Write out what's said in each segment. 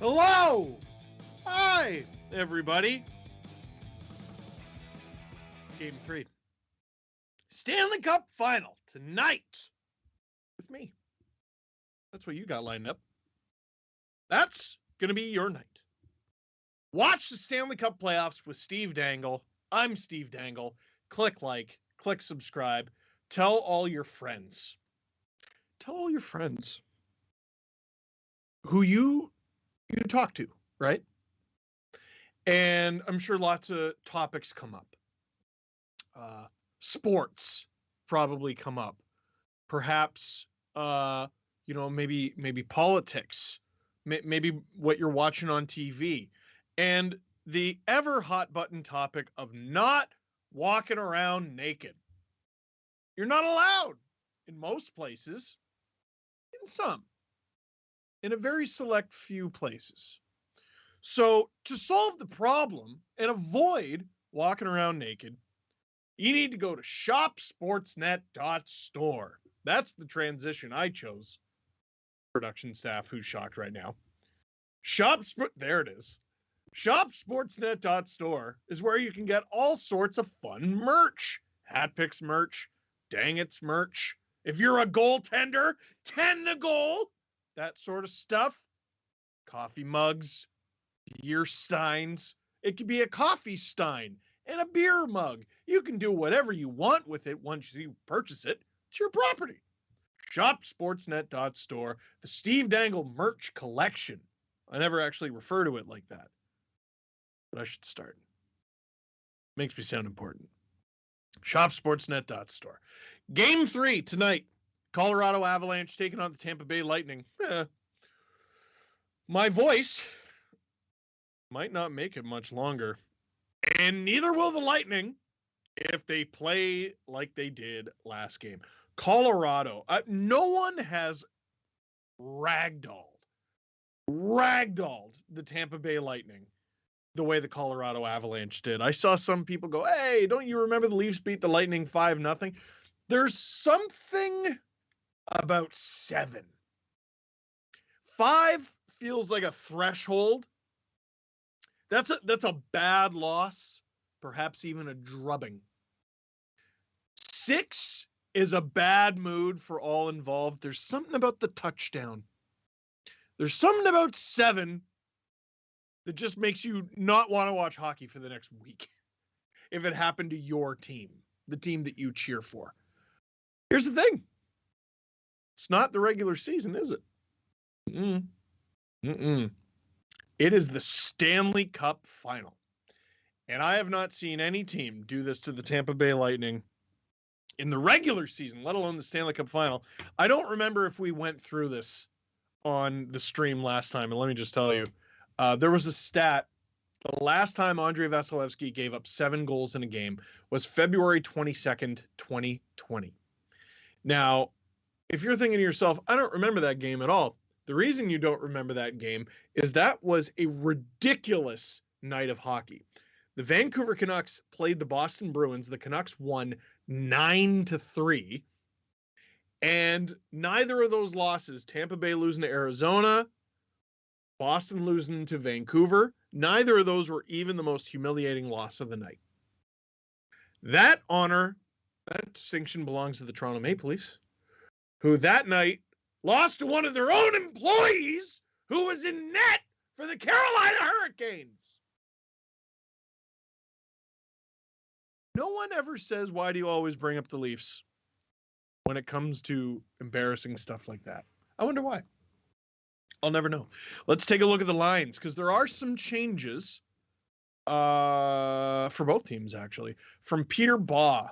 Hello! Hi, everybody. Game 3. Stanley Cup final tonight with me. That's what you got lined up. That's going to be your night. Watch the Stanley Cup playoffs with Steve Dangle. I'm Steve Dangle. Click like, click subscribe. Tell all your friends. Tell all your friends who you talk to, right? And I'm sure lots of topics come up. Sports probably come up. Perhaps, maybe politics, maybe what you're watching on TV. And the ever hot button topic of not walking around naked. You're not allowed in most places, in some, in a very select few places. So to solve the problem and avoid walking around naked, you need to go to shopsportsnet.store. That's the transition I chose. Production staff who's shocked right now. There it is. Shopsportsnet.store is where you can get all sorts of fun merch. Hat picks merch, dang it's merch. If you're a goaltender, tend the goal. That sort of stuff. Coffee mugs, beer steins. It could be a coffee stein and a beer mug. You can do whatever you want with it once you purchase it. It's your property. Shopsportsnet.store, the Steve Dangle merch collection. I never actually refer to it like that, but I should start. Makes me sound important. Shopsportsnet.store. Game 3 tonight. Colorado Avalanche taking on the Tampa Bay Lightning. My voice might not make it much longer. And neither will the Lightning if they play like they did last game. Colorado, no one has ragdolled the Tampa Bay Lightning the way the Colorado Avalanche did. I saw some people go, hey, don't you remember the Leafs beat the Lightning 5-0? There's something about 7. 5 feels like a threshold. That's a bad loss, perhaps even a drubbing. 6 is a bad mood for all involved. There's something about the touchdown. There's something about 7 that just makes you not want to watch hockey for the next week if it happened to your team, the team that you cheer for. Here's the thing. It's not the regular season, is it? It is the Stanley Cup final. And I have not seen any team do this to the Tampa Bay Lightning in the regular season, let alone the Stanley Cup final. I don't remember if we went through this on the stream last time. And let me just tell you, there was a stat. The last time Andrei Vasilevsky gave up 7 goals in a game was February 22nd, 2020. Now, if you're thinking to yourself, I don't remember that game at all. The reason you don't remember that game is that was a ridiculous night of hockey. The Vancouver Canucks played the Boston Bruins. The Canucks won 9-3. And neither of those losses, Tampa Bay losing to Arizona, Boston losing to Vancouver, neither of those were even the most humiliating loss of the night. That honor, that distinction belongs to the Toronto Maple Leafs, who that night lost to one of their own employees who was in net for the Carolina Hurricanes. No one ever says, why do you always bring up the Leafs when it comes to embarrassing stuff like that? I wonder why. I'll never know. Let's take a look at the lines, because there are some changes for both teams, actually. From Peter Baugh,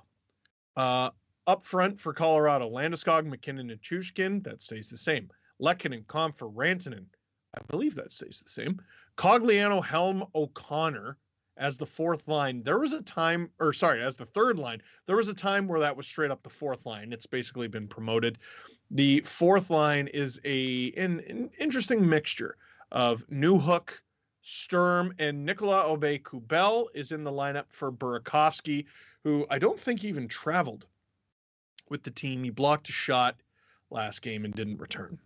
up front for Colorado, Landeskog, McKinnon, and Chushkin, that stays the same. Lehkonen, Comfer, Rantanen, I believe that stays the same. Cogliano, Helm, O'Connor as the fourth line. There was a time, as the third line, there was a time where that was straight up the fourth line. It's basically been promoted. The fourth line is an interesting mixture of Newhook, Sturm, and Nicolas Aube-Kubel is in the lineup for Burakovsky, who I don't think even traveled with the team. He blocked a shot last game and didn't return.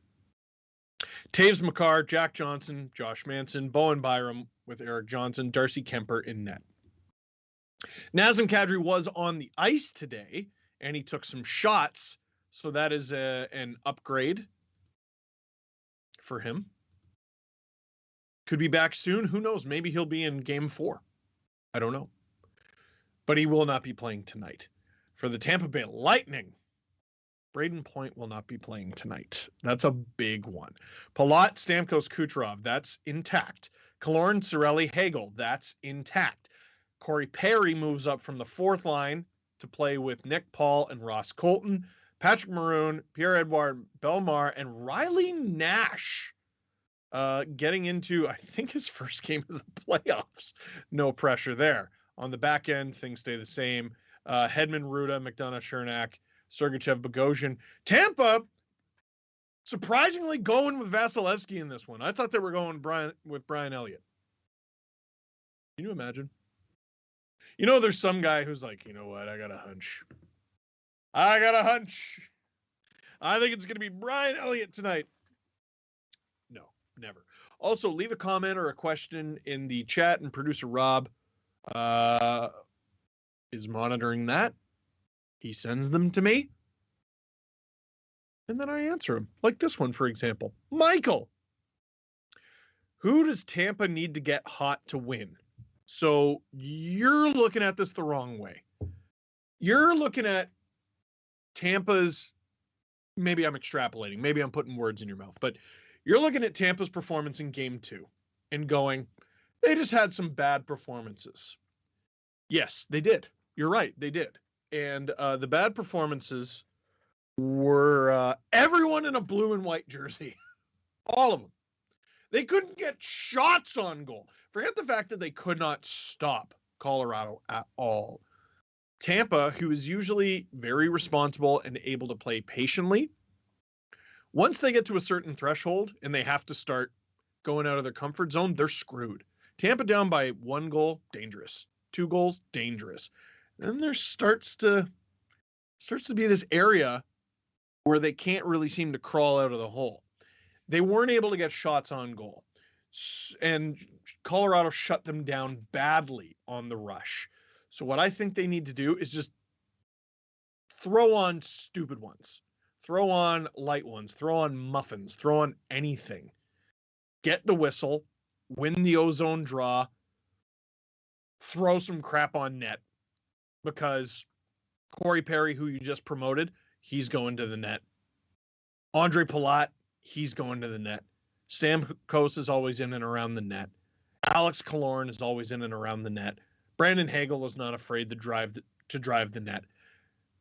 Taves McCarr, Jack Johnson, Josh Manson, Bowen Byram with Eric Johnson, Darcy Kemper in net. Nazem Kadri was on the ice today, and he took some shots, so that is an upgrade for him. Could be back soon. Who knows? Maybe he'll be in Game 4. I don't know. But he will not be playing tonight. For the Tampa Bay Lightning, Braden Point will not be playing tonight. That's a big one. Palat, Stamkos, Kucherov, that's intact. Killorn, Cirelli, Hagel, that's intact. Corey Perry moves up from the fourth line to play with Nick Paul and Ross Colton. Patrick Maroon, Pierre-Edouard Bellemare, and Riley Nash getting into, I think, his first game of the playoffs. No pressure there. On the back end, things stay the same. Hedman, Ruda, McDonough, Chernak, Sergachev, Bogosian. Tampa, surprisingly going with Vasilevsky in this one. I thought they were going with Brian Elliott. Can you imagine? You know, there's some guy who's like, you know what? I got a hunch. I think it's going to be Brian Elliott tonight. No, never. Also, leave a comment or a question in the chat, and producer Rob is monitoring that. He sends them to me, and then I answer them. Like this one, for example. Michael, who does Tampa need to get hot to win? So you're looking at this the wrong way. You're looking at Tampa's, maybe I'm extrapolating, maybe I'm putting words in your mouth, but you're looking at Tampa's performance in Game 2 and going, they just had some bad performances. Yes, they did. You're right, they did. And the bad performances were everyone in a blue and white jersey. All of them. They couldn't get shots on goal. Forget the fact that they could not stop Colorado at all. Tampa, who is usually very responsible and able to play patiently, once they get to a certain threshold and they have to start going out of their comfort zone, they're screwed. Tampa down by 1 goal, dangerous. 2 goals, dangerous. Then there starts to be this area where they can't really seem to crawl out of the hole. They weren't able to get shots on goal. And Colorado shut them down badly on the rush. So what I think they need to do is just throw on stupid ones. Throw on light ones. Throw on muffins. Throw on anything. Get the whistle. Win the ozone draw. Throw some crap on net. Because Corey Perry, who you just promoted, he's going to the net. Andre Palat, he's going to the net. Stamkos is always in and around the net. Alex Killorn is always in and around the net. Brandon Hagel is not afraid to drive the net.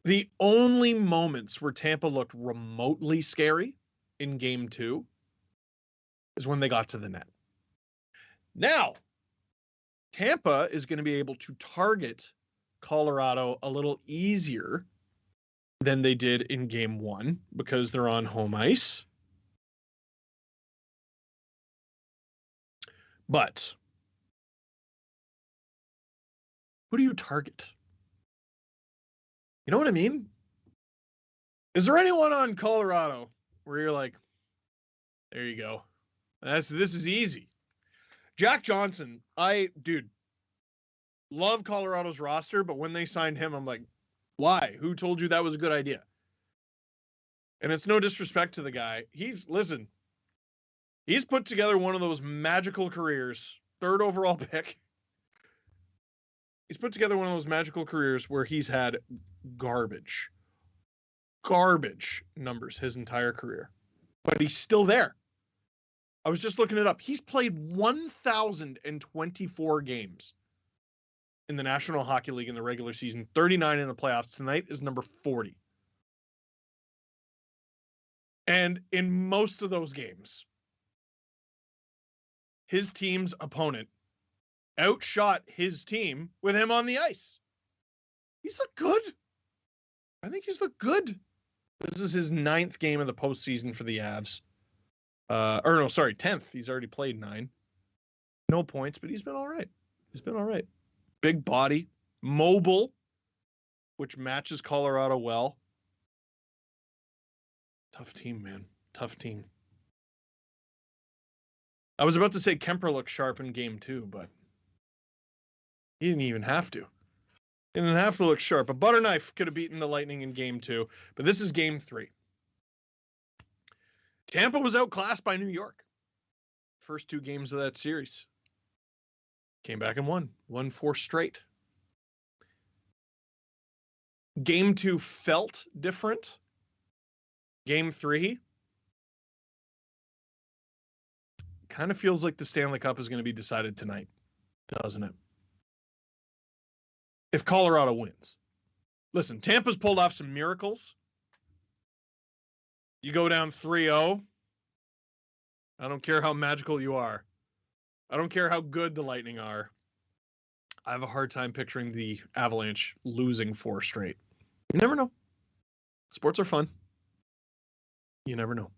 The only moments where Tampa looked remotely scary in Game 2 is when they got to the net. Now, Tampa is going to be able to target Colorado a little easier than they did in Game 1 because they're on home ice. But who do you target? You know what I mean? Is there anyone on Colorado where you're like, there you go. This is easy. Jack Johnson, love Colorado's roster, but when they signed him, I'm like, why? Who told you that was a good idea? And it's no disrespect to the guy. He's put together one of those magical careers, 3rd overall pick. He's put together one of those magical careers where he's had garbage numbers his entire career. But he's still there. I was just looking it up. He's played 1,024 games in the National Hockey League in the regular season, 39 in the playoffs. Tonight is number 40. And in most of those games, his team's opponent outshot his team with him on the ice. He's looked good. I think he's looked good. This is his 9th game of the postseason for the Avs. 10th. He's already played 9. No points, but he's been all right. Big body, mobile, which matches Colorado well. Tough team, man. Tough team. I was about to say Kemper looked sharp in game 2, but he didn't even have to. He didn't have to look sharp. A butter knife could have beaten the Lightning in game 2, but this is game 3. Tampa was outclassed by New York. First 2 games of that series. Came back and won 4 straight. Game 2 felt different. Game 3 kind of feels like the Stanley Cup is going to be decided tonight, doesn't it? If Colorado wins. Listen, Tampa's pulled off some miracles. You go down 3-0. I don't care how magical you are. I don't care how good the Lightning are. I have a hard time picturing the Avalanche losing 4 straight. You never know. Sports are fun. You never know.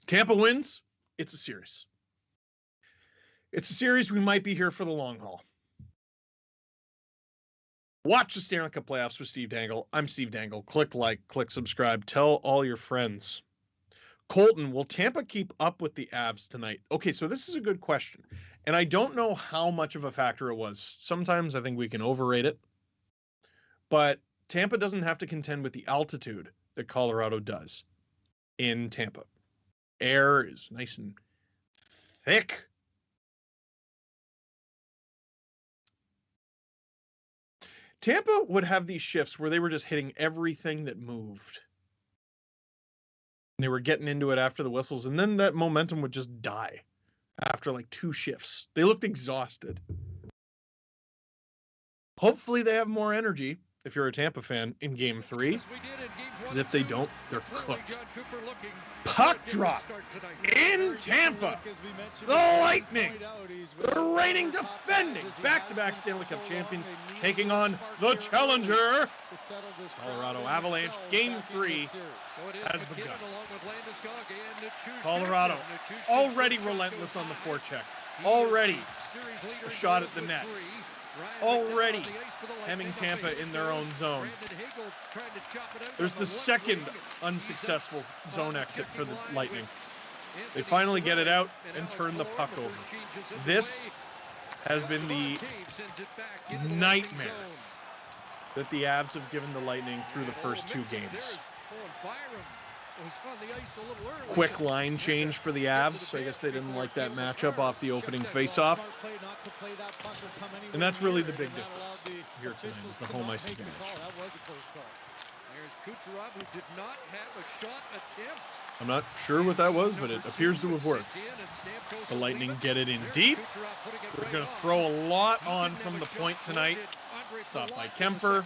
Tampa wins. It's a series. It's a series we might be here for the long haul. Watch the Stanley Cup playoffs with Steve Dangle. I'm Steve Dangle. Click like, click subscribe. Tell all your friends. Colton, will Tampa keep up with the Avs tonight? Okay, so this is a good question. And I don't know how much of a factor it was. Sometimes I think we can overrate it. But Tampa doesn't have to contend with the altitude that Colorado does in Tampa. Air is nice and thick. Tampa would have these shifts where they were just hitting everything that moved. They were getting into it after the whistles, and then that momentum would just die after like 2 shifts. They looked exhausted. Hopefully they have more energy, if you're a Tampa fan, in Game 3. Because if they don't, they're cooked. Puck drop in Tampa. The Lightning, the reigning defending back-to-back Stanley Cup champions, taking on the challenger, Colorado Avalanche. Game 3 has begun. Colorado already relentless on the forecheck. Already a shot at the net. Already hemming Tampa in their own zone. There's the second unsuccessful zone exit for the Lightning. They finally get it out and turn the puck over. This has been the nightmare that the Avs have given the Lightning through the first 2 games. Quick line change for the Avs, so I guess they didn't like that matchup off the opening faceoff. And that's really the big difference here tonight, is the home ice advantage. I'm not sure what that was, but it appears to have worked. The Lightning get it in deep. We're going to throw a lot on from the point tonight. Stopped by Kemper.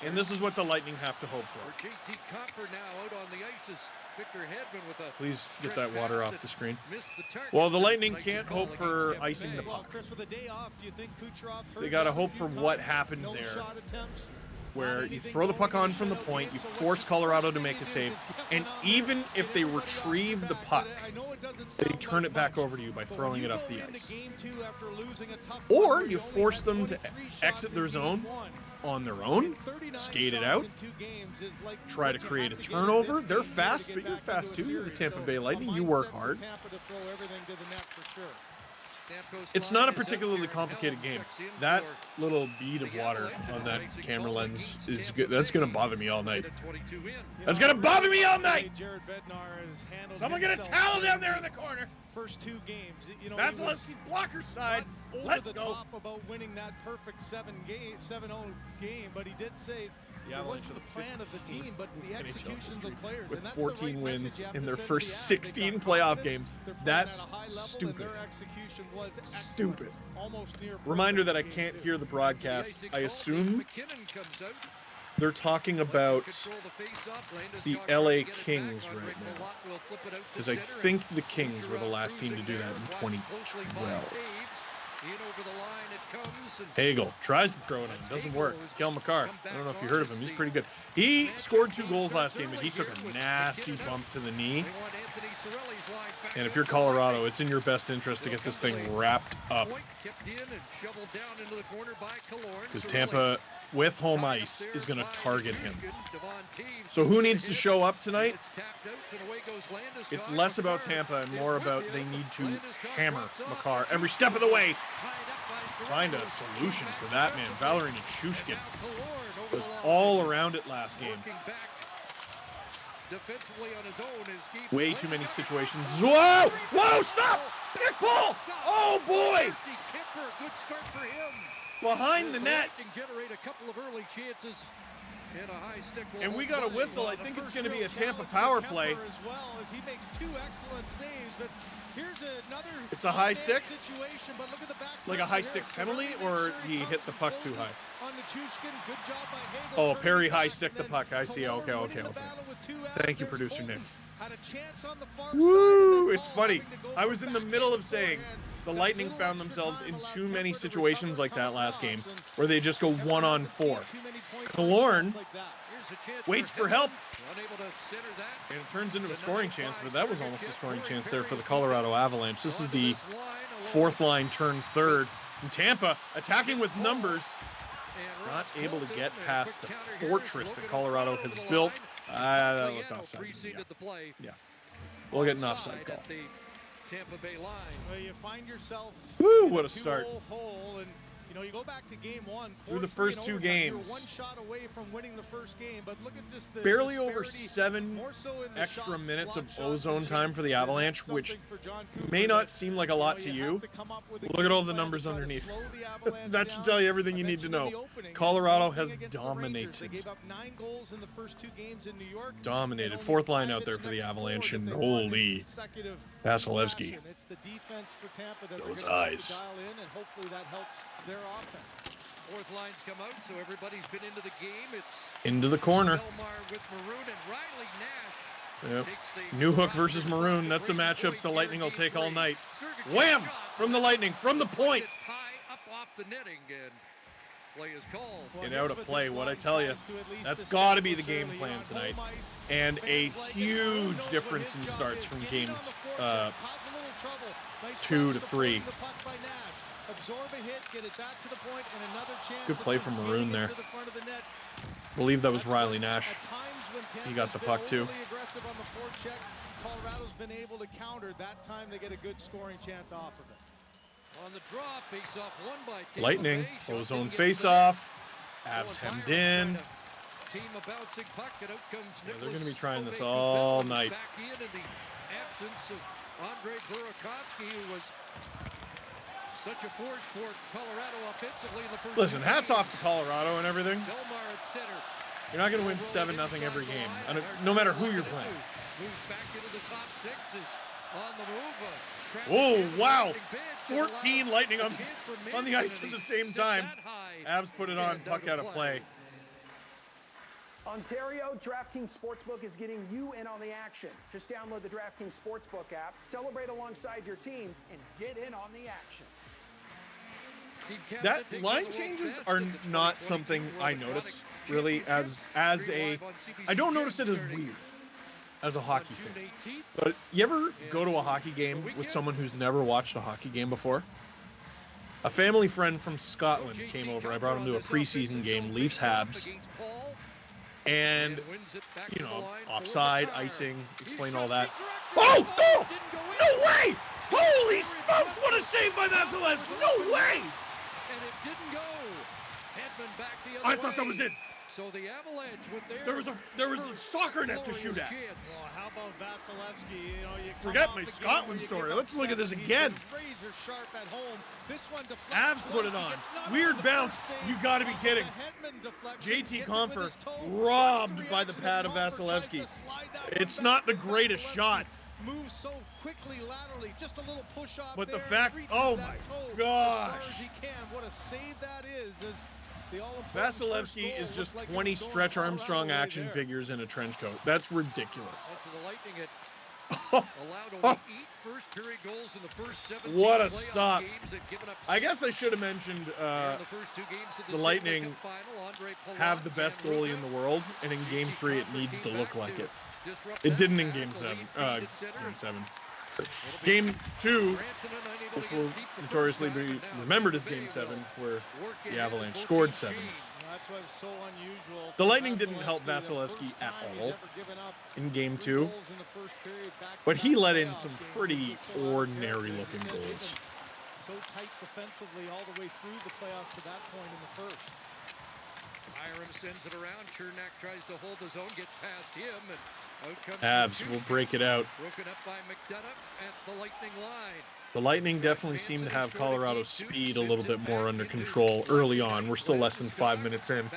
And this is what the Lightning have to hope for. Please get that water off the screen. Well, the Lightning can't hope for icing the puck. They got to hope for what happened there, where you throw the puck on from the point, you force Colorado to make a save, and even if they retrieve the puck, they turn it back over to you by throwing it up the ice. Or you force them to exit their zone on their own, skate it out, try to create a turnover. They're fast, but you're fast too. You're the Tampa Bay Lightning. You work hard. It's not a particularly complicated game. That little bead of water on that camera lens is good. That's going to bother me all night. That's going to bother me all night. Someone get a towel down there in the corner. First 2 games, you know, Vasilevsky's blocker side. Let's go. Top about winning that perfect 7-0 game, but he did say it wasn't the plan of the team, but the execution of the players. With 14 wins in their first 16 playoff games, that's stupid. Stupid. Reminder that I can't hear the broadcast. I assume they're talking about the LA Kings right now, because I think the Kings were the last team to do that in 2012. Hagel tries to throw it in. Doesn't work. Kel McCarr. I don't know if you heard of him. He's pretty good. He scored 2 goals last game, but he took a nasty bump to the knee. And if you're Colorado, it's in your best interest to get this thing wrapped up. Because Tampa with home ice is going to target him. So who needs to show up tonight? It's less about Tampa and more about they need to hammer Makar every step of the way. Find a solution for that, man. Valeri Nichushkin was all around it last game. Way too many situations. Whoa! Whoa! Stop! Big ball! Oh boy! Behind the net. And we got a whistle. I think it's going to be a Tampa power play. It's a high stick? Like a high stick penalty, or he hit the puck too high? Oh, Perry high stick the puck. I see. Okay. Thank you, producer Nick. Woo! It's funny. I was in the middle of saying the Lightning found themselves in too many situations like that last game where they just go 1-on-4. Killorn waits for help, and it turns into a scoring chance, but that was almost a scoring chance there for the Colorado Avalanche. This is the fourth line turned third. And Tampa attacking with numbers, not able to get past the fortress that Colorado has built. That looked offside. Yeah. We'll get an offside call. Tampa Bay line. Well, you find yourself woo, what a start. Hole and, you know, you go back to game one. Through the first two games. You're one shot away from winning the first game, but look at this. Barely over 7 extra minutes of ozone time for the Avalanche, which may not seem like a lot to you. Look at all the numbers underneath. That should tell you everything you need to know. Colorado has dominated. Dominated. Fourth line out there for the Avalanche, and holy Vasilevsky. Those eyes. Fourth lines come out, so everybody's been into the game. It's into the corner. With Maroon and Riley Nash. Yep. Newhook versus Maroon. That's a matchup the Lightning will take all night. Wham! From the Lightning, from the point. High up off the netting, and play is called. Get out of play, what I tell you. That's got to be the game plan tonight. And a huge difference in starts from games 2 to 3. Absorb a hit, get it back to the point, and another chance. Good play from Maroon there. I believe that was Riley Nash. He got the puck too. Aggressive on the forecheck. Colorado's been able to counter. That time they get a good scoring chance off of it. On the draw, face-off won by Tampa Lightning, Bay. ozone face-off. Avs hemmed in. Team a bouncing puck, and out comes yeah, they're going to be trying this all night. Back in the absence of Andre Burakovsky, who was such a force for Colorado offensively in the first. Listen, hats off to Colorado and everything. Delmar at center. You're not going to win 7-0 every game, no matter who you're playing. Moves back into the top six, is on the move. Oh, wow. 14 Lightning on the ice at the same time. Avs put it on, puck out of play. Ontario, DraftKings Sportsbook is getting you in on the action. Just download the DraftKings Sportsbook app, celebrate alongside your team, and get in on the action. That line changes are not something I notice really as a. I don't notice it as weird as a hockey fan. But you ever go to a hockey game with someone who's never watched a hockey game before? A family friend from Scotland came over. I brought him to a preseason game, Leafs Habs. And, you know, offside, icing, explain all that. Oh, goal! No way! Holy smokes, what a save by Vasilevsky! No way! And it didn't go. Hedman back the other I thought that was it. So the Avalanche with there was a soccer net to shoot at. Well, how about Vasilevsky? You know, you forget my Scotland story. Let's look at this again. Razor sharp at home. This one Avs put it on. Weird bounce. You got to be kidding. JT Compher robbed by the pad of Vasilevsky. It's not the greatest shot. Moves so quickly laterally, just a little push off. But the fact, oh my gosh. As far as he can, what a save that is. Vasilevsky is just 20 Stretch Armstrong action figures in a trench coat. That's ridiculous. What a stop. I guess I should have mentioned the Lightning have the best goalie in the world, and in Game 3 it needs to look like it. It didn't in Game 7. Game 2, which will notoriously be remembered as Game 7, where the Avalanche scored 7. That's why it's so unusual. The Lightning didn't help Vasilevsky at all in Game 2, but he let in some pretty ordinary-looking goals. So tight defensively all the way through the playoffs to that point in the first. Byram sends it around. Chernak tries to hold his own, gets past him, and out comes Avs will break it out. broken up by McDonough at the Lightning line. The Lightning definitely seem to have Colorado's speed a little bit more under control early on. We're still less than 5 minutes in.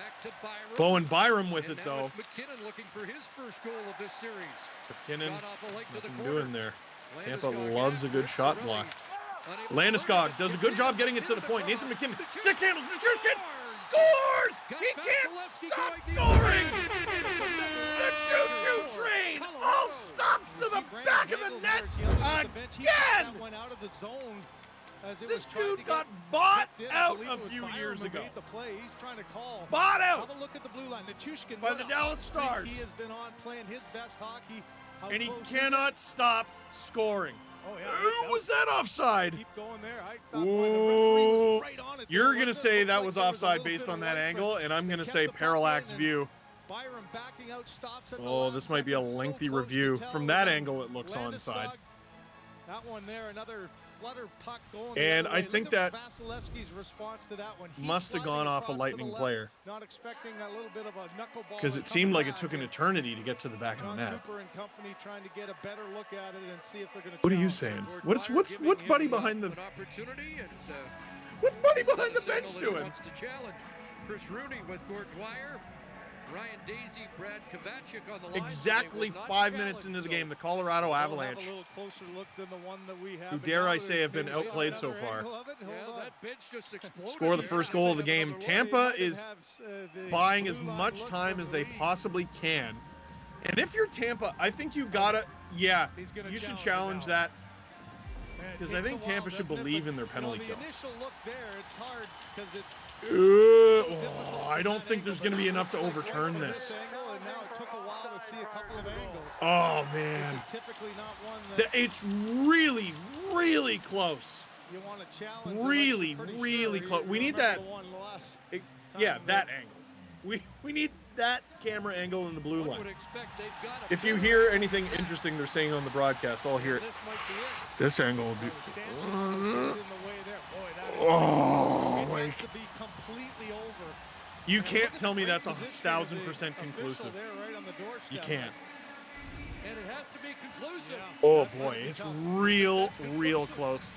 Bowen Byram with it, though. McKinnon looking for his first goal of this series. McKinnon, Shot off the leg to the nothing corner. doing there. Tampa Landeskog loves a good in. shot block. Landeskog does a good job getting it to the point. Nathan McKinnon, stick handles, Nichushkin scores! He can't stop scoring! The choo-choo train all stops to the back of the net again! This dude got bought out a few years ago. Bought out Have a look at the blue line. Nichushkin by the Dallas Stars. He has been on playing his best hockey. How and he close is cannot stop scoring. Oh, yeah, Who was that offside? Keep going there. I thought, boy, the referee was Ooh, right on it. you're There going to wasn't it? say Looked that like was there a offside little based bit on of that light, angle, but and I'm they going to kept say the puck parallax in, and view. Byram backing out, stops at the Oh, last this might be a second, so lengthy close to review. tell, From that and angle, it looks Landeskog, onside. That one there, another flutter puck going the And other I way. think Look at that Vasilevsky's response to that one. He's must have sliding gone off a across to the Lightning left, player, not expecting that little bit of a knuckleball. because it seemed like it took an eternity to get to the back of the John net. Cooper and company trying to get a better look at it and see if they're going to. What are you saying? What's Buddy behind the An opportunity, and what's Buddy behind the signal bench that he doing? wants to challenge. Chris Rooney with Gord Dwyer, Ryan Daisy, Brad Kovacic on the line. Exactly 5 minutes into the game, the Colorado Avalanche, A little closer look than the one that we have. who And dare now I say have been maybe outplayed so another far, angle of it. Yeah, Hold on. that bench just exploded. score the here. first goal of the They game. might Tampa even is have, the buying blue as line much look time from as they Lee. possibly can. And if you're Tampa, I think you gotta, yeah, He's gonna you should challenge challenge it now. that, Man, it because I takes think a while, Tampa should doesn't it? believe But, in their penalty the kill. initial look there, it's hard because it's I don't think there's going to be enough to overturn this. angle, and now it took a while to see a couple of angles. Oh, This man. is typically not one that It's really, really close. you want to challenge. Really, unless you're pretty really sure. close. You We need remember that. the one last It- time yeah, that- that angle. We need that camera angle in the blue One line. would expect they've got a If you better- hear anything interesting they're saying on the broadcast, I'll hear it. This might be it. This angle will be. Stanchion gets in the way there. Boy, that is Oh, it my. has to be completely over. You And can't look at tell the me great that's positioning of the 1,000% official conclusive. there right on the doorstep. You can't. And it has to be conclusive. Yeah. Oh That's boy, gonna be it's tough. real, That's real conclusive. close.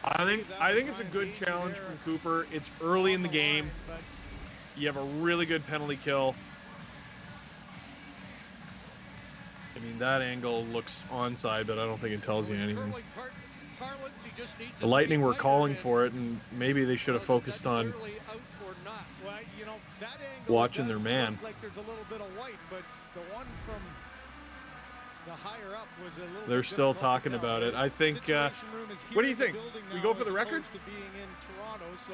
I think it's a good challenge from Cooper. It's early in the game. But You have a really good penalty kill. I mean, that angle looks onside, but I don't think it tells you anything. Curling parlance, he just needs The a Lightning were player, calling and, for it, and maybe they should have well, is focused that on. clearly out or not? well, you know, that angle Watching does their man. look like there's a little bit of white, but the one from the higher up was a little They're bit still difficult to talking tell. about it. I think. Situation room is What do here you in the think? building We now go for as the record? opposed to being in Toronto, so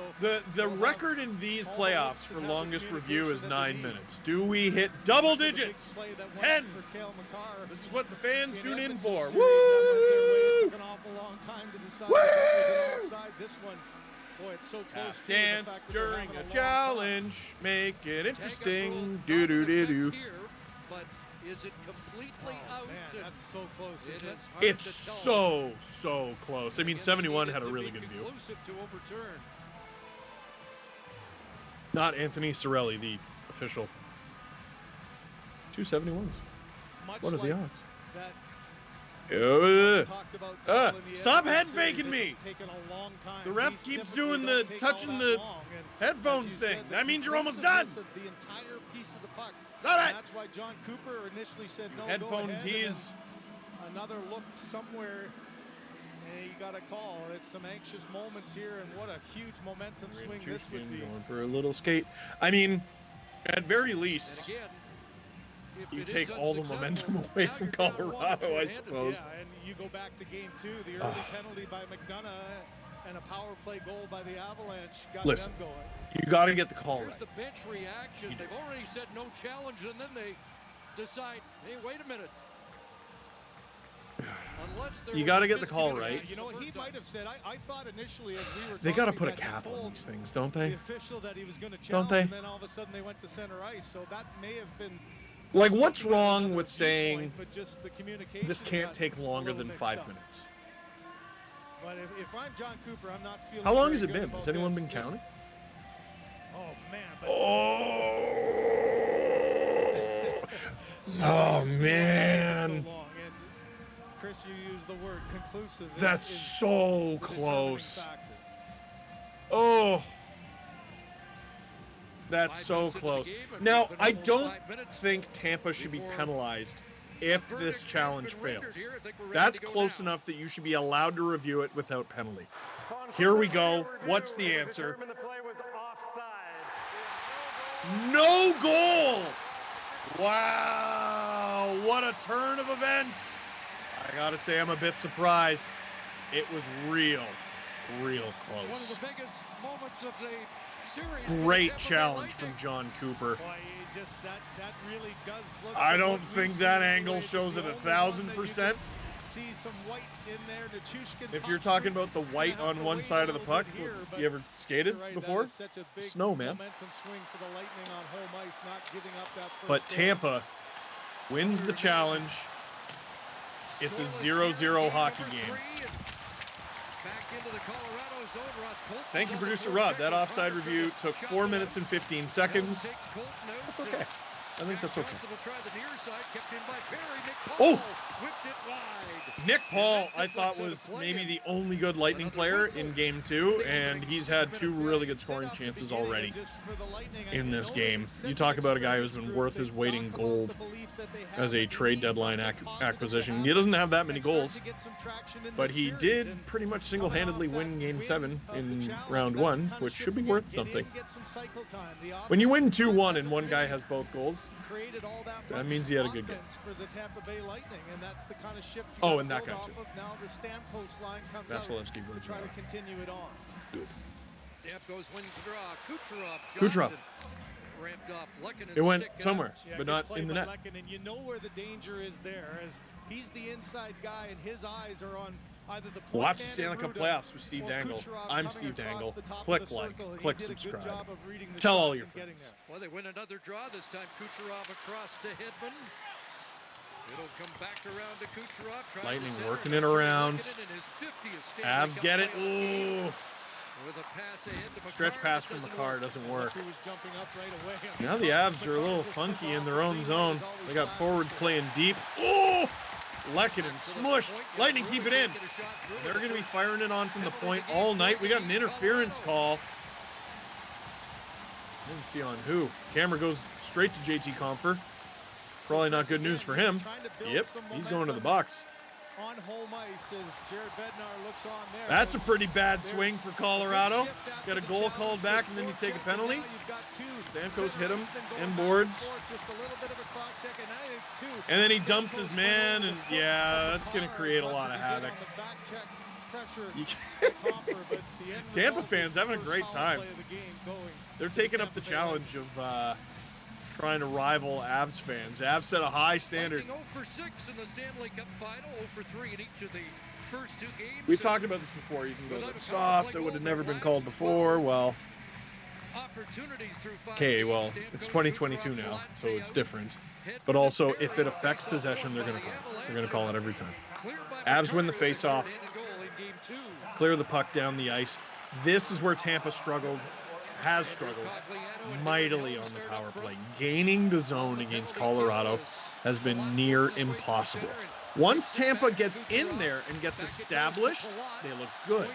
The we'll record have in these all the playoffs hopes for and have the longest review is communication that 9 they need. minutes. Do we hit double the big digits? play that went 10. for Cale Makar This is what the fans in tune in Edmonton for. series. That went their way. It Woo! took an awful long time to decide if that was an offside. This one, boy, it's so close to Dance during a challenge, make it interesting. Do do do do. But is it completely out? Man, And that's so close. it Isn't it? is hard It's to tell. so close. I mean, Again, they 71 needed had a to really be good view. conclusive to overturn. Not Anthony Cirelli, the official. 271s. Much What are the like odds? that talked about in the stop Edmonton head series, faking me. it's taken a long time. The ref These keeps typically doing don't the take all touching that the long, and headphones as you thing. said, That the means you're almost done. conclusiveness of the entire piece of the puck. Stop And it. that's why John Cooper initially said no. Headphone go ahead, tease. and then another look somewhere, and you got a call. It's some anxious moments here, and what a huge momentum swing this would be. Going for a little skate. I mean, at very And least, again, if you it is take all the momentum unsuccessful, away now from you're down one Colorado, I shorthanded. suppose. Yeah, and you go back to game 2, the early penalty by McDonough and a power play goal by the Avalanche got Listen. them going. You got to get the call Here's right. the bench reaction. They've already said no challenge, and then they decide, hey, wait a minute. You got to get the call right. You know what he might have said? I thought initially as we were They got to talking put a that cap he on told these things, don't they? the official that he was going to Don't challenge, they? and then all of a sudden they went to center ice. So that may have been Like, what's another wrong with viewpoint, saying but just the communication this can't got take a longer little than mixed 5 up. minutes? But if I'm John Cooper, I'm not feeling. How long very has it good been? about Has anyone this. been counting? Oh man! But Oh so man. long. And Chris, you used the word conclusive. That's is so the determining close. factor. Oh. That's so close. Now, I don't think Tampa should be penalized if this challenge fails. That's close enough that you should be allowed to review it without penalty. Here we go. What's the answer? No goal! Wow, what a turn of events. I gotta say, I'm a bit surprised. It was real close. One of the biggest moments of the series. Great challenge from John Cooper. Boy, that really does look. I from don't what we've think seen that anyways, angle it's shows the it only one that you 1,000%. can See some white in there. Nichushkin If you're tops talking it. about the white Gonna have on to one wait side a of the little puck, bit here, but you ever skated you're right, before? that is such a big Snow, man. momentum swing for the Lightning on home ice, not giving up that first But goal. Tampa wins the challenge. It's a 0-0 hockey game. Thank you, producer Rob. That offside review took 4 minutes and 15 seconds. That's okay. I think that's okay. Oh! Nick Paul, I thought, was maybe the only good Lightning player in Game 2, and he's had 2 really good scoring chances already in this game. You talk about a guy who's been worth his weight in gold as a trade deadline acquisition. He doesn't have that many goals, but he did pretty much single-handedly win Game 7 in Round 1, which should be worth something. When you win 2-1 and one guy has both goals, that means he had a good game. Oh, and that guy too. Vasilevsky wins. Try to continue it on. Good. Stamkos wins the draw. Kucherov. Ramped off. It went somewhere, but not in the net. And you know where the danger is there, as he's the inside guy, and his eyes are on either the point Watch the man Stanley in Cup Ruda playoffs with Steve or Dangle. Kucherov I'm coming Steve across Dangle. the top of Click the like, circle. He click did a good subscribe. job of reading the Tell shot all your and getting friends. there. Well, they win another draw. This time Kucherov across to Hedman. It'll come back around to Kucherov. Lightning working it around. Avs get it. Ooh. With a pass ahead to Stretch McCarr, pass it from doesn't McCarr doesn't work. Who was jumping up right away. Now the Avs are a little funky in their own zone. They got forwards playing deep. Oh! Lehkonen smush. Lightning keep it in. They're going to be firing it on from the point all night. We got an interference call. Didn't see on who. Camera goes straight to JT Compher. Probably not good news for him. Yep, he's going to the box. On home ice as Jared Bednar looks on there. That's a pretty bad swing for Colorado. Got a goal called back, and then you take a penalty. Stamkos hit him and boards. And then he dumps his man, and yeah, that's going to create a lot of havoc. Tampa fans having a great time. They're taking up the challenge of trying to rival Avs fans. Avs set a high standard. 0 for 6 in the Stanley Cup final, 0 for 3 in each of the first 2 games. We've talked about this before. You can go that soft. It would have never been called before. Well, okay, well, it's 2022 now, so it's different. But also, if it affects possession, they're going to call it. They're going to call it every time. Avs win the face-off. Clear the puck down the ice. This is where Tampa has struggled mightily on the power play. Gaining the zone against Colorado has been near impossible. Once Tampa gets in there and gets established, they look good.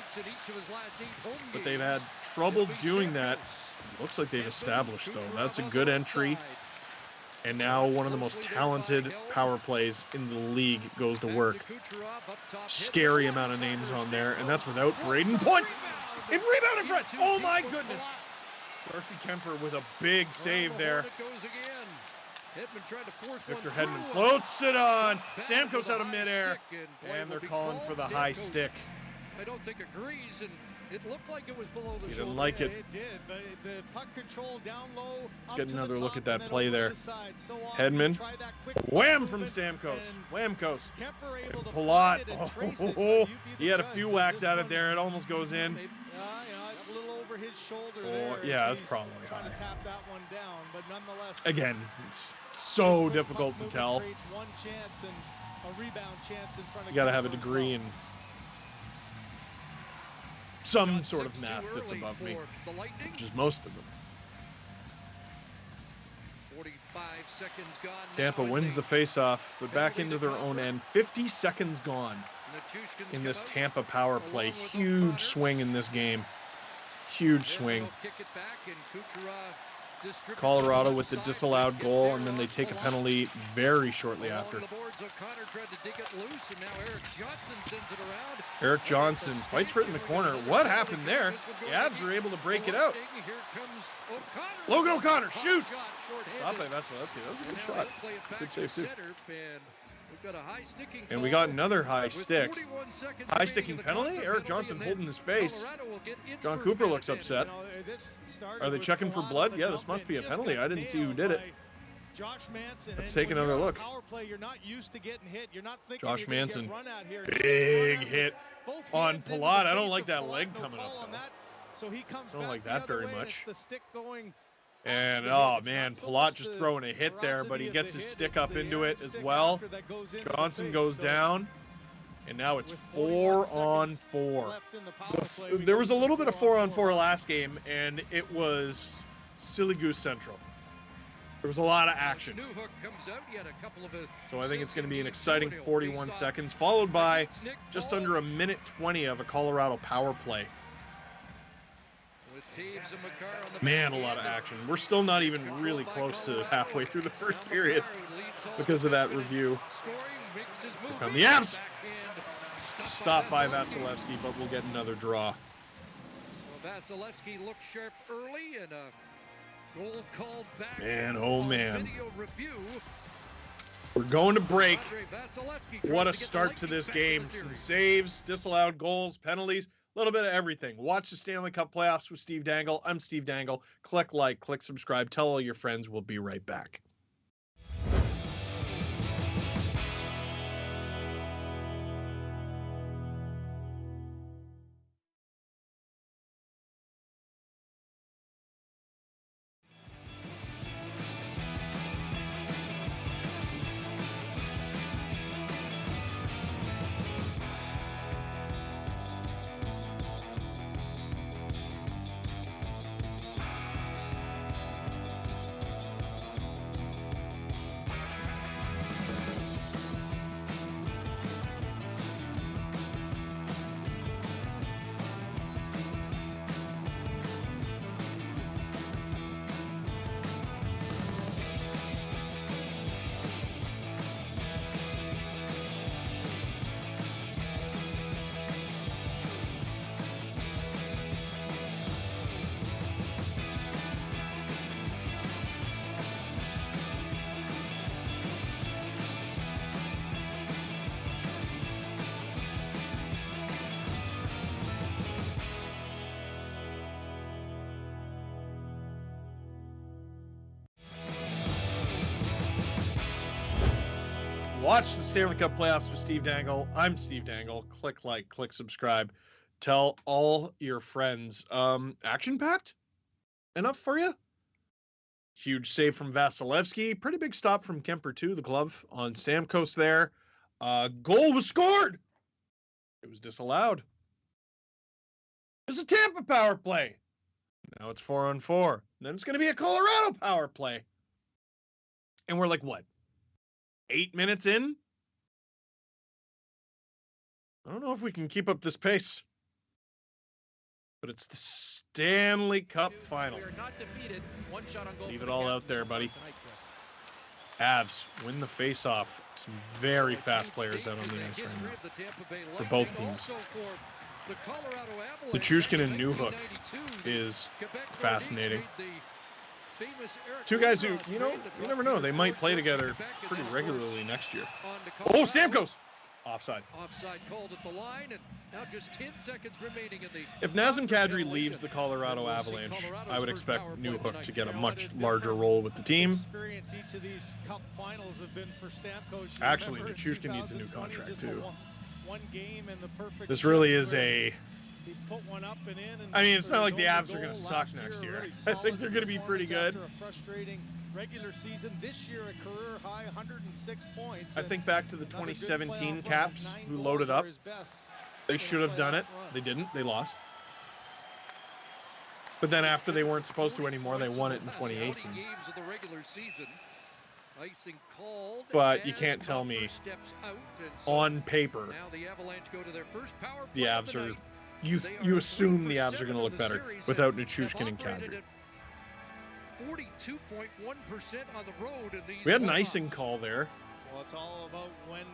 But they've had trouble doing that. Looks like they've established, though. That's a good entry. And now one of the most talented power plays in the league goes to work. Scary amount of names on there, and that's without Braden Point. And rebound in front. Oh, my goodness. Darcy Kemper with a big save there. Victor Hedman floats it on. Stamkos out of midair. And they're calling for the high stick. I don't think agrees, and It looked like it was below the He shoulder. didn't like it. It did, but the puck control down low. Let's get another look at that play there. Hedman. Wham from Stamkos. Whamkos. Palat. Oh, he had a few whacks at it there. It almost goes in. It's a little over his shoulder there. Yeah, it's probably trying to tap that one down, but nonetheless. Again, it's so difficult to tell. One chance and a rebound chance in front of. You got to have a degree in some sort of math that's above me, which is most of them. 45 seconds gone. Tampa wins the face-off, but back into their own end. 50 seconds gone in this Tampa power play. Huge swing in this game. Huge swing. Colorado with the disallowed goal, and then they take a penalty very shortly after. Eric Johnson fights for it in the corner. What happened there? The Avs are able to break it out. Logan O'Connor shoots. Stop by Vasilevsky. That was a good shot. Good save, too. And we got another high stick. High sticking penalty? Eric Johnson holding his face. John Cooper looks upset. Are they checking for blood? Yeah, this must be a penalty. I didn't see who did it. Let's take another look. Josh Manson. Big hit on Palat. I don't like that leg coming up, though. Don't like that very much. And, oh, man, Palat just throwing a hit there, but he gets his stick up into it as well. Johnson goes down, and now it's 4-on-4. There was a little bit of 4-on-4 last game, and it was silly goose central. There was a lot of action. So I think it's going to be an exciting 41 seconds, followed by just under a minute 20 of a Colorado power play. Man, a lot of action. We're still not even really close to halfway through the first period because of that review. Here come the Avs. Stopped by Vasilevsky, but we'll get another draw. Vasilevsky looked sharp early and a goal called back. Man, oh man. We're going to break. What a start to this game. Some saves, disallowed goals, penalties. A little bit of everything. Watch the Stanley Cup playoffs with Steve Dangle. I'm Steve Dangle. Click like, click subscribe. Tell all your friends. We'll be right back. Watch the Stanley Cup playoffs with Steve Dangle. I'm Steve Dangle. Click like, click subscribe. Tell all your friends. Action-packed? Enough for you? Huge save from Vasilevsky. Pretty big stop from Kemper, too. The glove on Stamkos there. Goal was scored. It was disallowed. It's a Tampa power play. Now it's 4-on-4. And then it's going to be a Colorado power play. And we're like, what? 8 minutes in? I don't know if we can keep up this pace. But it's the Stanley Cup final. Leave it all out there, buddy. Avs win the face-off. Some very fast players out on the ice right now for both teams. Nichushkin and Newhook is fascinating. Two guys who, you never know. They might play together pretty regularly next year. Oh, Stamkos! Offside. Offside called at the line, and now just 10 seconds remaining in the... If Nazem Kadri leaves the Colorado Avalanche, I would expect Newhook to get a much larger role with the team. Experience each of these cup finals have been for Stamkos. Actually, Nichushkin needs a new contract too. One game and the perfect this really is a... He put one up and in, and I mean, it's not like the Avs are going to suck next year. I think they're going to be pretty good. After a frustrating regular season, this year a career high 106 points. I think back to the 2017 Caps, who loaded up. They should have done it. They didn't. They lost. But then after they weren't supposed to anymore, they won it in 2018. But you can't tell me on paper the Avs are... You assume the Avs are going to look better without Nichushkin and Kadri. 42.1% on the road in these. We had an icing call there. Well, it's all about when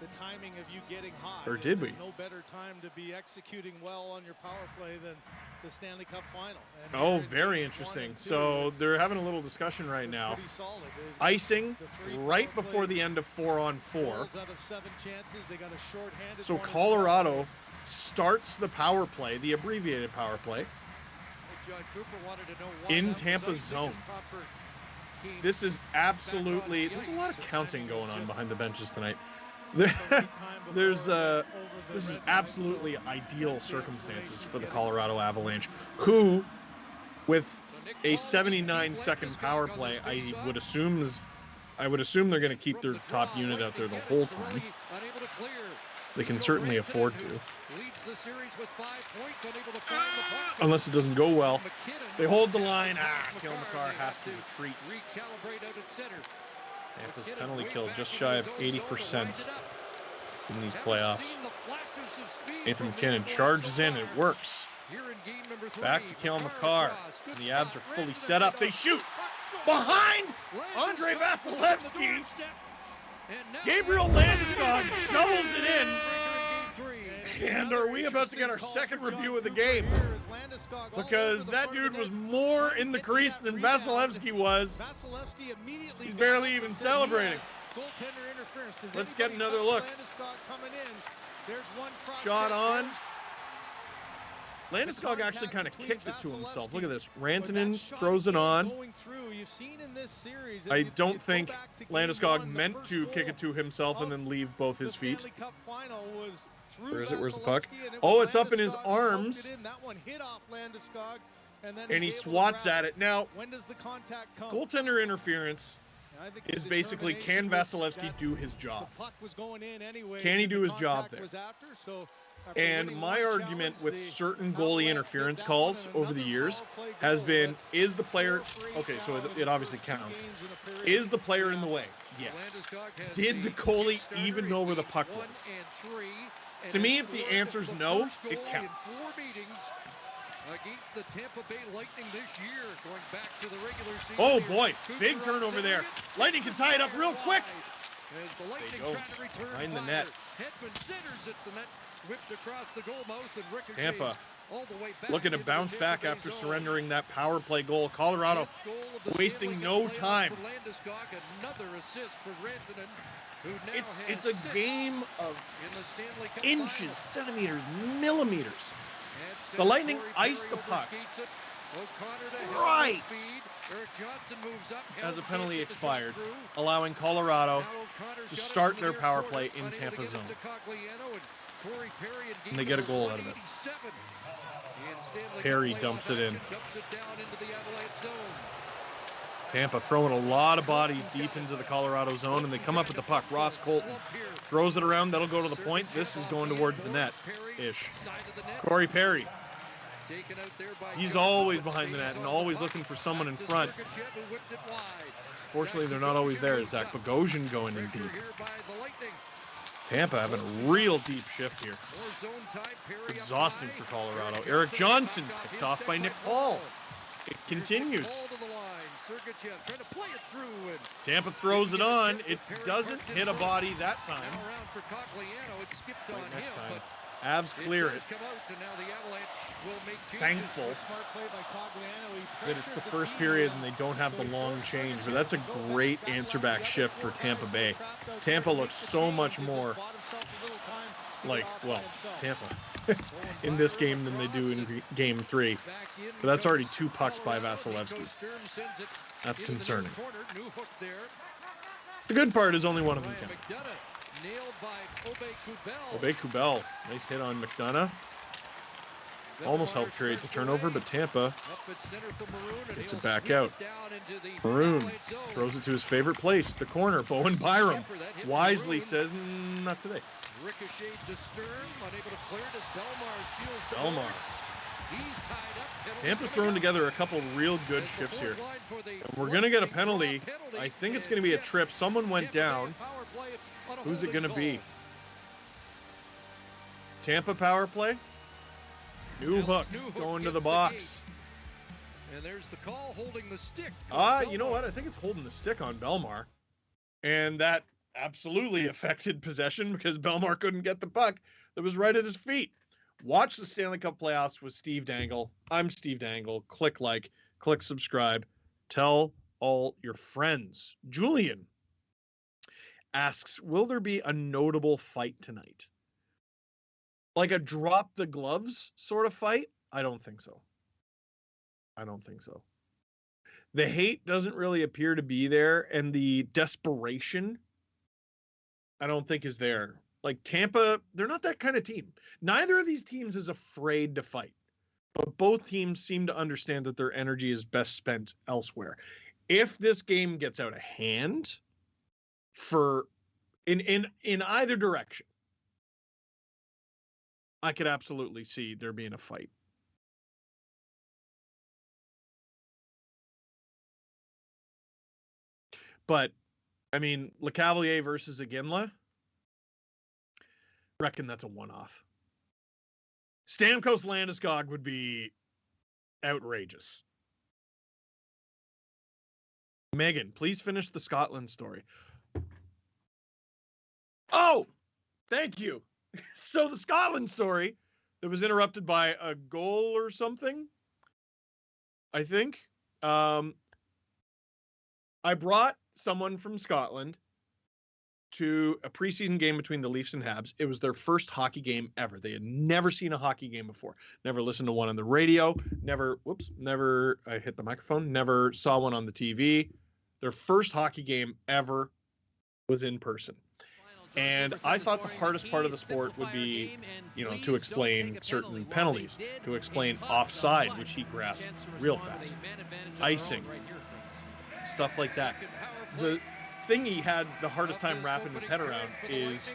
the timing of you getting hot. Or did we? There's no better time to be executing well on your power play than the Stanley Cup final. And oh, very interesting. So they're having a little discussion right now. Icing right before the end of 4-on-4. Out of 7 chances, they got a short-handed so Colorado starts the power play, the abbreviated power play, in Tampa's zone. This is absolutely... There's a lot of counting going on behind the benches tonight. This is absolutely ideal circumstances for the Colorado Avalanche, who, with a 79-second power play, I would assume they're going to keep their top unit out there the whole time. They can certainly afford to. Unless it doesn't go well. They hold the line. Kale McCarr has to retreat. Tampa's penalty kill just shy of 80% in these playoffs. Nathan McKinnon charges in. It works. Back to Kale McCarr. And the Avs are fully set up. They shoot. Behind Andrei Vasilevsky. Gabriel Landeskog shovels it in. And are we about to get our second review of the game? Because that dude was more in the crease than Vasilevsky was. He's barely even celebrating. Let's get another look. Shot on. Landeskog actually kind of kicks it to himself. Look at this. Rantanen throws it on. I don't think Landeskog meant to kick it to himself and then leave both his feet. Where is it? Where's the puck? Oh, it's up in his arms. And he swats at it. Now, goaltender interference is basically, can Vasilevsky do his job? Can he do his job there? And my argument with certain goalie interference calls over the years has been, is the player... Okay, so it obviously counts. Is the player in the way? Yes. Did the goalie even know where the puck was? To me, if the answer's no, it counts. Against the Tampa Bay Lightning this year, going back to the regular season. Oh boy, big turnover there. Lightning can tie it up real quick. As the Lightning they go try to return behind the fire. net. Hedman centers at the net, whipped across the goal mouth, and ricochets Tampa all the way back looking to into bounce the back Tampa after Bay surrendering that power play goal. Colorado wasting no time. For Landeskog, another assist for Rantanen, who now It's has a game of in the Stanley Cup inches, final. centimeters, millimeters. The Lightning iced the puck right as a penalty expired, allowing Colorado to start their power play in Tampa zone. And they get a goal out of it. Perry dumps it in. Tampa throwing a lot of bodies deep into the Colorado zone, and they come up with the puck. Ross Colton throws it around. That'll go to the point. This is going towards the net-ish. Corey Perry. He's always behind the net and always looking for someone in front. Fortunately, they're not always there. Zach Bogosian going in deep. Tampa having a real deep shift here. Exhausting for Colorado. Eric Johnson picked off by Nick Paul. It continues. Tampa throws it on. It doesn't hit a body that time. Right next time. Avs clear it. Come out, and now the Avalanche will make changes. Thankful Smart play by Cogliano. He that it's the pressured first D period well. and they don't have So the he long forced change, Ferguson but that's a to go great back, answer allowed back the other shift for 4 Tampa guys Bay. who were trapped out Tampa there to looks make the so change much and just more bought himself a little time to like, get off by well, himself. Tampa in this game than they do in game 3. But that's already 2 pucks by Vasilevsky. That's concerning. The good part is only one of them counted. Kubel. Nice hit on McDonough. Almost helped create the turnover, but Tampa gets it back out. Maroon throws it to his favorite place, the corner. Bowen Byram wisely says, not today. Ricocheted to Sturm, unable to clear it as Belmar seals the Belmar. boards. He's tied up. Tampa's throwing together a couple real good shifts here. And we're going to get a penalty. I think it's going to be a trip. Someone went down. Who's it going to be? Tampa power play? New hook going to the box. And there's the call holding the stick. You know what? I think it's holding the stick on Belmar. And that absolutely affected possession because Belmar couldn't get the puck that was right at his feet. Watch the Stanley Cup playoffs with Steve Dangle. I'm Steve Dangle. Click like, click subscribe. Tell all your friends. Julian asks, will there be a notable fight tonight? Like a drop the gloves sort of fight? I don't think so. The hate doesn't really appear to be there, and the desperation, I don't think is there. Like Tampa, they're not that kind of team. Neither of these teams is afraid to fight, but both teams seem to understand that their energy is best spent elsewhere. If this game gets out of hand in either direction, I could absolutely see there being a fight. But, I mean, LeCavalier versus Iginla, reckon that's a one-off. Stamkos Landeskog would be outrageous. Megan, please finish the Scotland story. Oh, thank you. So the Scotland story that was interrupted by a goal or something, I think. I brought someone from Scotland to a preseason game between the Leafs and Habs. It was their first hockey game ever. They had never seen a hockey game before. Never listened to one on the radio. Never, I hit the microphone. Never saw one on the TV. Their first hockey game ever was in person. And I thought the hardest part of the sport would be, to explain certain penalties, to explain offside, which he grasped real fast, icing, stuff like that. The thing he had the hardest time wrapping his head around is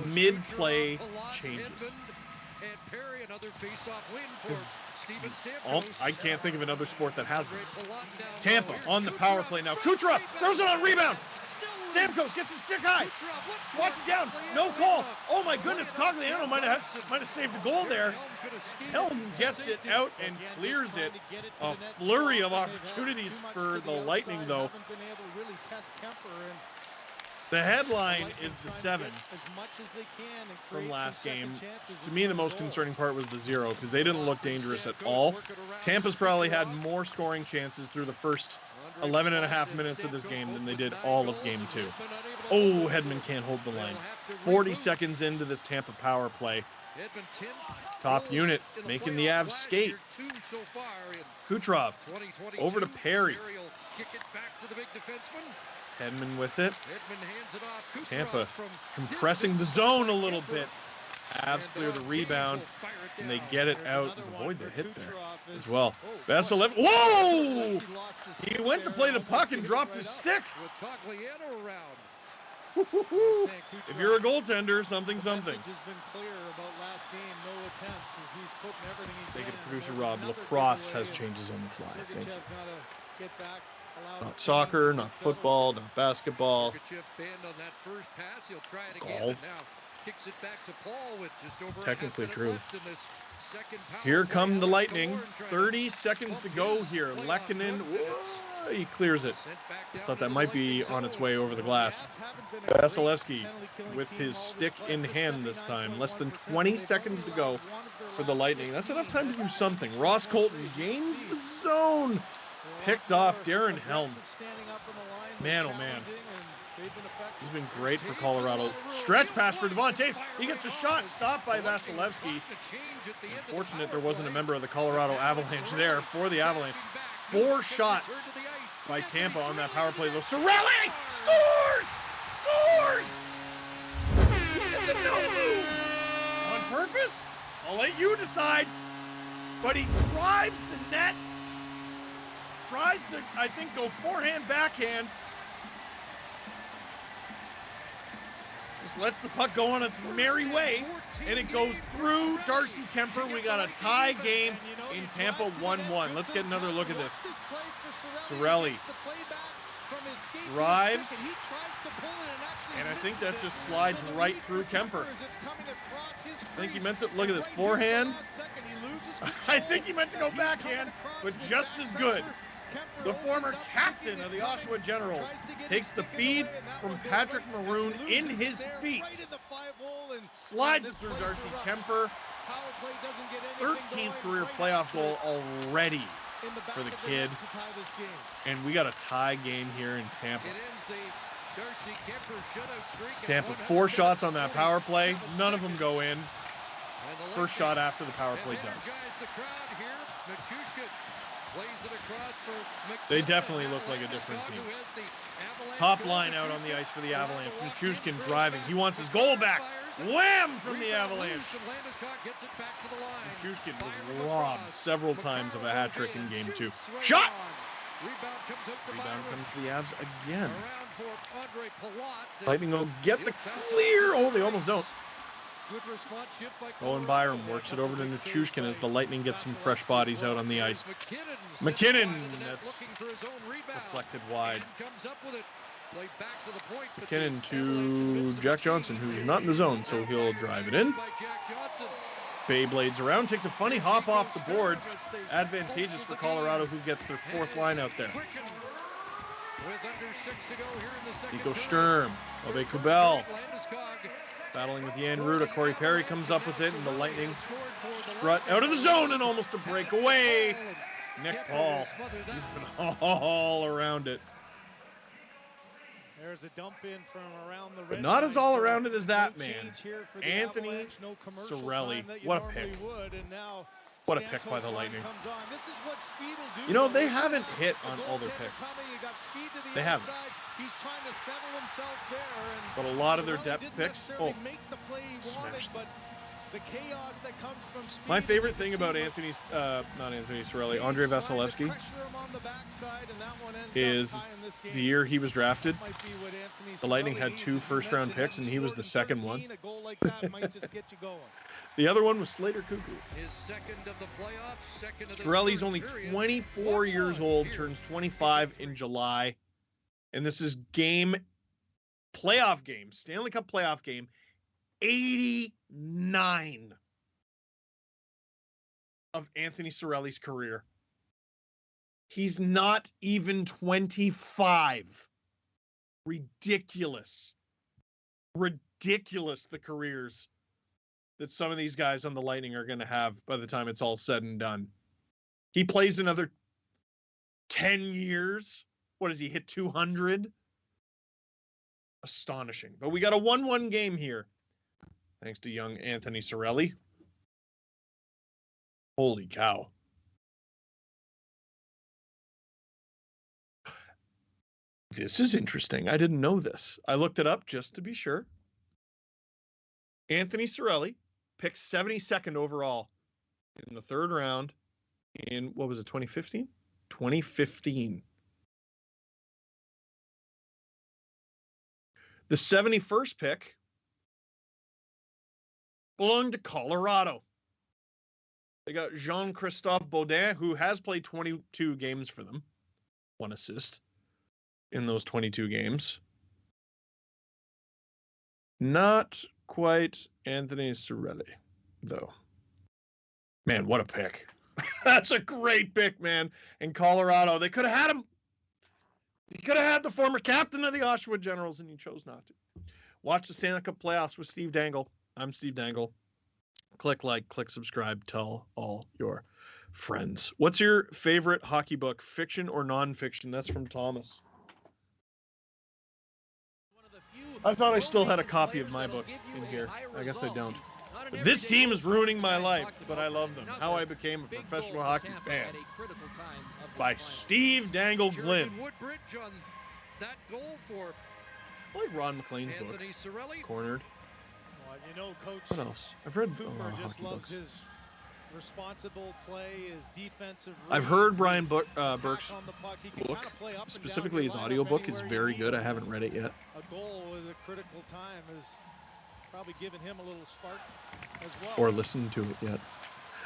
mid-play changes. I can't think of another sport that has them. Tampa on the power play now. Kucherov throws it on rebound. Stamkos gets his stick high. Swats it down. No call. Oh my goodness, Cogliano might have saved a goal there. Helm gets it out and clears it. A flurry of opportunities for the Lightning, though. The headline is the 7 from last game. To me, the most concerning part was the 0 because they didn't look dangerous at all. Tampa's probably had more scoring chances through the first 11 and a half minutes of this game than they did all of game 2. Oh, Hedman can't hold the line. 40 seconds into this Tampa power play. Top unit making the Avs skate. Kucherov over to Perry. Hedman with it. Tampa compressing the zone a little bit. Avs clear the rebound, and they get it out and avoid the hit there as well. Vasilevsky. Whoa! He went to play the puck and dropped his stick. If you're a goaltender, something. Thank you to producer Rob. Lacrosse has changes on the fly. Thank you. Not soccer, not football, not basketball. Golf. Technically true. Here come the Lightning. 30 seconds to go here. Lehkonen. He clears it. Thought that might be on its way over the glass. Vasilevsky with his stick in hand this time. Less than 20 seconds to go for the Lightning. That's enough time to do something. Ross Colton gains the zone. Picked off Darren Helm. Man, oh man. He's been great for Colorado. Stretch pass for Devontae. He gets a shot stopped by Vasilevsky. Unfortunate there wasn't a member of the Colorado Avalanche there for the Avalanche. 4 shots by Tampa on that power play, though. Cirelli scores! Scores! It's a no move! On purpose? I'll let you decide. But he drives the net. Tries to, I think, go forehand, backhand. Just lets the puck go on its merry way, and it goes through Darcy Kemper. We got a tie game in Tampa 1-1. Let's get another look at this. Cirelli drives, and I think that just slides right through Kemper. I think he meant to, look at this, forehand. I think he meant to go backhand, but just as good. The former captain of the Oshawa Generals takes the feed from Patrick Maroon in his feet. Slides it through Darcy Kemper. 13th career playoff goal already for the kid. And we got a tie game here in Tampa. Tampa 4 shots on that power play. None of them go in. First shot after the power play does. They definitely look like a different team. Top line out on the ice for the Avalanche. Nichushkin driving. He wants his goal back. Wham from the Avalanche. Nichushkin was robbed several times of a hat trick in game 2. Shot! Rebound comes to the Avs again. Lightning will get the clear. Oh, they almost don't. Owen Byram works it over to Nichushkin as the Lightning get some fresh bodies out on the ice. McKinnon, that's deflected wide. McKinnon to Jack Johnson, who's not in the zone, so he'll drive it in. Beyblades around, takes a funny hop off the boards. Advantageous for Colorado, who gets their 4th line out there. Nico Sturm, Ove Kubel. Battling with Jan Ruda. Corey Perry comes up with it, and the Lightning strut out of the zone and almost a breakaway. Nick Paul, he's been all around it. There's a dump in from around the but not as all around it as that man. Anthony Cirelli. What a pick. What a pick by the Lightning. You know, they haven't hit on all their picks. They haven't. But a lot of their depth picks, smashed. My favorite thing about not Anthony Cirelli, Andre Vasilevsky, is the year he was drafted, the Lightning had 2 first-round picks, and he was the second one. The other one was Slater Cuckoo. Cirelli's only 24 years old, turns 25 in July. And this is playoff game, Stanley Cup playoff game, 89 of Anthony Cirelli's career. He's not even 25. Ridiculous. Ridiculous, the careers that some of these guys on the Lightning are going to have by the time it's all said and done. He plays another 10 years. What does he hit 200? Astonishing. But we got a 1-1 game here. Thanks to young Anthony Cirelli. Holy cow. This is interesting. I didn't know this. I looked it up just to be sure. Anthony Cirelli picked 72nd overall in the 3rd round in, what was it, 2015? 2015. The 71st pick belonged to Colorado. They got Jean-Christophe Baudin, who has played 22 games for them. 1 assist in those 22 games. Not quite Anthony Cirelli, though. Man, what a pick. That's a great pick, man. And Colorado, they could have had him. You could have had the former captain of the Oshawa Generals, and you chose not to. Watch the Stanley Cup playoffs with Steve Dangle. I'm Steve Dangle. Click like, click subscribe, tell all your friends. What's your favorite hockey book, fiction or nonfiction? That's from Thomas. I thought I still had a copy of my book in here. I guess I don't. But this team is ruining my life, but I love them. How I Became a Professional Hockey Fan by Steve Dangle Glynn. I like Ron McLean's book, Cornered. Well, you know, Coach, what else? I've read Cooper just hockey loves books. his responsible play, his defensive. I've heard Brian Burke's book, specifically his audiobook, is very good. I haven't read it yet. A goal at a critical time is probably giving him a little spark as well. Or listened to it yet.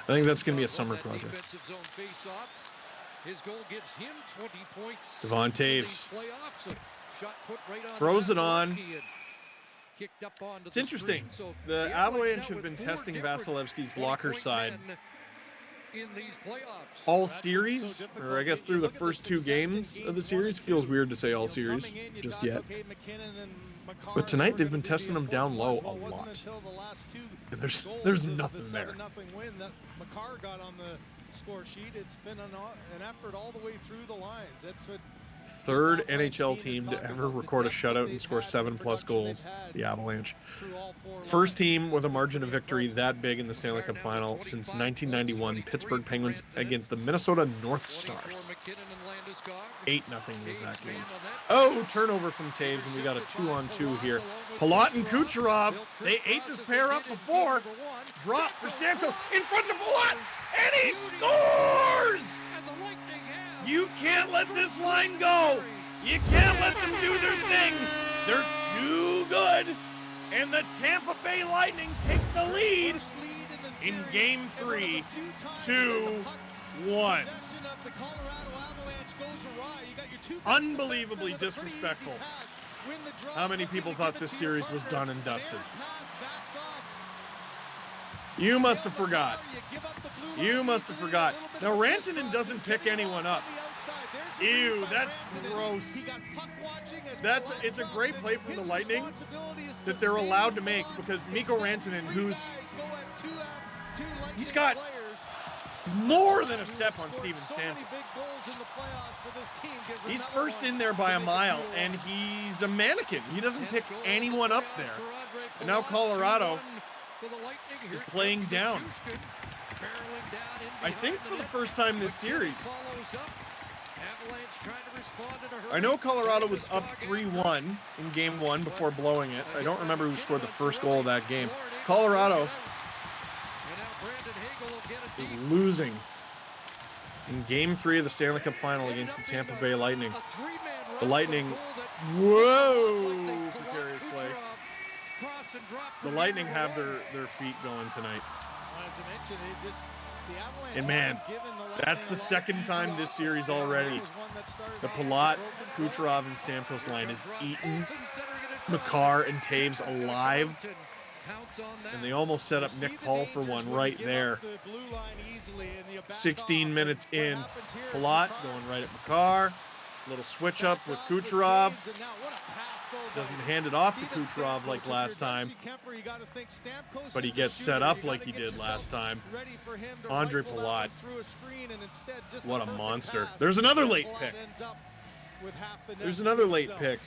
I think that's going to be a summer project. His goal gives him 20 points. Devon Taves throws it on. It's interesting. The Avalanche have been testing Vasilevsky's blocker side all series, or I guess through the first 2 games of the series. Feels weird to say all series just yet. But tonight they've been testing him down low a lot. And there's nothing there. McCarr got on the score sheet. It's been an effort all the way through the lines. That's what. Third NHL team to ever record a shutout and score 7+ goals, the Avalanche. First team with a margin of victory that big in the Stanley Cup Final since 1991 Pittsburgh Penguins against the Minnesota North Stars. 8-0 was that game. Oh, turnover from Taves, and we got a 2-on-2 here. Palat and Kucherov, they ate this pair up before. Drop for Stamkos in front of Palat, and he scores! You can't let this line go. You can't let them do their thing. They're too good. And the Tampa Bay Lightning take the lead in Game 3, 2-1. Unbelievably disrespectful. How many people thought this series was done and dusted? You must have forgot. You must have forgot. Now, Rantanen doesn't pick anyone up. Ew, that's gross. It's a great play from the Lightning that they're allowed to make, because Mikko Rantanen, he's got more than a step on Steven Stamkos. He's first in there by a mile, and he's a mannequin. He doesn't pick anyone up there. And now Colorado is playing down. I think for the first time this series. I know Colorado was up 3-1 in Game 1 before blowing it. I don't remember who scored the first goal of that game. Colorado is losing in Game 3 of the Stanley Cup Final against the Tampa Bay Lightning. The Lightning, whoa, precarious play. The Lightning have their feet going tonight. And man, that's the second time this series already. The Palat, Kucherov, and Stamkos line is eaten McCarr and Taves alive. And they almost set up Nick Paul for one right there. 16 minutes in. Palat going right at McCarr. Little switch up with Kucherov. Doesn't hand it off to Kucherov like last time, but he gets set up like he did last time. Andre Palat, what a monster. There's another late pick. There's another late pick.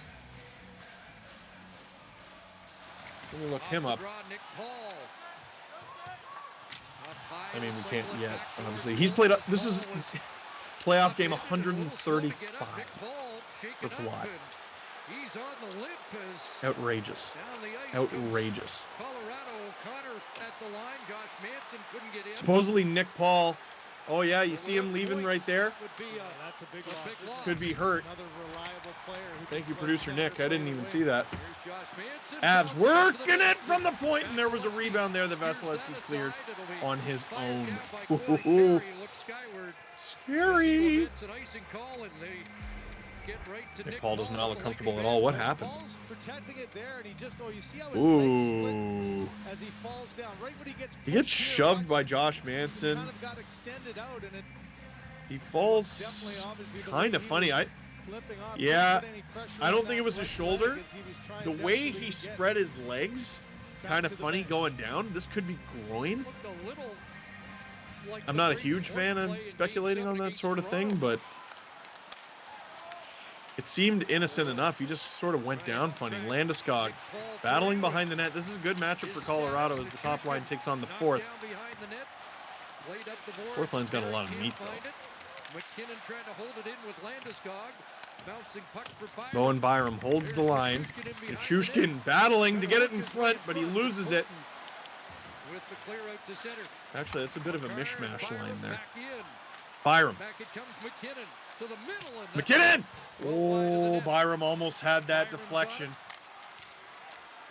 Let me look him up. I mean, we can't yet, obviously. He's played up. This is playoff game 135 for Palat. He's on the limp as outrageous. Outrageous. Colorado, Connor at the line. Josh Manson couldn't get in. Supposedly Nick Paul. Oh yeah, you see him leaving right there? That's a big loss. Could be hurt. Another reliable player. Thank you, producer Nick. I didn't even see that. Avs working it from the point, and there was a rebound there that Vasilevsky cleared on his own. Ooh. Scary. Nick Paul does not look comfortable at all. What happened? Ooh. He gets shoved by Josh Manson. He falls kind of funny. Yeah, I don't think it was his shoulder. The way he spread his legs, kind of funny going down. This could be groin. I'm not a huge fan of speculating on that sort of thing, but it seemed innocent enough. He just sort of went down funny. Landeskog battling behind the net. This is a good matchup for Colorado as the top line takes on the fourth. Fourth line's got a lot of meat, though. McKinnon trying to hold it in with Landeskog. Bouncing puck for Byram. Bowen Byram holds the line. Nichushkin battling to get it in front, but he loses it. With the clear out to center. Actually, that's a bit of a mishmash line there. Byram. Back it comes McKinnon to the middle. McKinnon! Oh, Byram almost had that deflection.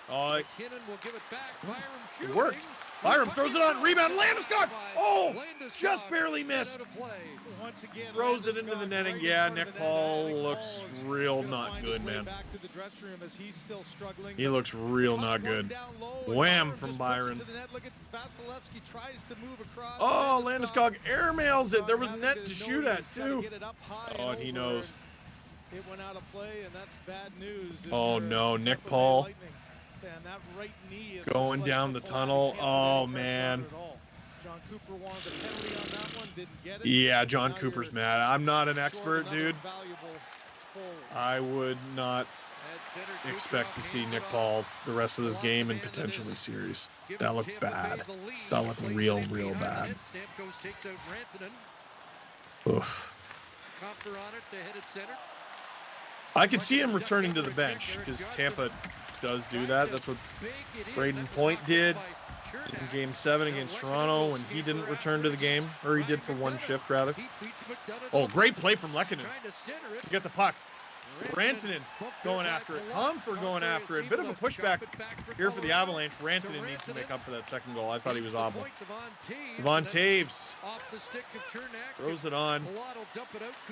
Oh, McKinnon will give it back. Byram shooting. It worked. Byram throws it on, rebound, Landeskog! Oh, just barely missed. Throws it into the netting. Yeah, Nick Paul looks real not good, man. He looks real not good. Wham from Byron. Oh, Landeskog airmails it. There was net to shoot at, too. Oh, and he knows. It went out of play, and that's bad news. Oh, no, Nick Paul. Going down the tunnel. Oh, man. John Cooper wanted the penalty on that one, didn't get it. Yeah, John Cooper's mad. I'm not an expert, dude. I would not expect to see Nick Paul the rest of this game and potentially series. That looked bad. That looked real, real bad. Oof. I could see him returning to the bench because Tampa does do that. That's what Braden Point did in Game 7 against Toronto when he didn't return to the game, or he did for one shift rather. Oh, great play from Lehkonen to get the puck. Rantanen going after it. Comfort going after it. Bit of a pushback here for the Avalanche. Rantanen needs to make up for that second goal. I thought he was awful. Devon Taves throws it on.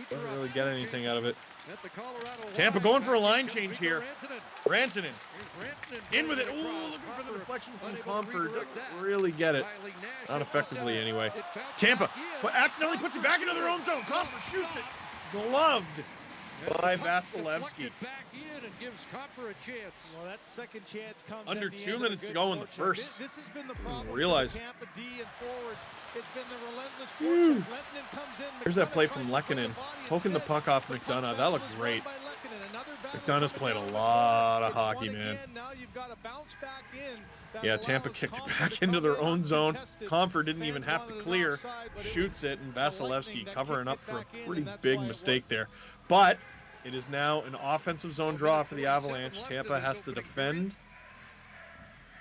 Doesn't really get anything out of it. Tampa going for a line change here. Rantanen in with it. Ooh, looking for the deflection from Comfort. Doesn't really get it. Not effectively anyway. Tampa accidentally puts it back into their own zone. Comfort shoots it. Gloved by Vasilevsky. Well, that second chance comes under 2 minutes to go in the first. This has been the problem. Realize. Tampa D and forwards. It's been the relentless fortune. Lentonen comes in. Here's that play from Lehkonen, poking the puck off McDonough. That looked great. McDonough's played a lot of hockey, man. Yeah, Tampa kicked it back into their own zone. Comfort didn't even have to clear. Shoots it, and Vasilevsky covering up for a pretty big mistake there. But it is now an offensive zone draw for the Avalanche. Tampa has to defend.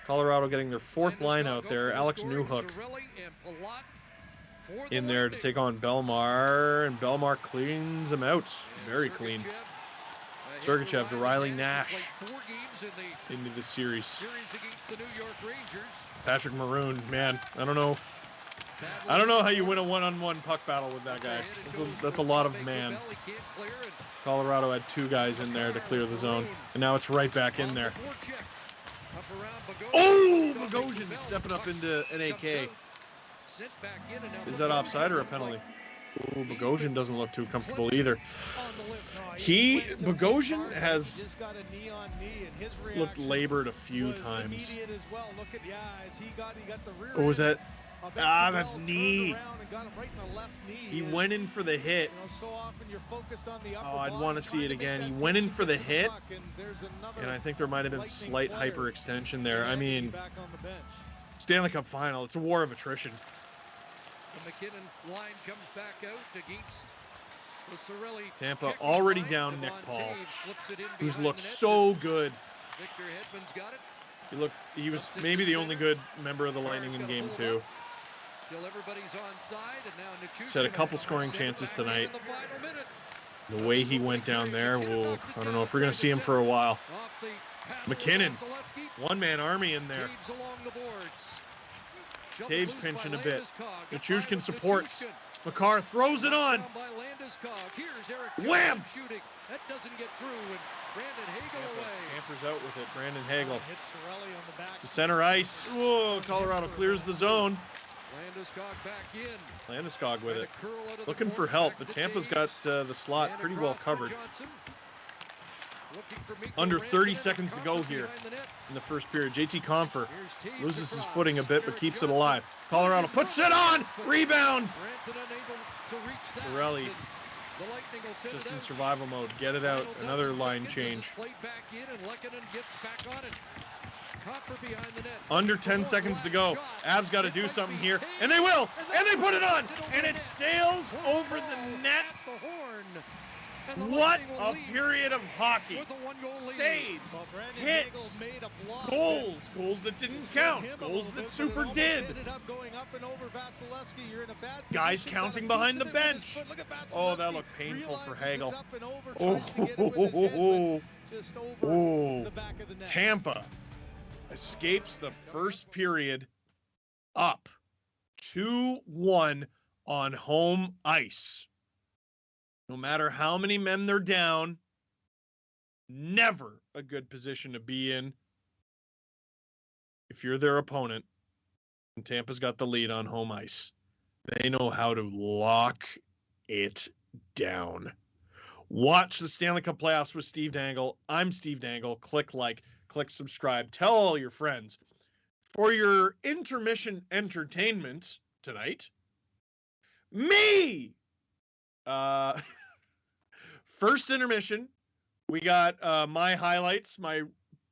Colorado getting their fourth line out there. Alex Newhook in there to take on Belmar, and Belmar cleans him out. Very clean. Sergachev to Riley Nash into the series. Patrick Maroon, man, I don't know how you win a one-on-one puck battle with that guy. That's a lot of man. Colorado had two guys in there to clear the zone, and now it's right back in there. Oh, Bogosian stepping up into an AK. Is that offside or a penalty? Oh, Bogosian doesn't look too comfortable either. Bogosian has looked labored a few times. Oh, was that? Ah, that's knee. He went in for the hit. Oh, I'd want to see it again. He went in for the hit, and I think there might have been slight hyperextension there. I mean, Stanley Cup final. It's a war of attrition. The McKinnon line comes back out against the Cirelli. Tampa already down Nick Paul, who's looked so good. Victor Hedman's got it. He was maybe the only good member of the Lightning in Game 2. Still everybody's onside, and now Nichushkin He's had a couple scoring chances tonight. The way he went down there, whoa, I don't know if we're going to see him for a while. McKinnon, one-man army in there. Taves pinching a bit. Nichushkin supports. Makar throws it on. Wham! That doesn't get through, and Brandon Hagel away. Tampers out with it. Brandon Hagel. To center ice. Whoa, Colorado clears the zone. Landeskog back in. Landeskog with it. Curl out of Looking the for corner, help, back but to Tampa's Taves. got the slot And pretty well across for covered. Johnson. Looking for Mikko Under 30 Rantanen, seconds to and go Comfer here behind the net. in the first period. JT Compher Here's Taves loses his across. footing a bit, but Eric keeps it Johnson. alive. Colorado puts it on! Rebound! Rantanen unable to reach that. Sorelli And the Lightning will send just it in out. survival mode. Get it out. Final Another dozen line seconds as change. it's played back in, and Lehkonen gets back on it. Comfer behind the net. Under 10 seconds to go. Avs got to do something here, and they will, and they put it on, and it sails over the net. The horn. And the What Lightning will a lead period of hockey. with a one-goal lead. Saves, Well, Brandon hits, Hagel made a block goals that didn't count, him a goals little that bit, but super it almost did. ended up going up and over Vasilevsky. You're in a bad Guys position, counting got a behind piece the of it with his bench. foot. Look at Oh, that Vasilevsky, looked painful for realizes Hagel. it's up and over, Oh, tries to get it with his head, but just over the back of the net. Tampa escapes the first period up 2-1 on home ice. No matter how many men they're down, never a good position to be in if you're their opponent. And Tampa's got the lead on home ice. They know how to lock it down. Watch the Stanley Cup playoffs with Steve Dangle. I'm Steve Dangle. Click like, click subscribe. Tell all your friends. For your intermission entertainment tonight, me! First intermission, we got my highlights, my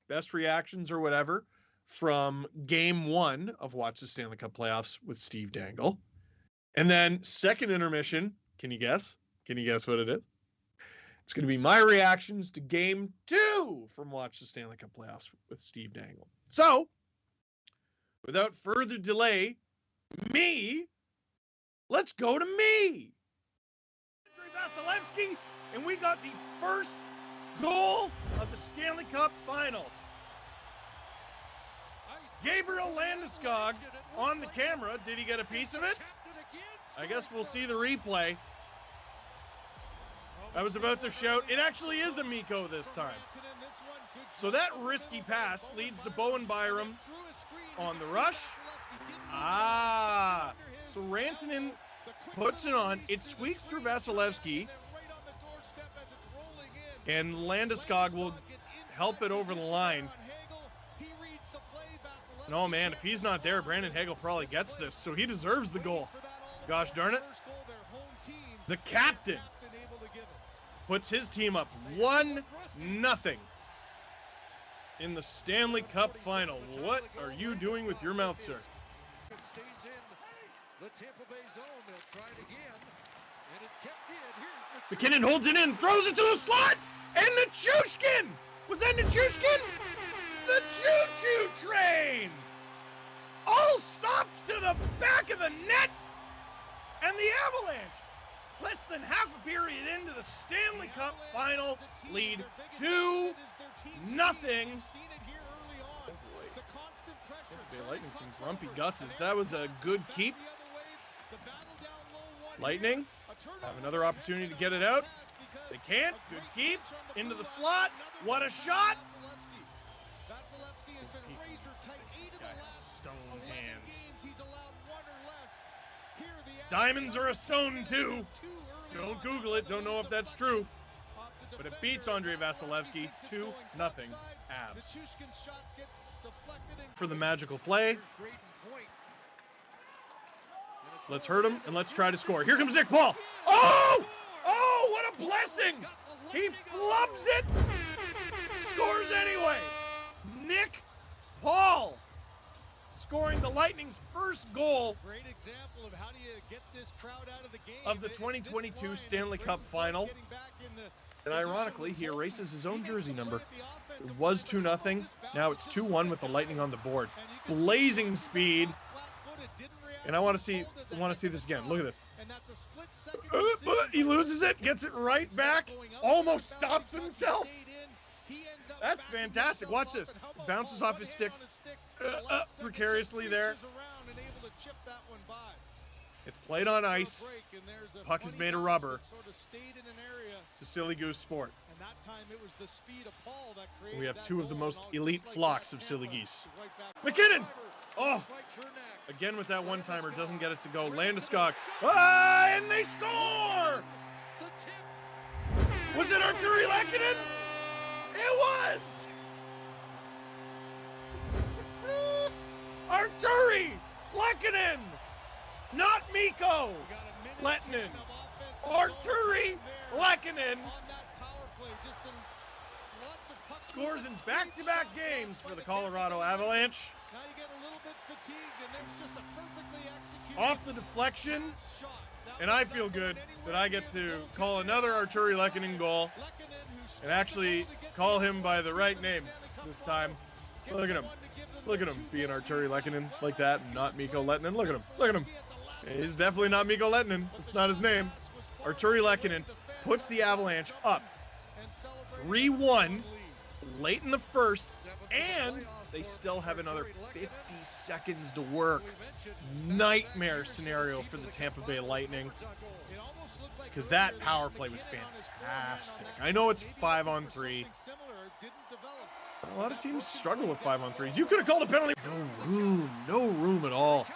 best reactions or whatever from game 1 of Watch the Stanley Cup playoffs with Steve Dangle. And then second intermission, can you guess? Can you guess what it is? It's going to be my reactions to game 2 from Watch the Stanley Cup playoffs with Steve Dangle. So, without further delay, let's go to me. Vasilevsky, and we got the first goal of the Stanley Cup final. Gabriel Landeskog on the camera. Did he get a piece of it? I guess we'll see the replay. I was about to shout, it actually is a Mikko this time. So that risky pass leads to Bowen Byram on the rush. So Rantanen puts it on. It squeaks through Vasilevsky. And Landeskog will help it over the line. And oh man, if he's not there, Brandon Hagel probably gets this. So he deserves the goal. Gosh darn it. The captain puts his team up 1-0 in the Stanley Cup final. What are you doing with your mouth, sir? Stays in the Tampa Bay zone. They'll try it again, and it's kept in. Here's McKinnon holds it in, throws it to the slot, and Nichushkin! Was that Nichushkin? The choo-choo train! All stops to the back of the net, and the Avalanche, less than half a period into the Stanley Cup final, lead 2-0. Lightning some grumpy gusses. That was a good keep. Lightning have another opportunity to get it out. They can't. Good keep. Into the slot. What a shot. Stone hands. Diamonds are a stone too. Don't Google it. Don't know if that's true. But it beats Andrei Vasilevsky 2-0 Avs. For the magical play. Let's hurt him and let's try to score. Here comes Nick Paul. Oh! Oh, what a blessing! He flubs it. Scores anyway. Nick Paul scoring the Lightning's first goal Great example of how do you get this crowd out of the game of the 2022 Stanley Cup final. And ironically, he erases his own jersey number. It was 2-0. Now it's 2-1 with the Lightning on the board. Blazing speed. And I want to see this again. Look at this. He loses it, gets it right back, almost stops himself. That's fantastic. Watch this. Bounces off his stick precariously there. It's played on ice. Puck is made of rubber. It's a silly goose sport. We have two of the most elite flocks of silly geese. McKinnon! Oh! Again with that one-timer, doesn't get it to go. Landeskog. Ah, and they score! Was it Arturi Lehkonen? It was! Arturi Lehkonen! Not Mikko Lehtonen. Arturi Lehkonen scores in back-to-back games for the Colorado Avalanche. Off the deflection, and I feel good that I get to call another Arturi Lehkonen goal and actually call him by the right name this time. Look at him. Look at him being Arturi Lehkonen like that and not Mikko Lehtonen. Look at him. Look at him. He's definitely not Mikko Lehtonen. It's not his name. Arturi Lehkonen puts the Avalanche up 3-1 late in the first, and they still have another 50 seconds to work. Nightmare scenario for the Tampa Bay Lightning, because that power play was fantastic. I know it's 5-on-3. A lot of teams struggle with 5-on-3s. You could have called a penalty. No room at all.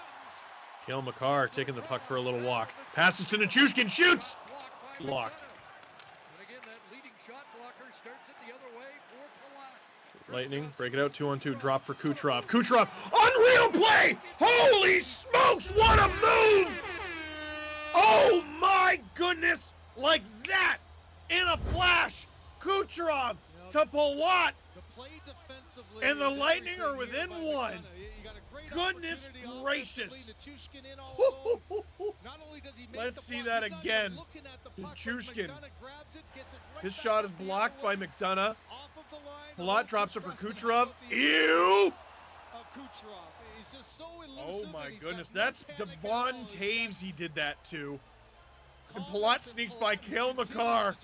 Cale Makar taking the puck for a little walk. Passes to Nichushkin, shoots! Blocked. Lightning, break it out 2-on-2, drop for Kucherov. Kucherov, unreal play! Holy smokes, what a move! Oh my goodness, like that, in a flash, Kucherov to Palat, and the Lightning are within one. Goodness gracious. Let's see that again. Nichushkin. His shot is blocked by McDonough. Palat drops it for Kucherov. Ew! Oh my goodness. That's Devon Taves he did that to. And Palat sneaks by Cale Makar.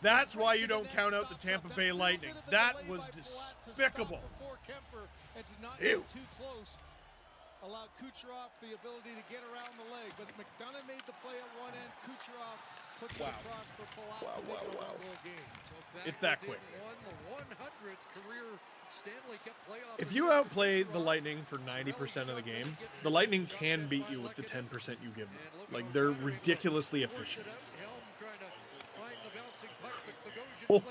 That's why you don't count out the Tampa Bay Lightning. That was despicable. Ew. Allowed Kucherov the ability to get around the leg, but McDonough made the play at one end. Kucherov puts it across for Palat. Wow. So it's that quick. Won the 100th career Stanley Cup playoff. If you outplay the Lightning for 90% of the game, the Lightning can beat you with the 10% you give them. Like, they're ridiculously efficient. Oh,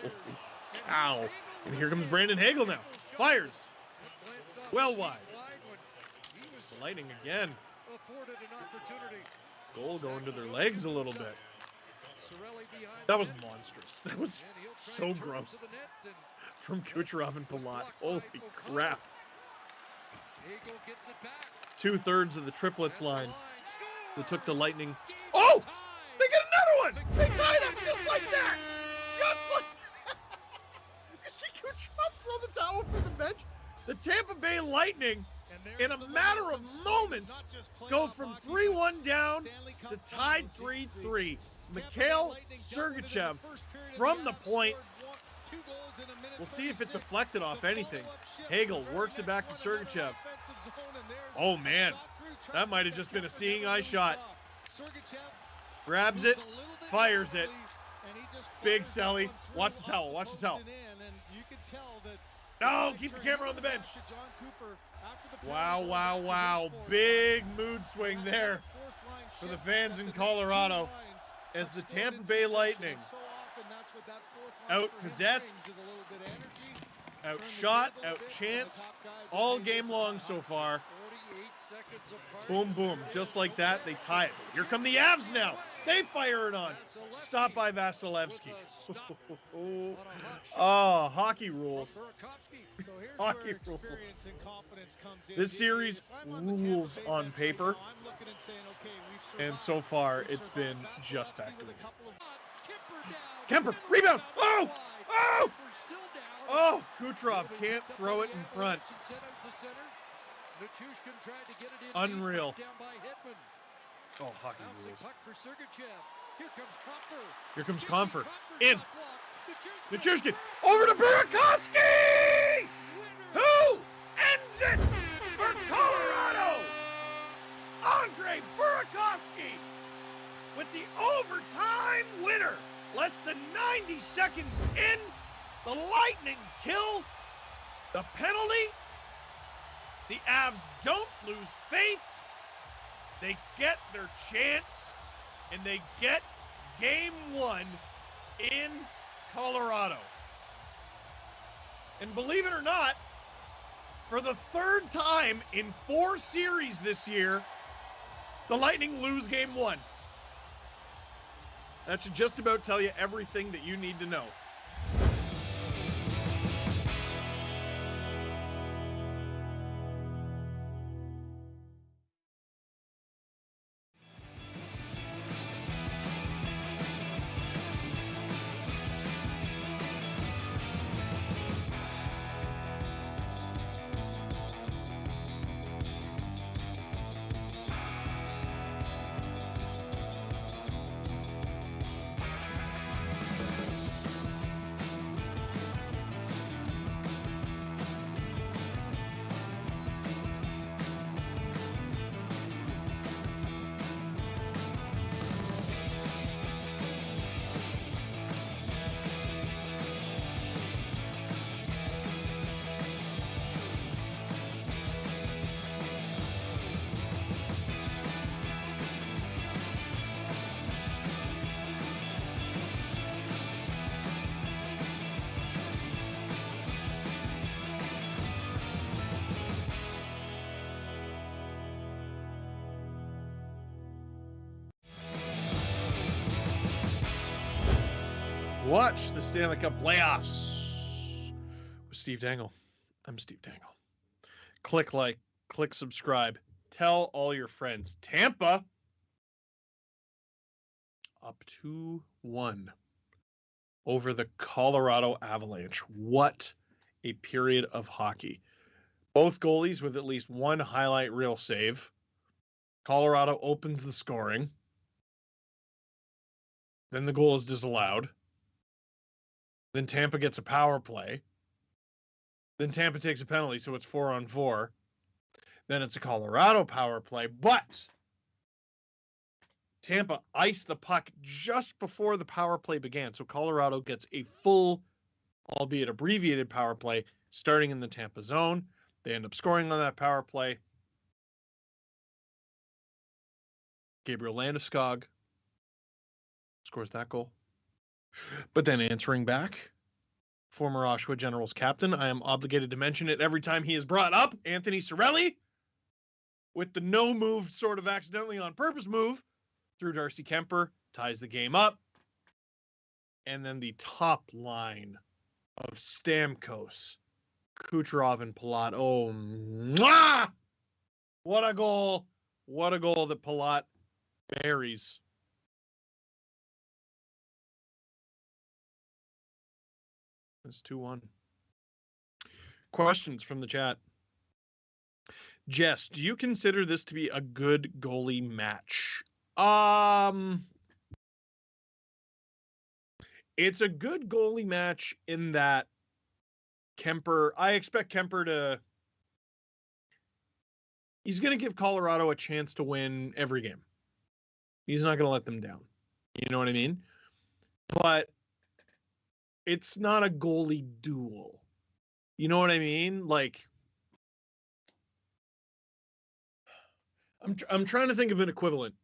cow. And here comes Brandon Hagel now. Fires. Well wide. The Lightning again. Goal going to their legs a little bit. That was monstrous. That was so gross. From Kucherov and Palat. Holy crap. 2/3 of the triplets line that took the Lightning. Oh! They get another one! They tied up just like that! Just like that! You see Kucherov throw the towel from the bench? The Tampa Bay Lightning, in a matter of moments, go from 3-1 down to tied 3-3. Mikhail Sergachev from the point. We'll see if it deflected off anything. Hagel works it back to Sergachev. Oh, man. That might have just been a seeing eye shot. Grabs it, fires it. Big Selly. Watch the towel. Watch the towel. No, keep the camera on the bench. Wow. Big mood swing there for the fans in Colorado as the Tampa Bay Lightning out-possessed, outshot, out-chanced, all game long so far. Boom, boom. Just like that, they tie it. Here come the Avs now. They fire it on. Stop by Vasilevsky. Oh, hockey rules. Hockey rules. This series rules on paper. And so far, it's been just that good. Kemper, rebound. Oh, Kucherov can't throw it in front. Unreal. Oh, hockey rules. Here comes Comfort. In. Nichushkin. Over to Burakovsky! Who ends it for Colorado? Andre Burakovsky with the overtime winner. Less than 90 seconds in, the Lightning kill the penalty. The Avs don't lose faith. They get their chance, and they get Game 1 in Colorado. And believe it or not, for the third time in 4 series this year, the Lightning lose Game 1. That should just about tell you everything that you need to know. Watch the Stanley Cup playoffs with Steve Dangle. I'm Steve Dangle. Click like, click subscribe. Tell all your friends. Tampa up 2-1 over the Colorado Avalanche. What a period of hockey. Both goalies with at least one highlight reel save. Colorado opens the scoring. Then the goal is disallowed. Then Tampa gets a power play. Then Tampa takes a penalty, so it's 4-on-4. Then it's a Colorado power play, but Tampa iced the puck just before the power play began, so Colorado gets a full, albeit abbreviated power play starting in the Tampa zone. They end up scoring on that power play. Gabriel Landeskog scores that goal. But then answering back, former Oshawa Generals captain, I am obligated to mention it every time he is brought up, Anthony Cirelli, with the no move, sort of accidentally on purpose move, through Darcy Kemper, ties the game up. And then the top line of Stamkos, Kucherov, and Palat. Oh, mwah! What a goal. What a goal that Palat buries. It's 2-1. Questions from the chat. Jess, do you consider this to be a good goalie match? It's a good goalie match in that I expect Kemper he's going to give Colorado a chance to win every game. He's not going to let them down. You know what I mean? But it's not a goalie duel. You know what I mean? Like, I'm trying to think of an equivalent.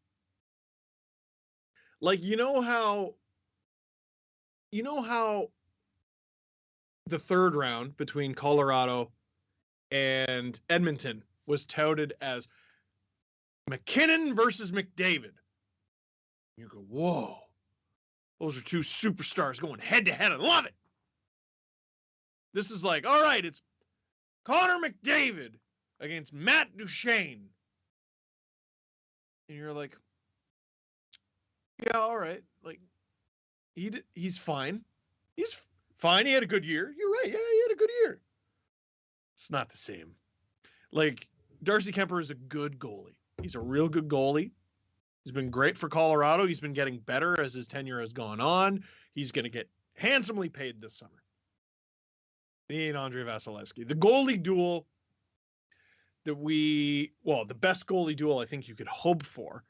Like, you know how the third round between Colorado and Edmonton was touted as McKinnon versus McDavid. You go, whoa. Those are two superstars going head to head. I love it. This is like, all right, it's Connor McDavid against Matt Duchene. And you're like, yeah, all right. Like, he's fine. He's fine. He had a good year. You're right. Yeah, he had a good year. It's not the same. Like, Darcy Kemper is a good goalie. He's a real good goalie. He's been great for Colorado. He's been getting better as his tenure has gone on. He's going to get handsomely paid this summer. He ain't Andre Vasilevsky. The goalie duel, the best goalie duel I think you could hope for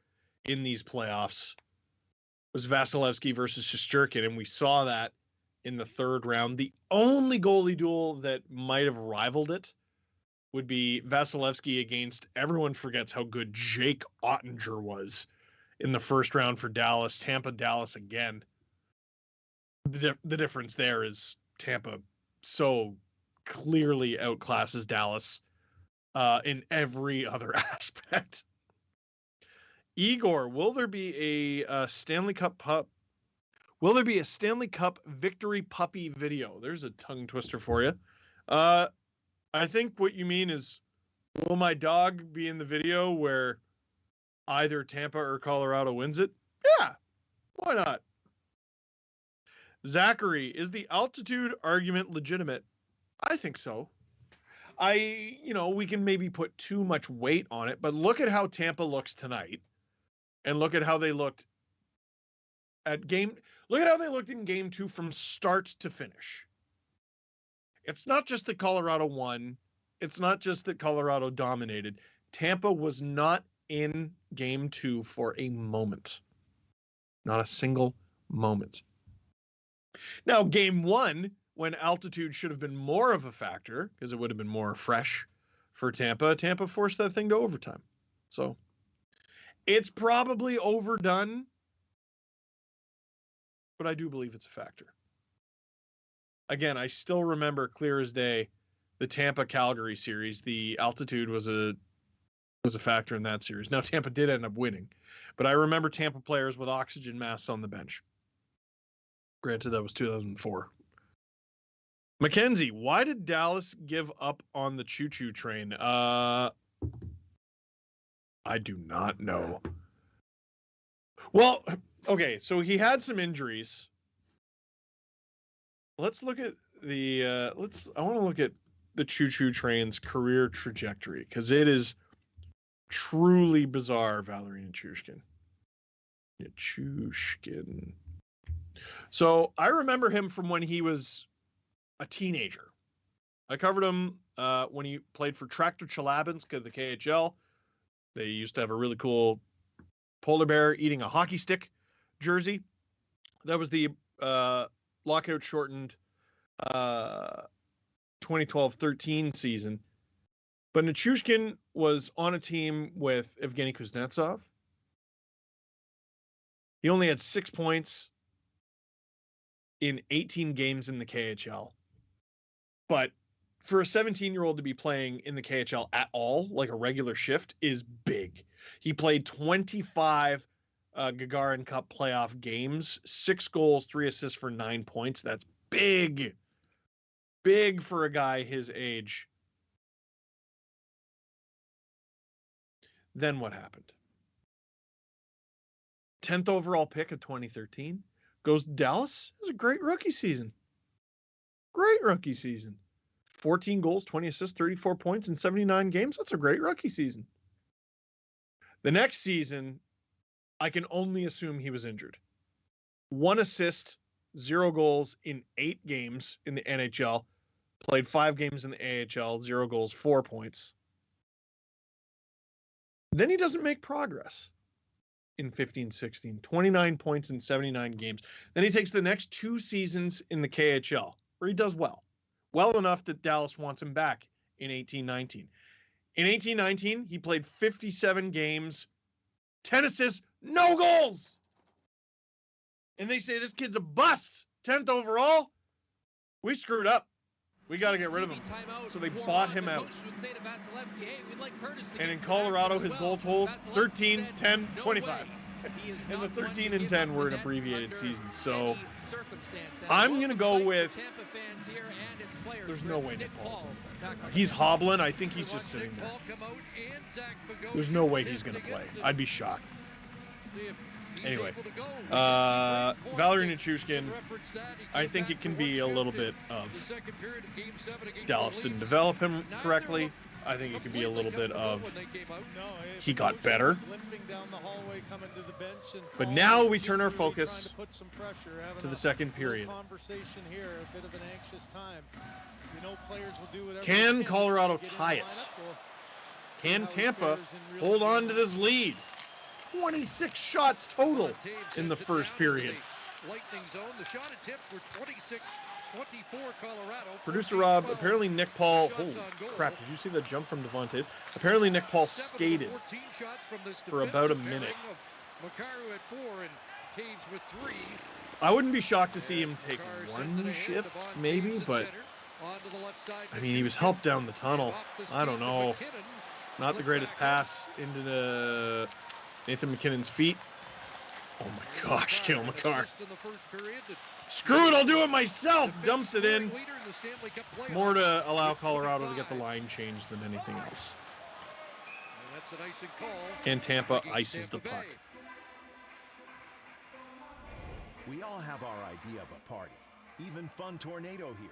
in these playoffs was Vasilevsky versus Shesterkin, and we saw that in the third round. The only goalie duel that might have rivaled it would be Vasilevsky against, everyone forgets how good Jake Ottinger was in the first round for Dallas. Tampa, Dallas again. The difference there is Tampa so clearly outclasses Dallas in every other aspect. Igor, will there be a Stanley Cup Will there be a Stanley Cup victory puppy video? There's a tongue twister for you. I think what you mean is, will my dog be in the video where either Tampa or Colorado wins it? Yeah, why not? Zachary, is the altitude argument legitimate? I think so. We can maybe put too much weight on it, but look at how Tampa looks tonight, and look at how they looked look at how they looked in game 2 from start to finish. It's not just that Colorado won. It's not just that Colorado dominated. Tampa was not in game 2 for a moment. Not a single moment. Now, game 1, when altitude should have been more of a factor, because it would have been more fresh for Tampa forced that thing to overtime. So it's probably overdone, but I do believe it's a factor. Again, I still remember clear as day the Tampa-Calgary series. The altitude was a factor in that series. Now, Tampa did end up winning, but I remember Tampa players with oxygen masks on the bench. Granted, that was 2004. Mackenzie, why did Dallas give up on the choo-choo train? I do not know. Well, okay, so he had some injuries. Let's look at I want to look at the choo-choo train's career trajectory, because it is truly bizarre, Valeri Nichushkin. Yeah, Nichushkin. So I remember him from when he was a teenager. I covered him when he played for Tractor Chelyabinsk of the KHL. They used to have a really cool polar bear eating a hockey stick jersey. That was the lockout-shortened 2012-13 season. But Nichushkin was on a team with Evgeny Kuznetsov. He only had 6 points in 18 games in the KHL. But for a 17-year-old to be playing in the KHL at all, like a regular shift, is big. He played 25 Gagarin Cup playoff games, 6 goals, 3 assists for 9 points. That's big. Big for a guy his age. Then what happened? 10th overall pick of 2013. Goes to Dallas. It was a great rookie season. Great rookie season. 14 goals, 20 assists, 34 points in 79 games. That's a great rookie season. The next season, I can only assume he was injured. 1 assist, 0 goals in 8 games in the NHL. Played 5 games in the AHL, 0 goals, 4 points. Then he doesn't make progress in 15-16. 29 points in 79 games. Then he takes the next 2 seasons in the KHL, where he does well. Well enough that Dallas wants him back in 18-19. In 18-19, he played 57 games, 10 assists, no goals. And they say this kid's a bust. 10th overall. We screwed up. We got to get rid of him. So they bought him out. And in Colorado, his goal totals 13, 10, 25. And the 13 and 10 were an abbreviated season. So I'm going to go with, there's no way Nick Paul's in there. He's hobbling. I think he's just sitting there. There's no way he's going to play. I'd be shocked. Anyway, Valeri Nichushkin, I think it can be a little bit of Dallas didn't develop him correctly. I think it could be a little bit of he got better. But now we turn our focus to the second period. Can Colorado tie it? Can Tampa hold on to this lead? 26 shots total in the first period. Lightning zone. The shot attempts were 26-24 Colorado. Producer Rob, apparently Nick Paul, holy crap, did you see the jump from Devontae? Apparently Nick Paul skated for about a minute. Makaru at 4 and Taves with 3. I wouldn't be shocked to see him take one shift, maybe, but I mean, he was helped down the tunnel. I don't know. Not the greatest pass into Nathan McKinnon's feet. Oh my gosh, Cale Makar. Screw it, I'll do it myself. Dumps it in. More to allow Colorado to get the line changed than anything else. And Tampa ices the puck. We all have our idea of a party. Even Fun Tornado here.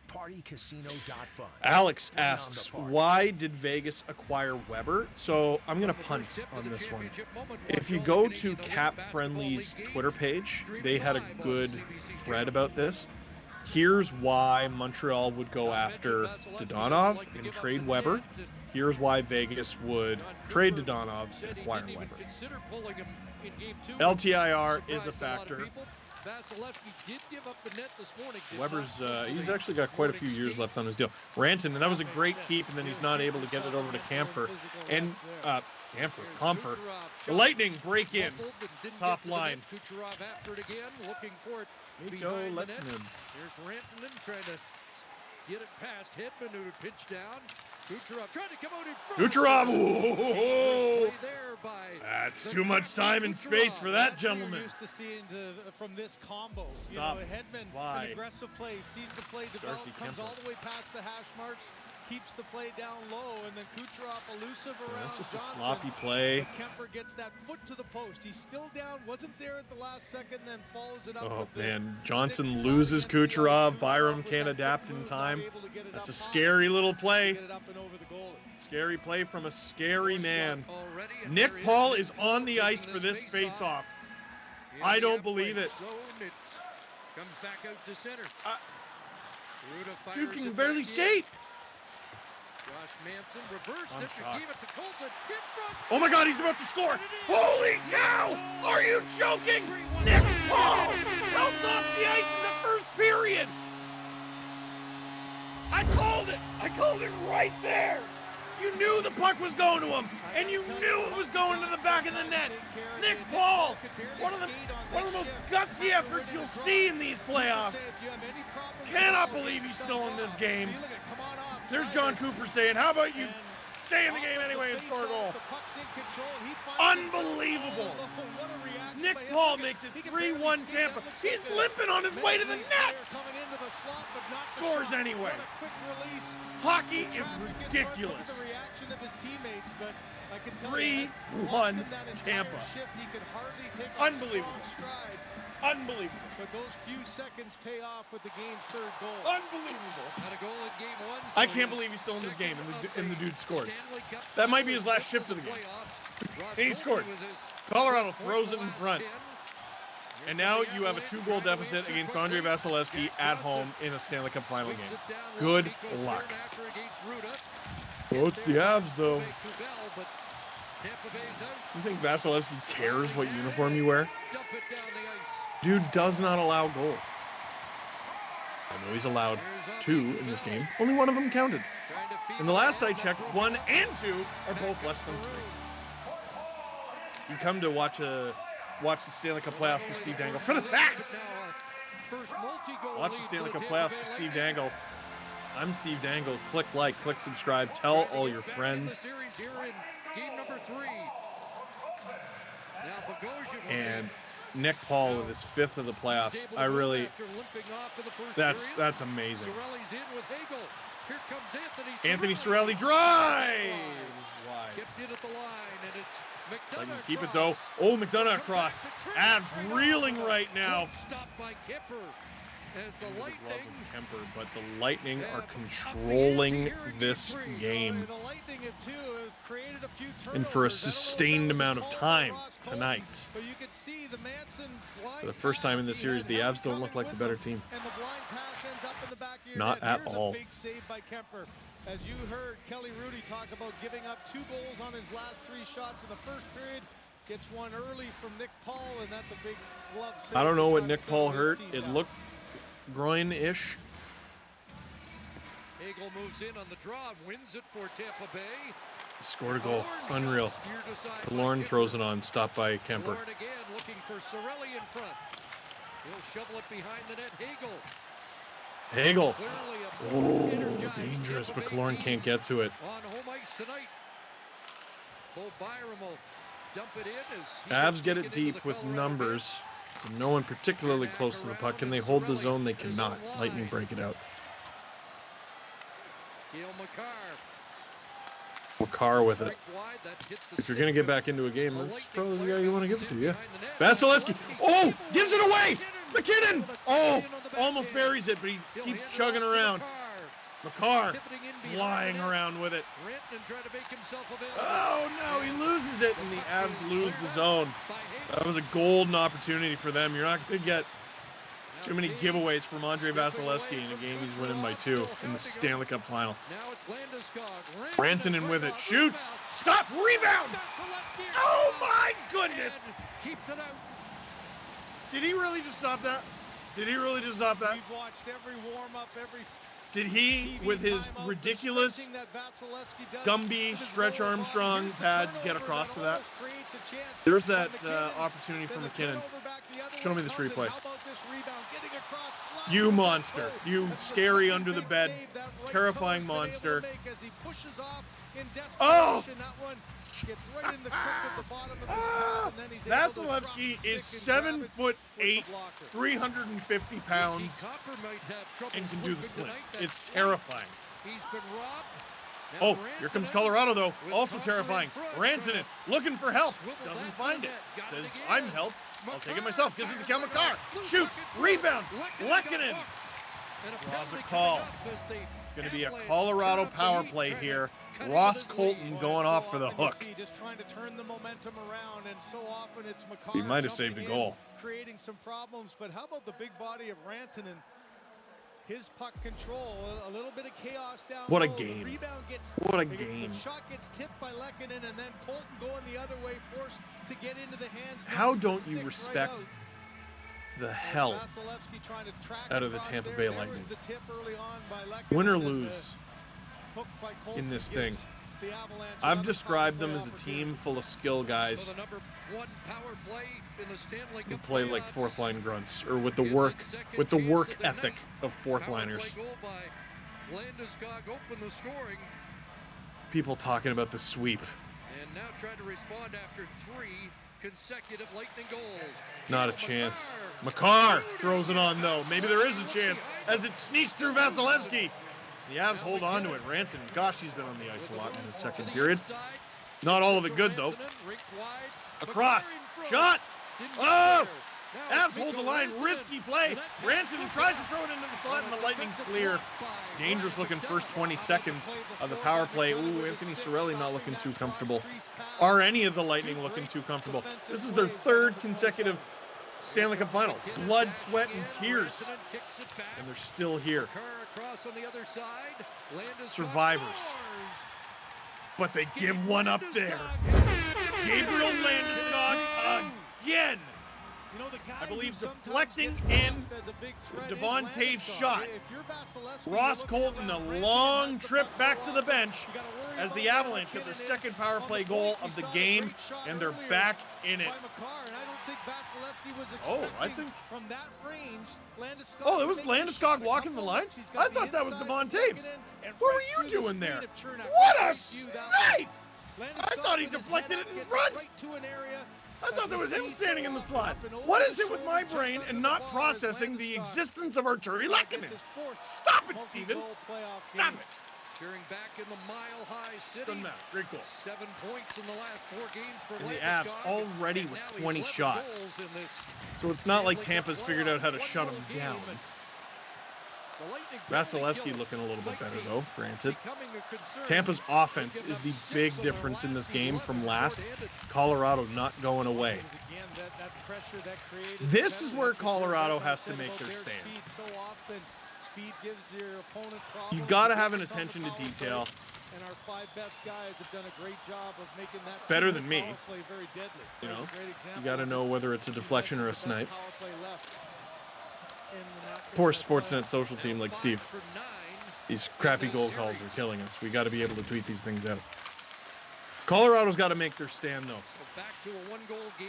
PartyCasino.fun. Alex asks, why did Vegas acquire Weber? So I'm going to punt on this one. If you go to Cap Friendly's Twitter page, they had a good thread about this. Here's why Montreal would go after Dodonov and trade Weber. Here's why Vegas would trade Dodonov and acquire Weber. LTIR is a factor. Vasilevsky did give up the net this morning. Weber's, he's actually got quite a few years left on his deal. Ranton, and that was a great keep, and then he's not able to get it over to Kampfer. And, Comfer. The Lightning break in. Top line. Kucherov after it again, looking for it behind the net. Here's Rantanen trying to get it past Hedman, who pinched down. Kucherov trying to come out in front. Kucherov! Whoa! That's too much time and space for that gentleman. We're used to seeing from this combo. Stop. You know, Hedman, an aggressive play, sees the play develop, comes all the way past the hash marks, keeps the play down low, and then Kucherov elusive around. That's just Johnson. a sloppy play. Kemper gets that foot to the post. He's still down, wasn't there at the last second, then follows it up. Oh man, Johnson loses Kucherov. Byram can't adapt in time. That's a scary little play. Scary play from a scary man. Nick Paul is on the ice for this face-off. I don't believe it. Comes back out to center. Dude can barely skate. Josh Manson reversed it to give it to Colton. Oh my God, he's about to score. Holy cow! Are you joking? Nick Paul helped off the ice in the first period. I called it. I called it right there. You knew the puck was going to him, and you knew it was going to the back of the net. Nick Paul, one of the most gutsy efforts you'll see in these playoffs. Cannot believe he's still in this game. There's John Cooper saying, how about you stay in the game anyway and score a goal? Unbelievable. Nick Paul makes it 3-1 Tampa. He's limping on his way to the net. Scores anyway. Hockey is ridiculous. 3-1 Tampa. Unbelievable. Unbelievable. But those few seconds pay off with the game's third goal. Unbelievable. Had a goal in game 1. I can't believe he's still in this game and the dude scores. That might be his last shift of the game. And he scored. Colorado throws it in front. And now you have a 2-goal deficit against Andrei Vasilevsky at home in a Stanley Cup final game. Good luck. Oh, it's the Avs, though. You think Vasilevsky cares what uniform you wear? Dude does not allow goals. I know he's allowed 2 in this game. Only one of them counted. And the last I checked, 1 and 2 are both less than 3. You come to watch the Stanley Cup playoffs for Steve Dangle. For the facts! Watch the Stanley Cup playoffs for Steve Dangle. I'm Steve Dangle. Click like, click subscribe. Tell all your friends. And Nick Paul with his 5th of the playoffs. I really, that's amazing. Anthony Cirelli drive. Wide. Keep it though. Oh, McDonough across. Avs reeling right now. as the Love Lightning. of Kemper, but the Lightning are controlling this game. The Lightning have too have created a few And for a turnovers. I don't know if that sustained was a amount of call by time Ross Cole, tonight. but you could see the Manson blind For the first time in pass, this he series, had the help Avs don't look coming like the with better him, team. and the blind pass ends up in the back of your Not net. at Here's all. a big save by Kemper. As you heard Kelly Rudy talk about giving up 2 goals on his last 3 shots in the first period. Gets one early from Nick Paul, and that's a big glove save. I don't know what to Nick settle Paul his hurt. team It down. looked groin-ish. Hagel moves in on the draw and wins it for Tampa Bay. He scored a goal. Killorn Unreal. shot steered aside by Killorn Kemper. throws it on, stopped by Kemper. Killorn again looking for Cirelli in front. He'll shovel it behind the net. Hagel. Hagel. Clearly a Oh, energized dangerous, Tampa but Bay Killorn team can't get to it. on home ice tonight. Bo Byram will dump it in as he Avs gets get taken it into deep the with Colorado numbers. No one particularly close to the puck. Can they hold the zone? They cannot. Lightning break it out. Gale McCarr. Makar with it. Strike wide, that hit the If you're stick going to get of back into a game, the that's Lightning probably the player. guy you want to give Bounces it to, in yeah. behind the net. Vasilevsky. Oh, gives it away. McKinnon. Oh, Tie-in on the almost backhand. buries it, but he He'll keeps hand it chugging off to around. McCarr. Makar Pivoting in behind flying the net. around with it. Rantanen tried to make himself available. Oh, no, he loses it, and the Avs lose the zone. By Hagel. That was a golden opportunity for them. You're not going to get too many Now giveaways Taves from Andre stripping away Vasilevsky in a from game he's Kucherov, winning by 2 still in the hounding Stanley him. Cup final. Now it's Landeskog. Rantanen with it. rebound. Shoots. Stop. Rebound. Vasilevsky Oh, my across goodness. and keeps it out. Did he really just stop that? Did he really just stop that? We've watched every warm-up, every Did he, TV with his timeout, the ridiculous stretching that Vasilevsky does Gumby with his Stretch lower Armstrong body. Here's the pads get turnover across that to that? almost creates a chance There's by that McKinnon. opportunity for Then the McKinnon. turnover back the other Show way me this comes, and replay. how about this rebound? Getting across, sliding You on that monster. toe. You That's the scary second under the big bed, save that right terrifying toe has been able monster. to make as he pushes off in Oh! desperation. That one gets right in the crook at the bottom of his pad, and then he's able to drop Vasilevsky the is stick and grab it 7'8", with the blocker. 350 pounds, Copper might have trouble and can do the sleeping splits. tonight. It's That's terrifying. He's been robbed. Now Oh, here comes Rantanen Colorado, though. with Also Copper terrifying. in front, Rantanen trying looking for help. swivel Doesn't back to find the it. net. Got Says, it again. I'm helped. I'll take it myself. Gives it to Kel Makar. Makar. Loose Shoots. puck in front. Rebound. Lehkonen Lehkonen. got hooked. And a Draws a penalty call. coming up as the Going to be a Avalanche Colorado turn up the power heat, play trying to here. cut into Ross this Colton lead. going off for the often you hook. see just trying to turn the momentum around, and so often it's McCarr He might have jumping saved a in, goal. creating some problems. But how about the big body of Rantanen? His puck control, a little bit of chaos down What a low. The game. rebound gets, What a the game. shot gets tipped by Lehkonen, and then Colton going the other way, forced to get into the hands. How knocks the don't you stick respect right out. the hell Vasilevsky trying to track out of the across Tampa there. Bay There was Lightning? the tip early on by Lehkonen, Win or and the lose hook by Colton in this gives thing? the Avalanche I've another described power them play as a opportunity. team full of skill So guys the number 1 power play in the Stanley who Cup play like playoffs. fourth line grunts, or with the Gets work its second with the chance work of the ethic night. of fourth Power liners. play goal by Landeskog opened the scoring, People talking about the sweep. and now trying to respond after 3 consecutive Lightning goals. Not a Cale chance. Makar. Makar throws it on though. Maybe there is a chance as it sneaks through Vasilevsky. The Avs hold on to it. Rantanen, gosh, he's been on the ice a lot in the second period. Not all of it good though. Across. Shot. Oh! Avs hold the line. Risky play. Rantanen tries to throw it into the slot, and the Lightning's clear. Dangerous looking first 20 seconds of the power play. Ooh, Anthony Cirelli not looking too comfortable. Are any of the Lightning looking too comfortable? This is their 3rd consecutive Stanley Cup final. Blood, sweat, and tears. And they're still here. Across on the other side. Survivors. But they give one up there. Gabriel Landeskog again. You know, the guy I believe who sometimes deflecting gets in lost as a big threat is Devontae's Landeskog. shot. If you're Vasilevsky, Ross you're looking Colton, around. a Rantanen long has the trip puck back so to the often. bench You gotta worry as about the where Avalanche get McKinnon their is. second power On the play point, goal we of the saw game, great shot and they're earlier back in it. by Makar, and I don't think Vasilevsky was Oh, expecting I think- from that range Landeskog Oh, it to was make the Landeskog shot. A walking the couple line? looks, he's I got the thought that was inside Devon flicking Taves. in, and What right were you through the doing there? screen of Chernak. What a Great view that was. snipe! I thought he Landeskog with his deflected head it up in gets front. right to an area. I thought that was him As standing in the so slot. up and over What the is it with shoulder, my just brain under and the not bar is processing the Landeskog. existence of Arturi Lehkonen? Gets his fourth Stop it, Steven. multi-goal playoff Stop game. it. Cheering back in the Mile High City. Doesn't matter. Great goal. 7 points in the last 4 games for And the Landeskog. Avs already And with now 20 11 shots. goals in this So it's not like Stanley Cup Tampa's figured out how to playoff. shut One them more down. game. Vasilevsky looking a little bit better, though, granted. Tampa's offense is the big difference in this game from last. Colorado not going away. This is where Colorado has to make their stand. You got to have an attention to detail. And our 5 best guys have done a great job of making that better than me. Play very deadly. You know, you got to know whether it's a deflection or a snipe. Poor Sportsnet social team like Steve. These crappy goal calls are killing us. We got to be able to tweet these things out. Colorado's got to make their stand, though. Back to a 1-goal game.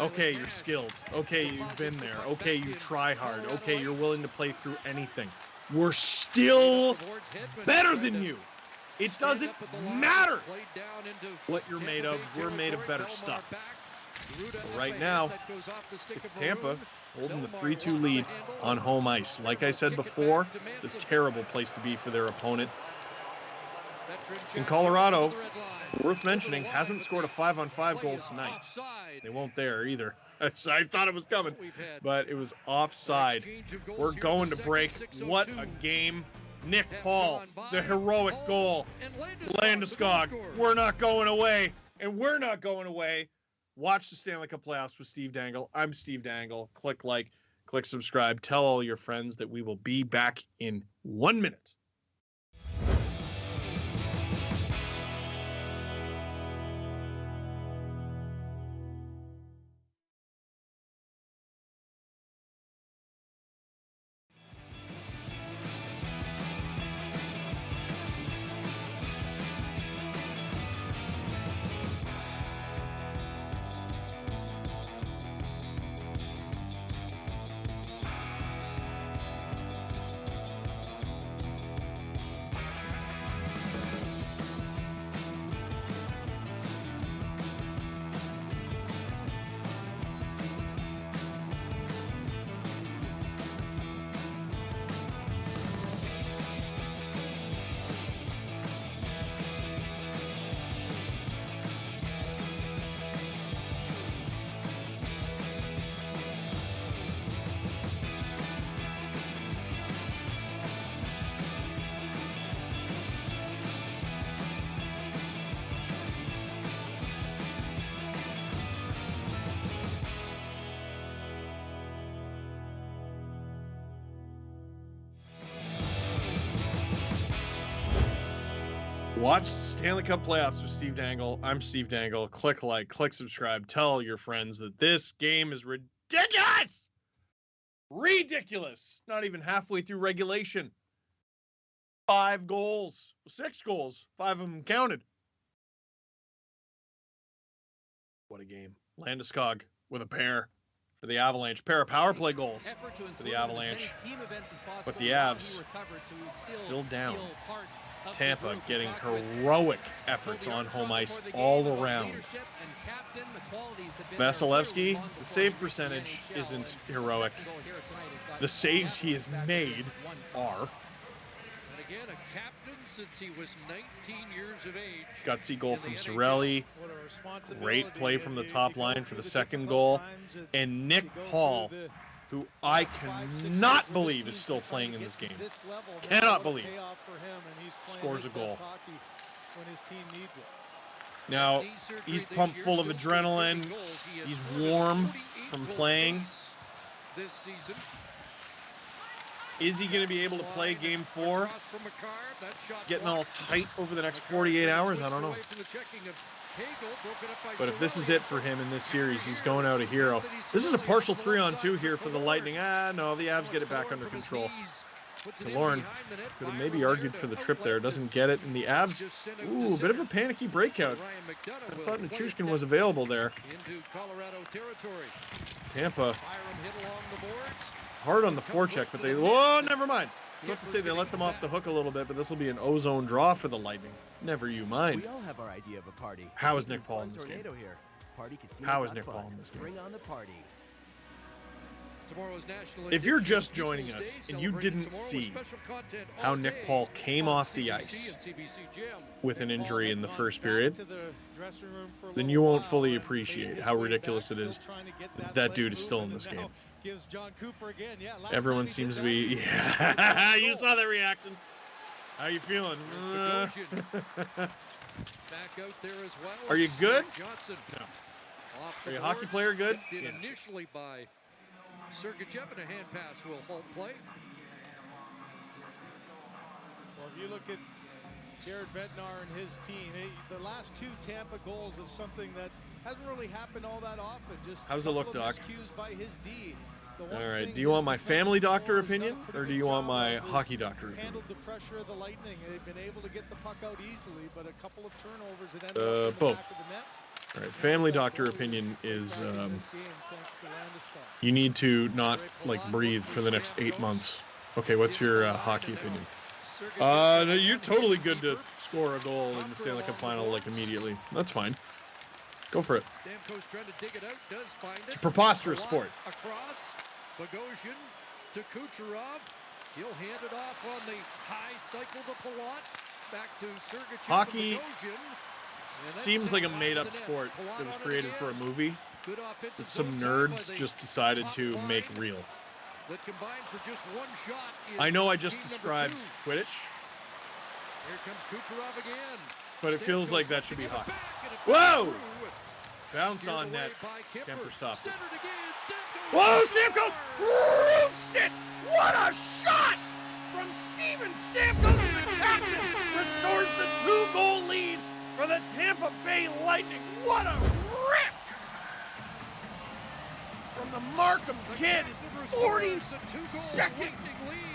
Okay, you're skilled. Okay, you've been there. Okay, you try hard. Okay, you're willing to play through anything. We're still better than you. It doesn't matter what you're made of. We're made of better stuff. But right now, it's Tampa holding the 3-2 lead on home ice. Like I said before, it's a terrible place to be for their opponent. And Colorado, worth mentioning, hasn't scored a 5-on-5 goal tonight. They won't there either. I thought it was coming, but it was offside. We're going to break. What a game. Nick Paul, the heroic goal. Landeskog, we're not going away, and we're not going away. Watch the Stanley Cup playoffs with Steve Dangle. I'm Steve Dangle. Click like, click subscribe. Tell all your friends that we will be back in 1 minute. Watch Stanley Cup playoffs with Steve Dangle. I'm Steve Dangle. Click like, click subscribe. Tell your friends that this game is ridiculous. Ridiculous. Not even halfway through regulation. 5 goals. 6 goals. 5 of them counted. What a game. Landeskog with a pair for the Avalanche. Pair of power play goals for the Avalanche. But the Avs still down. Tampa getting heroic efforts on home ice all around. Vasilevsky, the save percentage isn't heroic. The saves he has made are. And again, a captain since he was 19 years of age. Gutsy goal from Cirelli. Great play from the top line for the second goal. And Nick Paul, who I cannot believe is still playing in this game. Cannot believe. Scores a goal. Now, he's pumped full of adrenaline. He's warm from playing. This season. Is he going to be able to play game 4? Getting all tight over the next 48 hours? I don't know. But if this is it for him in this series, he's going out a hero. This is a partial 3-on-2 here for the Lightning. No, the Avs get it back under control. Killorn could have maybe argued for the trip there. Doesn't get it. And the Avs, ooh, a bit of a panicky breakout. I thought Nichushkin was available there. Tampa, hard on the forecheck, but they, whoa, never mind. I was about to say they let them off the hook a little bit, but this will be an ozone draw for the Lightning. Never you mind. We all have our idea of a party. How is Nick Paul in this game? How is Nick Paul in this game? Bring on the party. If you're just joining us and you didn't see how Nick Paul came off the ice with an injury in the first period, then you won't fully appreciate how ridiculous it is that dude is still in this game. Everyone seems to be... Yeah, you saw that reaction. How you feeling? Are you good? No. Are you a hockey player good? Yeah. Initially by Sergachev, and a hand pass will halt play. Well, if you look at Jared Bednar and his team, the last 2 Tampa goals is something that hasn't really happened all that often. Just how's it look, Doc? By his D. All right. Do you want my family doctor opinion, or do you want my hockey doctor opinion? Handled the pressure of the Lightning. They've been able to get the puck out easily, but a couple of turnovers that ended up in the both. back of the net. All right. Family doctor opinion is you need to not like breathe for the next 8 months. Okay. What's your hockey opinion? No, you're totally good to score a goal in the Stanley Cup final like immediately. That's fine. Go for it. Stamkos trying to dig it out, does find it's a preposterous sport. Across, Bogosian to Kucherov. He'll hand it off on the high cycle to Palat. Back to Sergachev. Hockey seems like a made-up sport that was created for a movie that some nerds just decided to make real. That combined for just one shot. I know I just described Quidditch. Here comes Kucherov again. But it feels like that should be hockey. Whoa! Bounce on net. Kemper stopped it. Whoa, Stamkos! Roofs it! What a shot! From Steven Stamkos, the captain, restores the 2-goal lead for the Tampa Bay Lightning. What a rip! From the Markham kid, his 42nd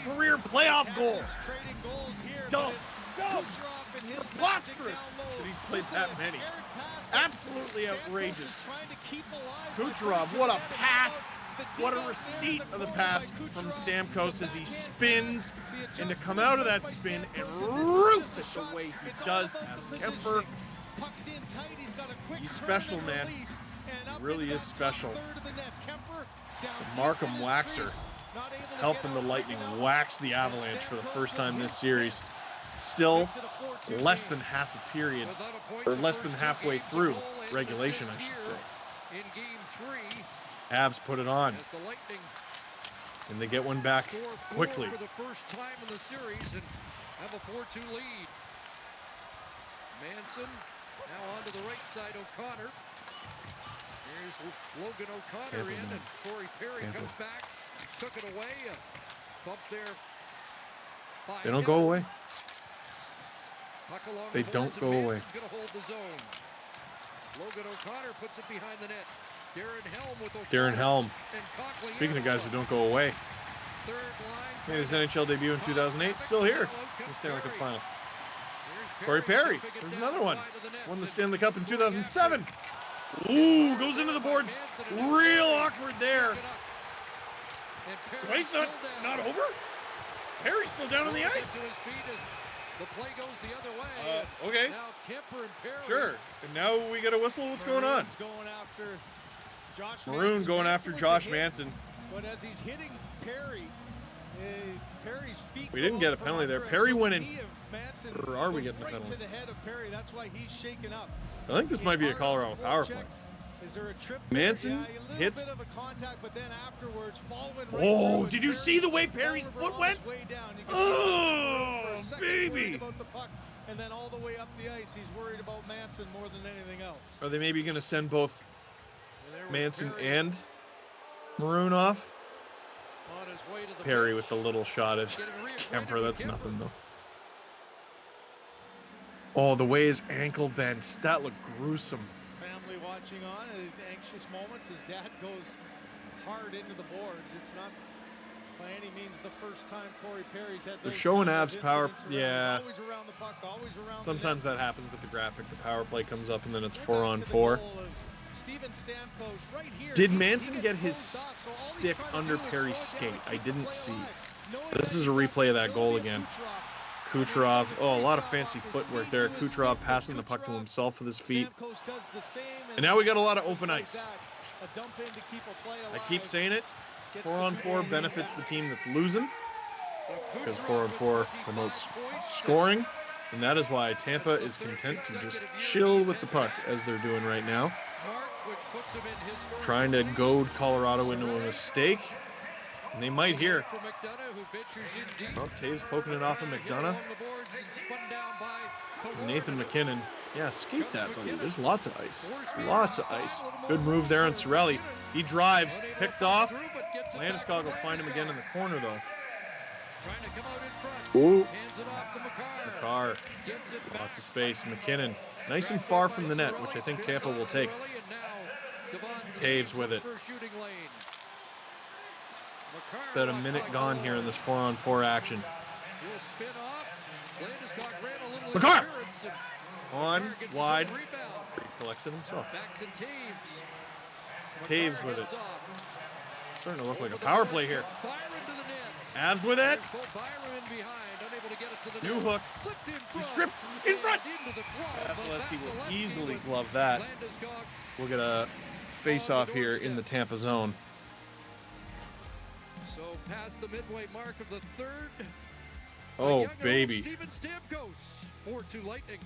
career playoff goal. Dumb. Preposterous that he's played that many. Absolutely outrageous. Kucherov, what a pass. What a receipt of the pass from Stamkos as he spins, and to come out of that spin and roof it the way he does as Kemper. He's special, man. He really is special. The Markham Waxer helping the Lightning wax the Avalanche for the first time this series. Still less than half a period, or less than halfway through regulation, I should say. Avs put it on, and they get one back quickly. For the first time in the series and have a 4-2 lead. Manson now onto the right side, O'Connor. Here's Logan O'Connor in, and Corey Perry comes back, took it away. Bump there. They don't go away. They don't go away. Gonna hold the zone. Logan O'Connor puts it behind the net. Darren Helm with O'Connor. Darren Helm. And Cochlear. Speaking of guys who don't go away. Third line. Made his NHL debut in 2008. Still here in the Stanley Cup final. Corey Perry. There's another one. Won the Stanley Cup in 2007. Ooh, goes into the boards. Real awkward there. Wait, not over? Perry's still down on the ice. The play goes the other way. Okay. Now Kemper and Perry. Sure. And now we got a whistle. What's going on? Maroon going after Josh Manson. But as he's hitting Perry, Perry's feet. We didn't get a penalty there. Perry went in. Or are we getting a penalty? To the head of Perry. That's why he's shaken up. I think this might be a Colorado power play. Is there a trip? Manson hits. Bit of a contact, but then afterwards, oh, did you see the way Perry's foot went? Oh, baby! About the puck, and then all the way up the ice, he's worried about Manson more than anything else. Are they maybe going to send both Manson and Maroon off? Perry with the little shot at Kemper. That's nothing though. Oh, the way his ankle bent. That looked gruesome. Family watching on at anxious moments. His dad goes hard into the boards. It's not by any means the first time Corey Perry's had. They're showing Avs power. Yeah. Always around the puck, always around. Sometimes that happens with the graphic. The power play comes up and then it's 4-on-4. Right here. Did Manson get his stick under Perry's skate? I didn't see. This is a replay of that goal again. Kucherov, oh, a lot of fancy footwork there. Kucherov passing the puck to himself with his feet. And now we got a lot of open ice. I keep saying it. 4-on-4 benefits the team that's losing because 4-on-4 promotes scoring, and that is why Tampa is content to just chill with the puck as they're doing right now, trying to goad Colorado into a mistake. And they might here. Oh, Taves poking it off of McDonough. Nathan McKinnon. Yeah, skate that, buddy. There's lots of ice. Lots of ice. Good move there on Cirelli. He drives, picked off. Landeskog will find him again in the corner, though. Ooh. Makar. Lots of space. McKinnon. Nice and far from the net, which I think Tampa will take. Taves with it. About a minute gone here in this 4-on-4 action. Makar! On, wide. He collects it himself. Taves with it. Starting to look like a power play here. Avs with it. New hook. He stripped in front. Vasilevsky will easily glove that. We'll get a face-off here in the Tampa zone. So past the midway mark of the third. Oh, baby. Steven Stamkos, 4-2 Lightning.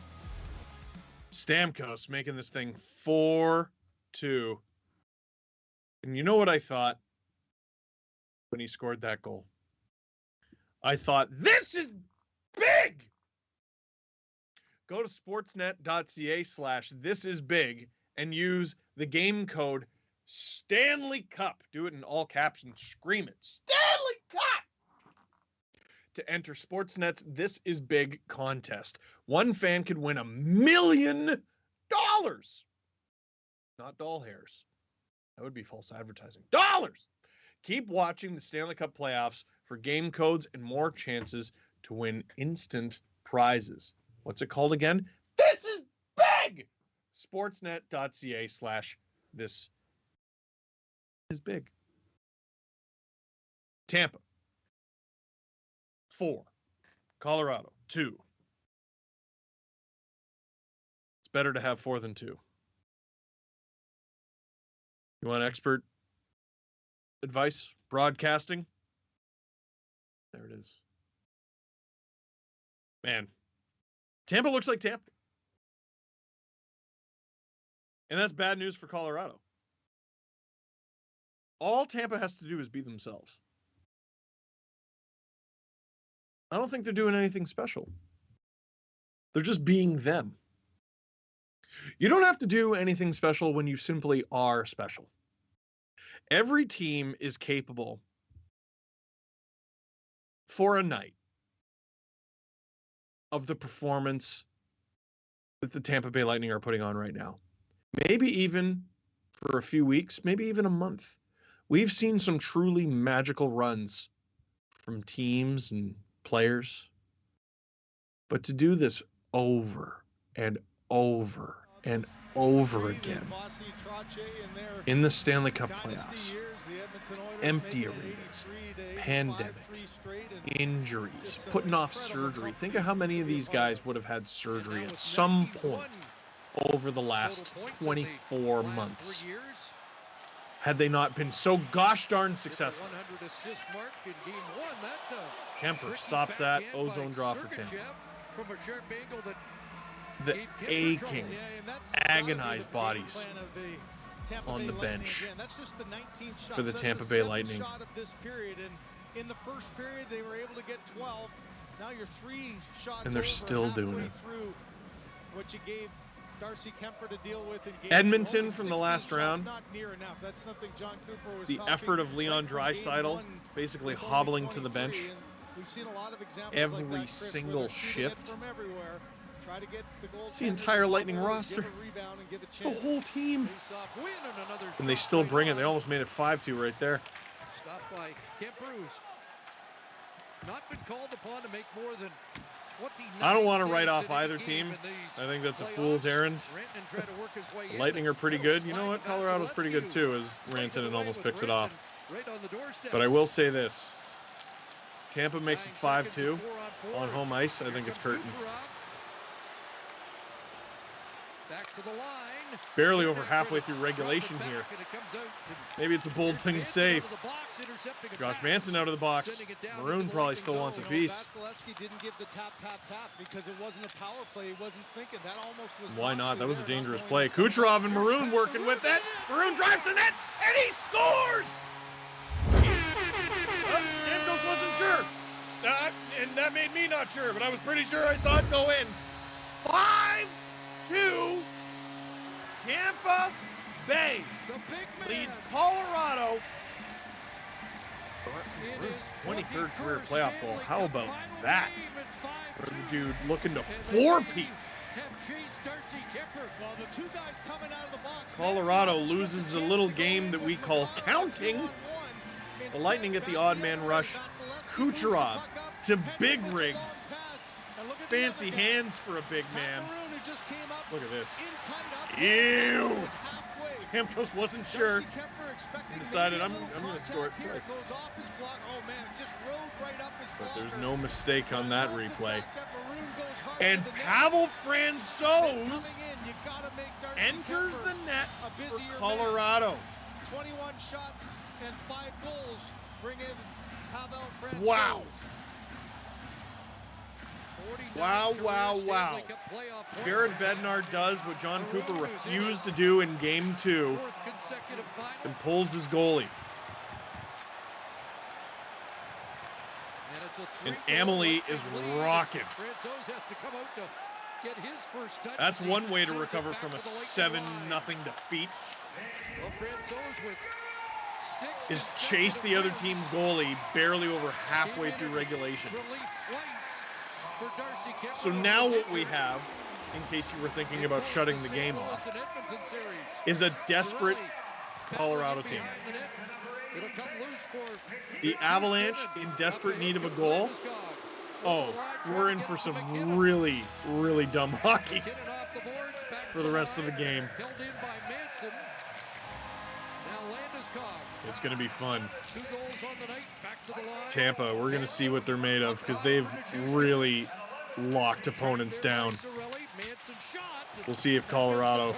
Stamkos making this thing 4-2. And you know what I thought when he scored that goal? I thought, this is big! Go to sportsnet.ca/thisisbig and use the game code Stanley Cup. Do it in all caps and scream it. Stanley Cup! To enter Sportsnet's This Is Big contest. One fan could win $1 million. Not doll hairs. That would be false advertising. Dollars! Keep watching the Stanley Cup playoffs for game codes and more chances to win instant prizes. What's it called again? This is big! Sportsnet.ca/this is big. Tampa 4, Colorado 2. It's better to have 4 than 2. You want expert advice? Broadcasting? There it is. Man, Tampa looks like Tampa. And that's bad news for Colorado. All Tampa has to do is be themselves. I don't think they're doing anything special. They're just being them. You don't have to do anything special when you simply are special. Every team is capable for a night of the performance that the Tampa Bay Lightning are putting on right now. Maybe even for a few weeks, maybe even a month. We've seen some truly magical runs from teams and players. But to do this over and over and over again in the Stanley Cup playoffs, empty arenas, pandemic, injuries, putting off surgery. Think of how many of these guys would have had surgery at some point over the last 24 months had they not been so gosh darn successful. Kemper stops that ozone draw for Tampa. The aching, agonized bodies on the bench for the Tampa Bay Lightning. In the first period, they were able to get 12. Now you're 3 shots, and they're still doing it. What you gave Darcy Kemper to deal with in game Edmonton from the last round. Not near enough. That's something John Cooper was the effort of Leon Draisaitl basically hobbling to the bench every single shift. It's the entire Lightning roster. It's the whole team. And they still bring it. They almost made it 5-2 right there. Stopped by Kemper's not been called upon to make more than 29. I don't want to write off either team. I think that's a fool's errand. The Lightning are pretty good. You know what? Colorado's pretty good too, as Rantanen almost picks it off. But I will say this. Tampa makes it 5-2 on home ice. I think it's curtains. Back to the line. Barely over halfway through regulation here. Maybe it's a bold thing to say. Josh Manson out of the box. Maroon probably still wants a piece. Vasilevsky didn't give the tap because it wasn't a power play. He wasn't thinking. That almost was. Why not? That was a dangerous play. Kucherov and Maroon working with it. Maroon drives the net, and he scores! Stamkos wasn't sure. And that made me not sure, but I was pretty sure I saw it go in. 5-2. Tampa Bay leads Colorado. Maroon's 23rd career playoff goal. How about that? For the dude looking to four-peat. Colorado loses a little game that we call counting. The Lightning get the odd man rush. Kucherov to big rig. Fancy hands for a big man. Look at this. Ew. Stamkos wasn't sure. He decided I'm going to score it twice. But there's no mistake on that replay. And Pavel Francouz enters the net for Colorado. 21 shots and 5 goals bring in Pavel Francouz. Wow. Wow. Jared Bednar does what John Cooper refused to do in Game 2 and pulls his goalie. And Emily is rocking. That's one way to recover from a 7-0 defeat. Is chase the other team's goalie barely over halfway through regulation. So now what we have, in case you were thinking about shutting the game off, is a desperate Colorado team. The Avalanche in desperate need of a goal. Oh, we're in for some really, really dumb hockey for the rest of the game. It's going to be fun. Tampa, we're going to see what they're made of because they've really locked opponents down. We'll see if Colorado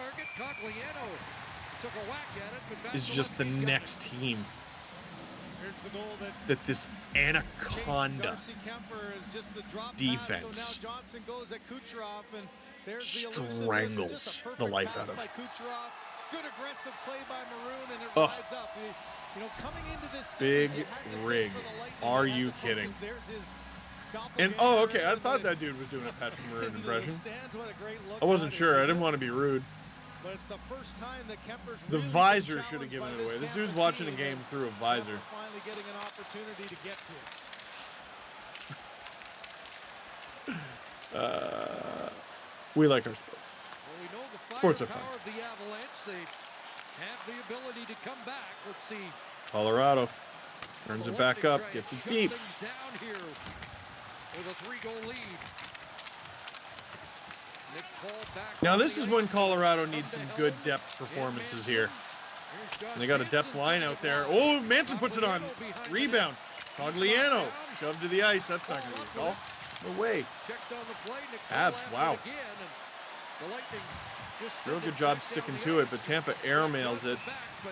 is just the next team that this anaconda defense strangles the life out of. Good aggressive play by Maroon, and it rides up. You know, coming into this series, big rig. Are you kidding? And oh, okay. I thought that dude was doing a Patrick Maroon impression. I wasn't sure. I didn't want to be rude. But it's the first time that Kemper's the visor should have given it away. This dude's watching a game through a visor. Finally getting an opportunity to get to it. We like our sports. Sports are fun. The Avalanche, they have the ability to come back. Let's see. Colorado turns it back up, gets it deep. Down here with a 3-goal lead. Nick Paul back. Now this is when Colorado needs some good depth performances here. And they got a depth line out there. Oh, Manson puts it on. Rebound. Cogliano shoved to the ice. That's not going to be a goal. No way. Avs, wow. Real good job sticking to it, but Tampa airmails it,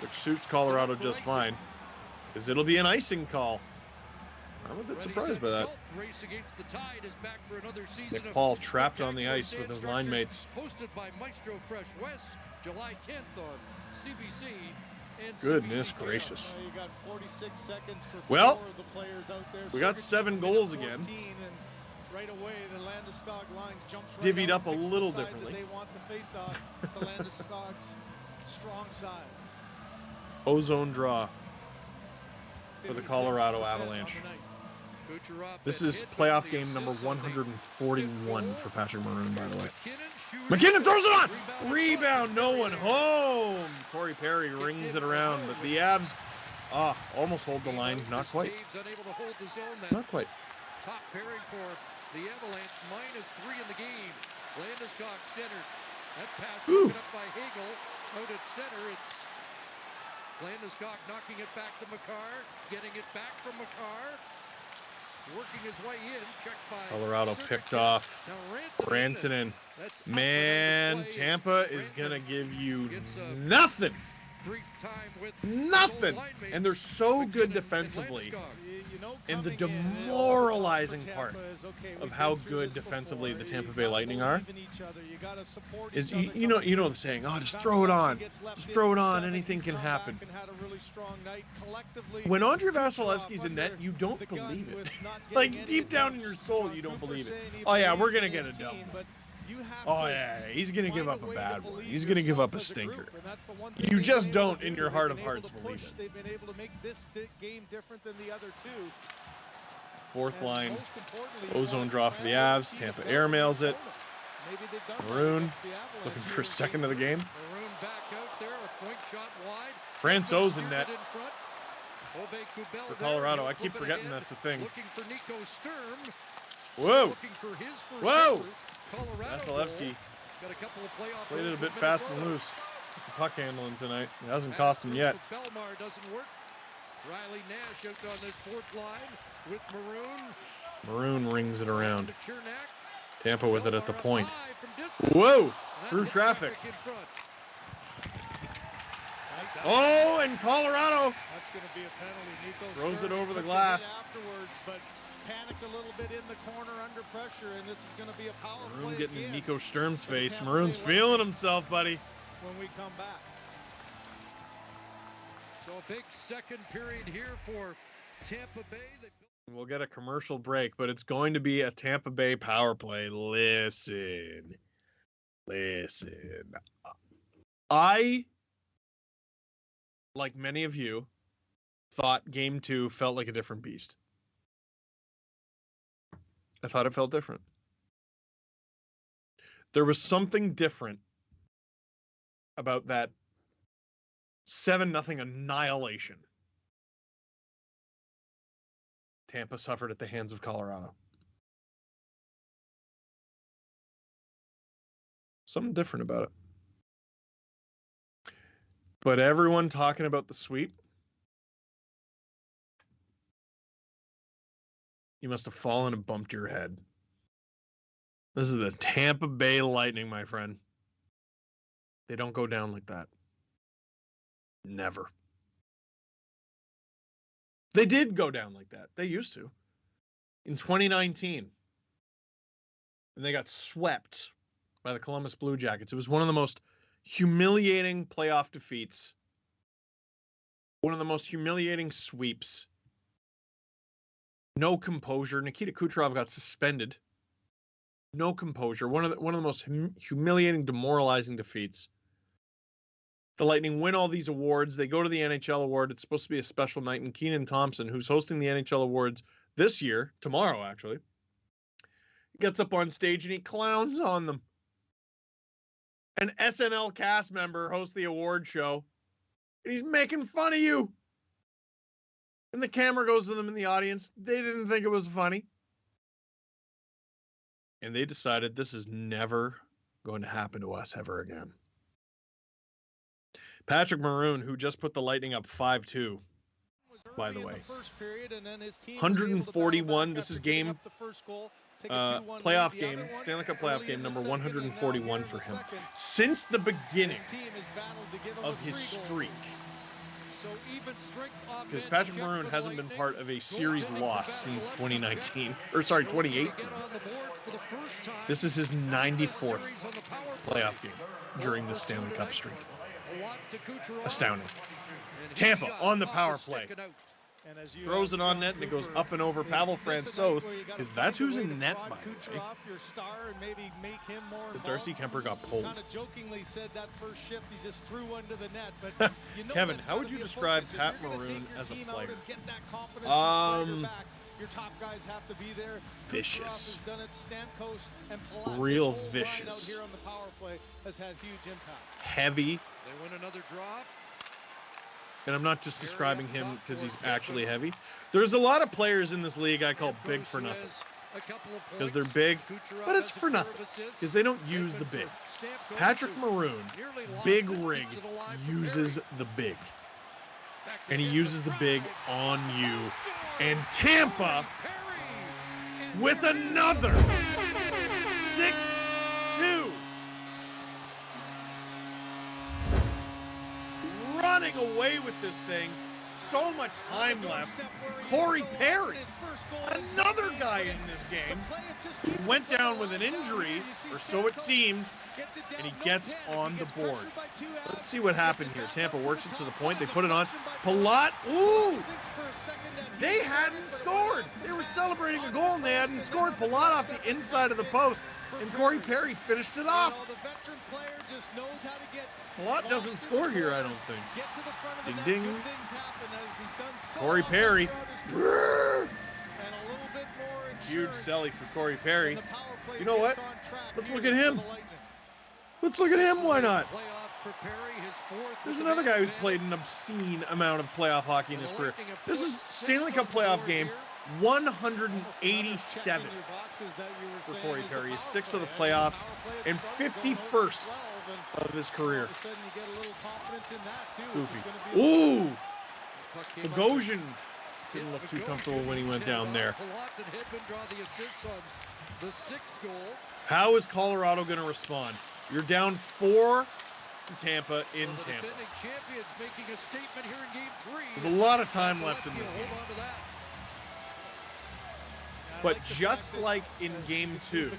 which suits Colorado just fine, because it'll be an icing call. I'm a bit surprised by that. Nick Paul trapped on the ice with his line mates. Goodness gracious. Well, we got 7 goals again. Right away, the Landeskog line jumps right divvied up a little differently. They want the face-off to Landeskog's strong side. Ozone draw for the Colorado Avalanche. This is playoff game number 141 for Patrick Maroon, by the way. McKinnon throws it on! Rebound, no one home! Corey Perry rings it around, but the Avs almost hold the line. Not quite. Not quite. Top pairing for the Avalanche, -3 in the game. Landeskog centered. That pass broken up by Hagel. Out at center, it's Landeskog knocking it back to Makar. Getting it back from Makar. working his way in. Checked by Colorado Sergachev. picked off Now Rantanen. That's up Man, and out of play Tampa as is going to Rantanen give you gets a nothing. brief time with his Nothing. old line mates, And they're so good McKinnon and defensively. Landeskog. You know, And the coming in, demoralizing the part Tampa is, okay, of we've how been through good this defensively before. the Tampa You Bay gotta Lightning are believe in each other. You gotta support is each other you know coming the saying, oh, just through. throw it on. Vasilevsky gets left Just in throw it for on. 7. Anything He's can come happen. back and had a really strong night. Collectively, When Andre Kucherov Vasilevsky's in net, under you don't the gun believe it. with not Like, getting any deep down in attempts. your soul, John you don't Cooper believe it. saying he Oh, yeah, we're believes gonna in get his a double. team, but you have Oh, to yeah, he's going to give find up a way to bad one. believe He's going to give up a yourself as stinker. group, and that's the one thing You they've just been able don't, to in do. your They've heart been of able hearts, to believe push. it. They've been able to make this game different than the other two. Fourth And line, most importantly, you ozone wanna draw for the plan and Avs. see Tampa the airmails it. opponent. Maybe they've done that Maroon, against the Avalanche looking here for a in second of the game. Maroon back out there, a point shot wide. Franco's in net. In front. Ove Kubel For there, Colorado. he'll I keep flip it forgetting ahead. that's a thing. Looking for Nico Sturm. Whoa. Looking for his first Whoa. ever Colorado Vasilevsky goal. Got a couple of playoff played it a goals bit with fast and Minnesota. loose. The puck handling tonight. It hasn't Pass cost him through yet. for Belmar doesn't work. Riley Nash out on this fourth line with Maroon. Maroon rings it around. To Chernak. Tampa with it at the Belmar up point. high from distance. Whoa. And that Through hit traffic. in front. That's out. Oh, and Colorado That's going to be a penalty. Nico throws it Sturm over the took glass. hit afterwards, but panicked a little bit in the corner under pressure, and this is going to be a power Maroon play getting again Nico Sturm's for the face. Tampa Maroon's Bay feeling Lightning himself, buddy. when we come back. So a big second period here for Tampa Bay. We'll get a commercial break, but it's going to be a Tampa Bay power play. Listen. I, like many of you, thought game 2 felt like a different beast. I thought it felt different. There was something different about that 7-0 annihilation Tampa suffered at the hands of Colorado. Something different about it. But everyone talking about the sweep, you must have fallen and bumped your head. This is the Tampa Bay Lightning, my friend. They don't go down like that. Never. They did go down like that. They used to. In 2019. And they got swept by the Columbus Blue Jackets. It was one of the most humiliating playoff defeats. One of the most humiliating sweeps. No composure. Nikita Kucherov got suspended. No composure. One of the most humiliating, demoralizing defeats. The Lightning win all these awards. They go to the NHL award. It's supposed to be a special night. And Keenan Thompson, who's hosting the NHL awards this year, tomorrow actually, gets up on stage and he clowns on them. An SNL cast member hosts the award show, and he's making fun of you. And the camera goes to them in the audience. They didn't think it was funny. And they decided this is never going to happen to us ever again. Patrick Maroon, who just put the Lightning up 5-2, by the way. 141, this is game, playoff game, Stanley Cup playoff game number 141 for him. Since the beginning of his streak. Because Patrick Maroon hasn't been part of a series loss since 2019. Or sorry, 2018. This is his 94th playoff game during the Stanley Cup streak. Astounding. Tampa on the power play. Throws it on net and it goes up and over Pavel Francouz, because that's who's in net, by the way. Because Darcy Kemper got pulled. Kevin, how would you describe Pat Maroon as a player? Your top guys have to be there. Vicious. Done it. Stamkos and Palat. Real This whole vicious. lineup here on the power play has had huge impact. Heavy. They win another drop. And I'm not just describing him because he's actually heavy. There's a lot of players in this league I call big for nothing. Because they're big, but it's for nothing. Because they don't use the big. Patrick Maroon, big rig, uses the big. And he uses the big on you. And Tampa with another 6-2. Running away with this thing. So much time left. Corey Perry, another guy in this game, went down with an injury, or so it seemed, and he gets on the board. Let's see what happened here. Tampa works it to the point. They put it on. Palat. Ooh! They hadn't scored. They were celebrating a goal, and they hadn't scored. Palat off the inside of the post, and Corey Perry finished it off. Palat doesn't score here, I don't think. Ding, ding. Corey Perry. Huge celly for Corey Perry. You know what? Let's look at him. Let's look at him. Why not? There's another guy who's played an obscene amount of playoff hockey in his career. This is Stanley Cup playoff game 187 for Corey Perry. His 6th of the playoffs and 51st of his career. Goofy. Ooh! Bogosian didn't look too comfortable when he went down there. How is Colorado going to respond? You're down 4 to Tampa in Tampa. There's a lot of time left in this game. But just like in game 2,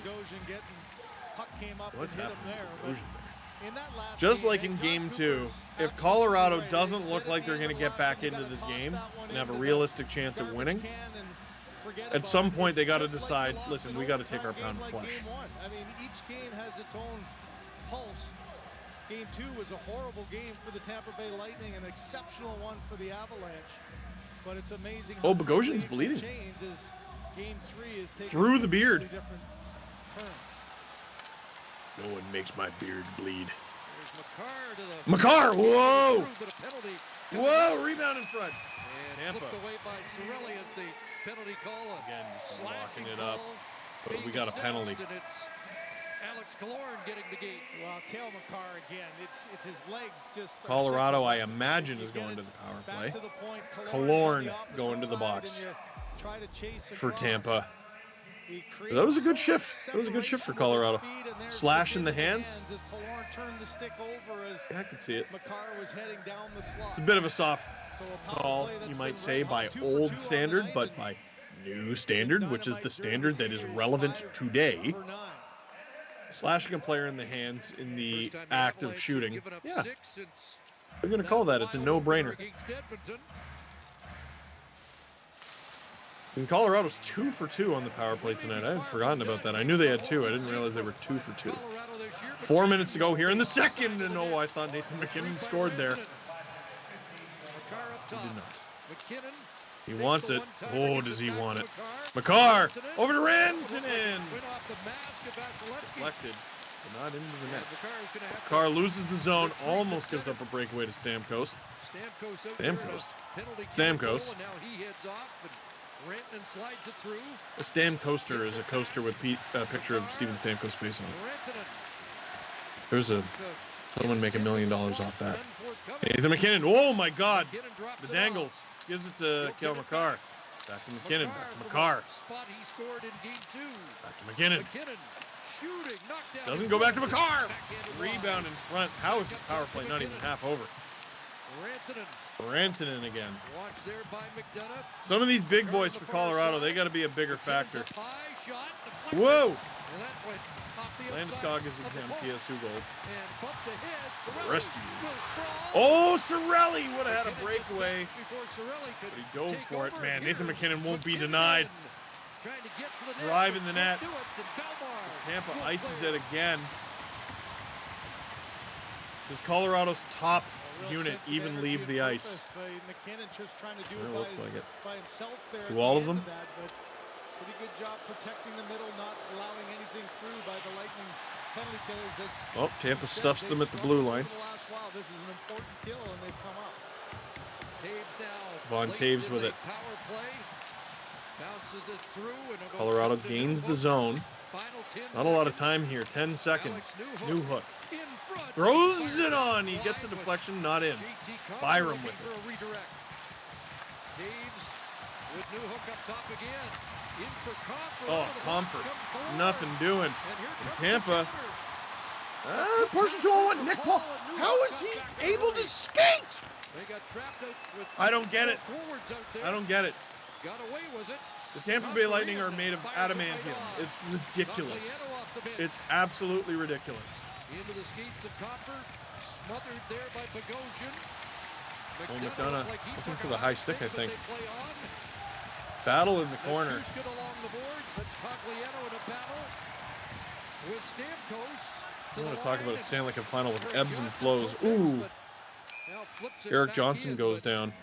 what's happening? Just like in game 2, if Colorado doesn't look like they're going to get back into this game and have a realistic chance of winning, at some point they got to decide, listen, we got to take our pound of flesh. I mean, each game has its own pulse. Game 2 was a horrible game for the Tampa Bay Lightning, an exceptional one for the Avalanche. But it's amazing how Bogosian's bleeding. Game 3 is taking through the beard. A different turn. No one makes my beard bleed. Makar, whoa! Whoa, rebound in front. And flipped away by Cirelli as the penalty call. Again, just locking it up. But we got a penalty. And it's Alex Killorn getting the gate. Well, Cale Makar again. It's his legs just. Colorado, I imagine, is going to the power play. Killorn going to the box for Tampa. That was a good shift. That was a good shift for Colorado. Slash in the hands. Yeah, I can see it. It's a bit of a soft call, you might say, by old standard, but by new standard, which is the standard that is relevant today. Slashing a player in the hands in the act of shooting. Yeah. They're going to call that. It's a no-brainer. And Colorado's 2 for 2 on the power play tonight. I had forgotten about that. I knew they had 2. I didn't realize they were 2 for 2. 4 minutes to go here in the second. And oh, I thought Nathan MacKinnon scored there. He did not. He wants it. Oh, does he want it? Makar over to Rantanen. Deflected, but not into the net. Makar loses the zone. Almost gives up a breakaway to Stamkos. Stamkos. A Stamcoaster is a coaster with a picture of Steven Stamkos' face on it. There's someone make $1 million off that. Nathan MacKinnon. Oh my God! The Dangles gives it to Cale Makar. Back to MacKinnon. Back to Makar. Back to MacKinnon. Doesn't go back to Makar. Rebound in front. How is this power play not even half over? Rantanen again. Some of these big boys for Colorado, they got to be a bigger factor. Whoa! Landeskog is exempt. He has 2 goals. Rescue. Oh, Cirelli would have had a breakaway, but he dove for it. Man, Nathan MacKinnon won't be denied. Drive in the net. Tampa ices it again. Does Colorado's top unit even leave the ice? It looks like it. Do all of them? Pretty good job protecting the middle, not allowing anything through by the Lightning penalty killers. Oh, Tampa stuffs them at the blue line. This is an important kill, and they've come up. Von Taves with it. Colorado gains the zone. Not a lot of time here. 10 seconds. New hook. Throws it on. He gets a deflection, not in. Byram with it. Taves with new hook up top again. In for Comfort. Oh, Over the box Comfort. comes Killorn. Nothing doing. And here In comes Tampa. the counter. Portion 201. Nick Paul. How is he able to skate? They got trapped out with I don't get it. forwards out there. I don't get it. Got away with it. The Tampa Bay Lightning are made of adamantium. It's ridiculous. Cagliano off the bench. It's absolutely ridiculous. Into the skates of Comfort. Smothered there by Bogosian. McDonough like he looking took for a the high stick, I but think. they play on. Battle in the corner. Petrushkin along the boards. That's Cagliano in a battle with Stamkos. I want to talk about a Stanley Cup final with ebbs and flows. Ooh, Eric Johnson goes down.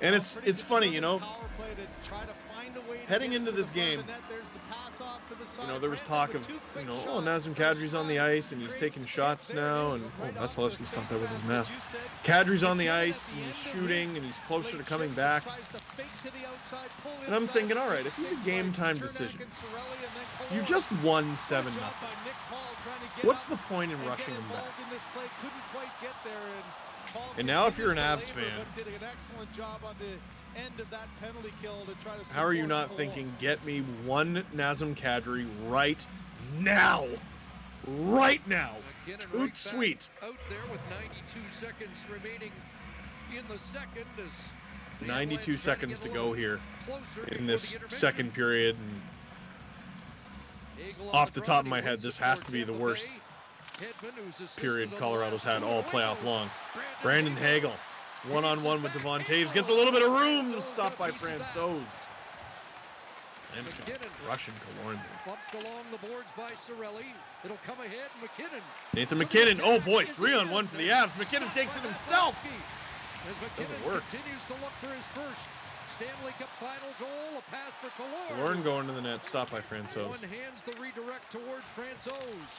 And it's funny, you know, heading into this game, you know, there was talk of, you know, oh, Nazem Kadri's on the ice and he's taking shots now, and oh, Vasilevsky stopped that with his mask. Kadri's on the ice and he's shooting and he's closer to coming back. And I'm thinking, all right, if he's a game time decision, you just won 7-0. What's the point in rushing him back? And now if you're an Avs fan, how are you not thinking, get me one Nazem Kadri right now? Right now. Toot sweet. Out there with 92 seconds remaining in the second. 92 seconds to go here in this second period. And off the top of my head, this has to be the worst period Colorado's had all playoff long. Brandon Hagel, one-on-one with Devon Taves, gets a little bit of room, stopped by Francouz. And Russian Killorn. Bumped along the boards by Cirelli. It'll come ahead. McKinnon. Nathan McKinnon. Oh boy, 3-on-1 for the Avs. McKinnon takes it himself. As McKinnon continues to look for his first Stanley Cup final goal. A pass for Killorn. Killorn going to the net, stopped by Francouz. One hands the redirect towards Francouz.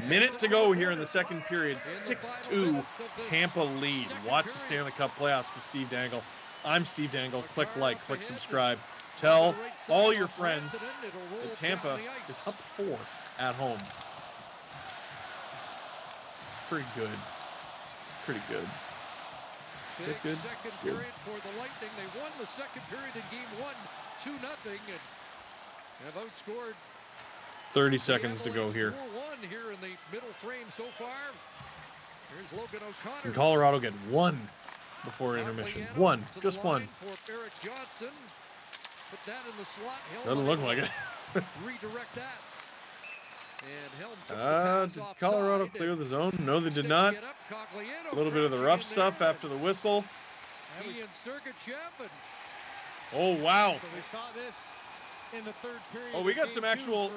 Minute to go here in the second period. 6-2 Tampa lead. Watch the Stanley Cup playoffs with Steve Dangle. I'm Steve Dangle. Click like, click subscribe. Tell all your friends that Tampa is up 4 at home. Pretty good. Pretty good. Big Good. second period for the Lightning. They won the second period in game 1, 2-0, and have outscored 30 seconds to go here. 4-1 here in the middle frame so far. Here's Logan O'Connor. Can Colorado get one before intermission? One. Just one. For Eric Johnson. Put that in the slot. Doesn't look like it. Redirect that. And Helm took the pass did offside. Colorado clear the zone? No, they did not. A little bit of the rough stuff after the whistle. He and Sergachev. Oh, wow. So we saw this in the third period. Oh, we got some actual.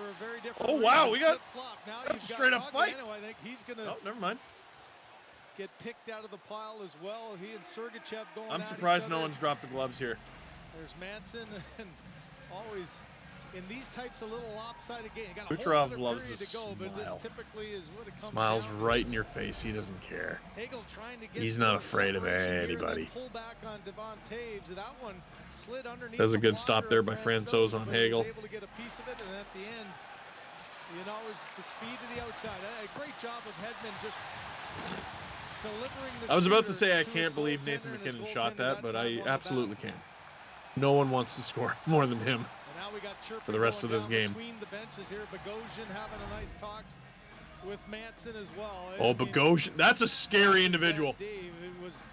Oh, wow. We got that's a straight up fight. I think he's going to Oh, never mind. get picked out of the pile as well. He and Sergachev going I'm at surprised each no other. one's dropped the gloves here. There's Manson, and always in these types of little lopsided games. You got a Kucherov whole loves period this to go, but this smile. typically is what it comes Smiles down right in your face. He doesn't care. Hagel trying to get He's not the afraid of separation here and then anybody. pull back on Devon Taves. That one slid underneath. There's a the good stop blocker there of by Francouz on but he was Hagel. able to get a piece of it, and at the end, you know, is the speed to the outside. A great job of Hedman just delivering the I was about to shooter say I to can't his believe goaltender, Nathan and his McKinnon shot goaltender that, but time I on the absolutely back. can. No one wants to score more than him. And now we got chirping For the rest going of this down game. Between the benches here, Bogosian having a nice talk with Manson as well. Oh, Bogosian. That's a scary individual. Dave, it was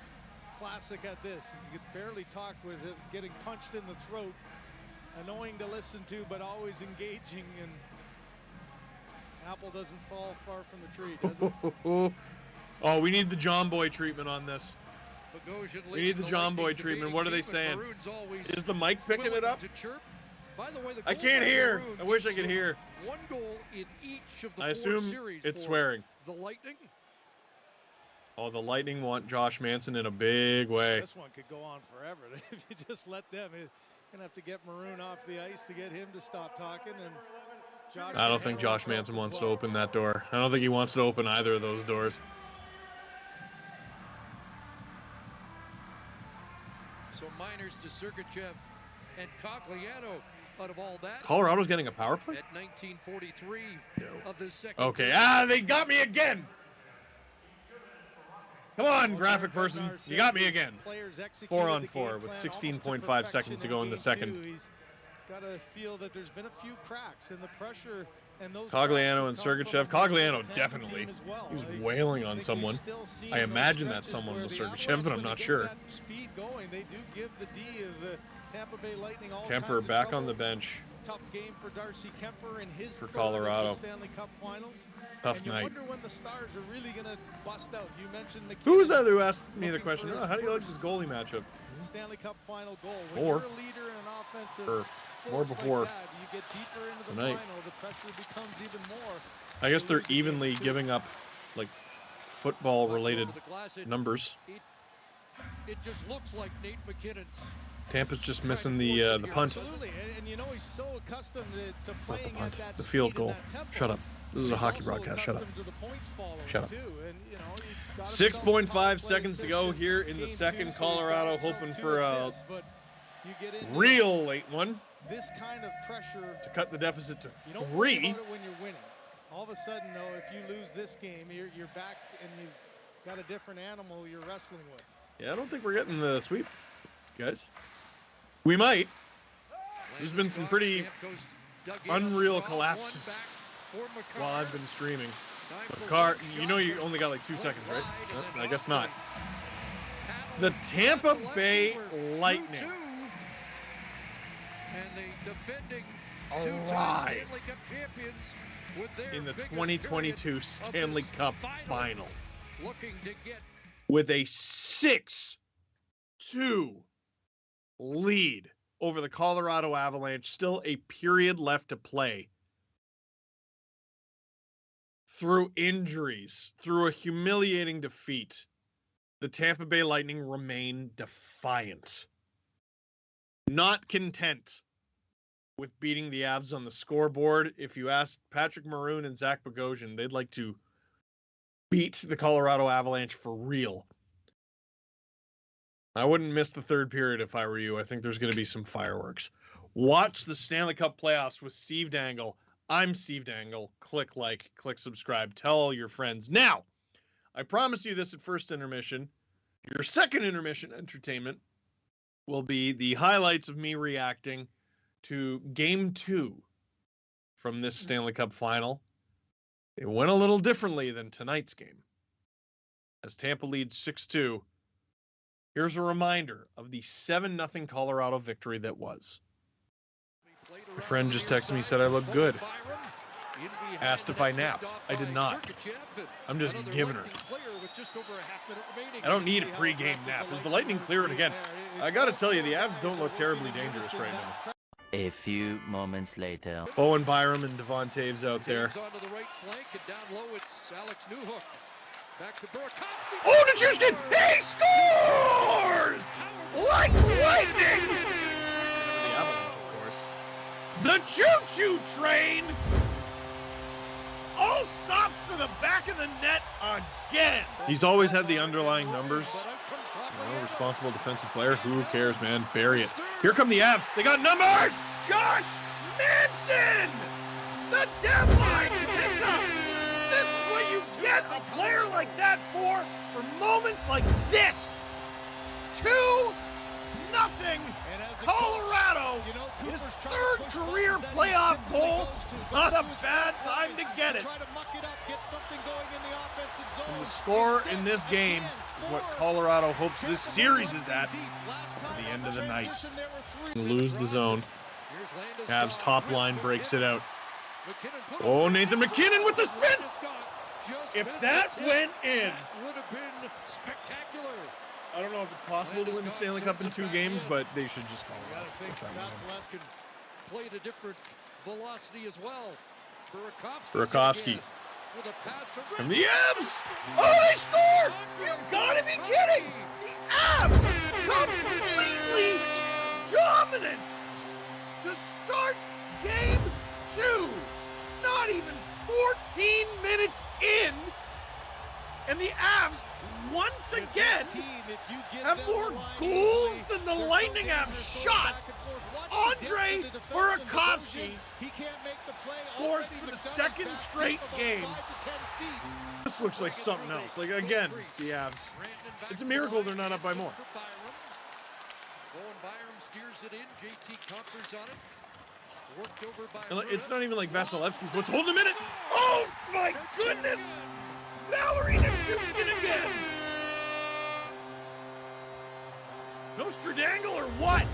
classic at this. You could barely talk with it, getting punched in the throat. Annoying to listen to, but always engaging. And apple doesn't fall far from the tree, does it? Oh, we need the John Boy treatment on this. We need the John Boy treatment. What are they saying? Is the mic picking it up? By the way, the I can't hear. I wish I could hear. One goal in each of the I assume it's swearing. The Lightning. Oh, the Lightning want Josh Manson in a big way. This one could go on forever. If you just let them, you're going to have to get Maroon off the ice to get him to stop talking. And Josh I don't think Josh Manson wants to open that door. I don't think he wants to open either of those doors. So Miners to Sergachev and Cagliano out of all that. Colorado's getting a power play? At 1943 of the second. Okay. They got me again. Come on, graphic person. You got me again. 4-on-4 with 16.5 seconds to go in the second. gotta feel that there's been a few cracks in the pressure, and those Cogliano and Sergachev. Cogliano definitely. Well. He was wailing on someone. I imagine that someone was Sergachev, but I'm not sure. Speed going, they do give the D of the Tampa Bay Lightning all Kemper back on the bench. Tough game for Darcy Kemper in his for Colorado. Stanley Cup Finals. Tough and you night. wonder when the Stars are really going to bust out. You mentioned McKinnon. Who was that who asked me the question? Oh, how do you like this goalie matchup? Stanley Cup final goal. When Or you're a leader in an offensive more before like that, you get deeper into the tonight. final, the pressure becomes even more. I guess they're evenly giving up like football related numbers. It just looks like Nate McKinnon's. Tampa's just missing the punt. Absolutely, and you know he's so accustomed to playing Not the punt, at that the field speed goal. and that tempo. Shut up. This is a hockey He's broadcast. Shut up. accustomed to the points following Shut up. too, and, you know, he got himself a 6.5 power seconds play to go assist here in the game second. two, so Colorado he's got himself hoping 2 for a assists, but you get into real late one this kind of pressure to cut the deficit to you don't worry 3. about it when you're winning. All of a sudden, though, if you lose this game, you're back and you've got a different animal you're wrestling with. Yeah, I don't think we're getting the sweep, guys. We might. There's been some pretty unreal collapses while I've been streaming. Car, you know you only got like 2 seconds, right? I guess not. The Tampa Bay Lightning and the defending arrive Stanley Cup champions with their in the biggest 2022 period of Stanley this Cup final looking to get with a 6-2 lead over the Colorado Avalanche. Still a period left to play. Through injuries, through a humiliating defeat, the Tampa Bay Lightning remain defiant. Not content with beating the Avs on the scoreboard. If you ask Patrick Maroon and Zach Bogosian, they'd like to beat the Colorado Avalanche for real. I wouldn't miss the third period if I were you. I think there's going to be some fireworks. Watch the Stanley Cup playoffs with Steve Dangle. I'm Steve Dangle. Click like, click subscribe, tell all your friends. Now, I promised you this at first intermission. Your second intermission entertainment will be the highlights of me reacting to Game 2 from this Stanley Cup final. It went a little differently than tonight's game. As Tampa leads 6-2, here's a reminder of the 7-0 Colorado victory that was. My friend just texted me, said I look good. Asked if I napped. I did not. I'm just giving her. I don't need a pre-game nap. Is the Lightning clear it again? I got to tell you, the Avs don't look terribly dangerous right now. A few moments later. Owen Byram and Devon Taves out there. Onto the right flank, and down low it's Alex Newhook. Back to Burakovsky. Oh, Nichushkin! He scores! Like lightning! The Avalanche, of course. The choo-choo train all stops to the back of the net again. He's always had the underlying numbers. You know, responsible defensive player. Who cares, man? Bury it. Here come the Avs. They got numbers! Josh Manson! The deadline pickup! This is what you get a player like that for moments like this. 2-0 Colorado. His third career playoff goal. Not a bad time to get it. And the score in this game is what Colorado hopes this series is at the end of the night. Lose the zone. Avs top line breaks it out. Oh, Nathan McKinnon with the spin! If that went in, would have been spectacular. I don't know if it's possible to win the Stanley Cup in 2 games, but they should just call it off. Vasilevsky can play at a different velocity as well. Burakovsky with a pass to from the Avs. Oh, they score! You've got to be kidding! The Avs completely dominant to start Game 2. Not even 14 minutes in, and the Avs once again have more goals than the Lightning have shots. Andre Burakovsky scores for the second straight game. This looks like something else. Like, again, the Avs. It's a miracle they're not up by more. Owen Byram steers it in. JT Compher's on it. Worked over by And it's not even like Vasilevsky's what's holding him in it. Oh my goodness! Valerie Nichushkin again! Dangle or what?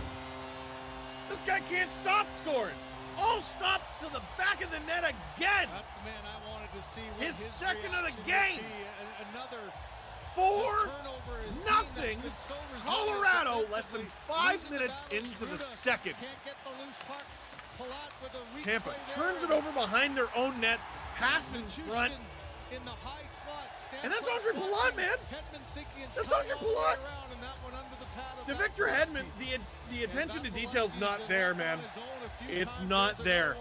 This guy can't stop scoring. All stops to the back of the net again. That's the man I wanted to see. His second of the game. Another 4-0. Colorado less than 5 minutes into the second. Tampa turns it over behind their own net, pass in front. And that's Andre Palat, man. That's Andre Palat. To Victor Hedman, the attention to detail's not there, man. It's not there.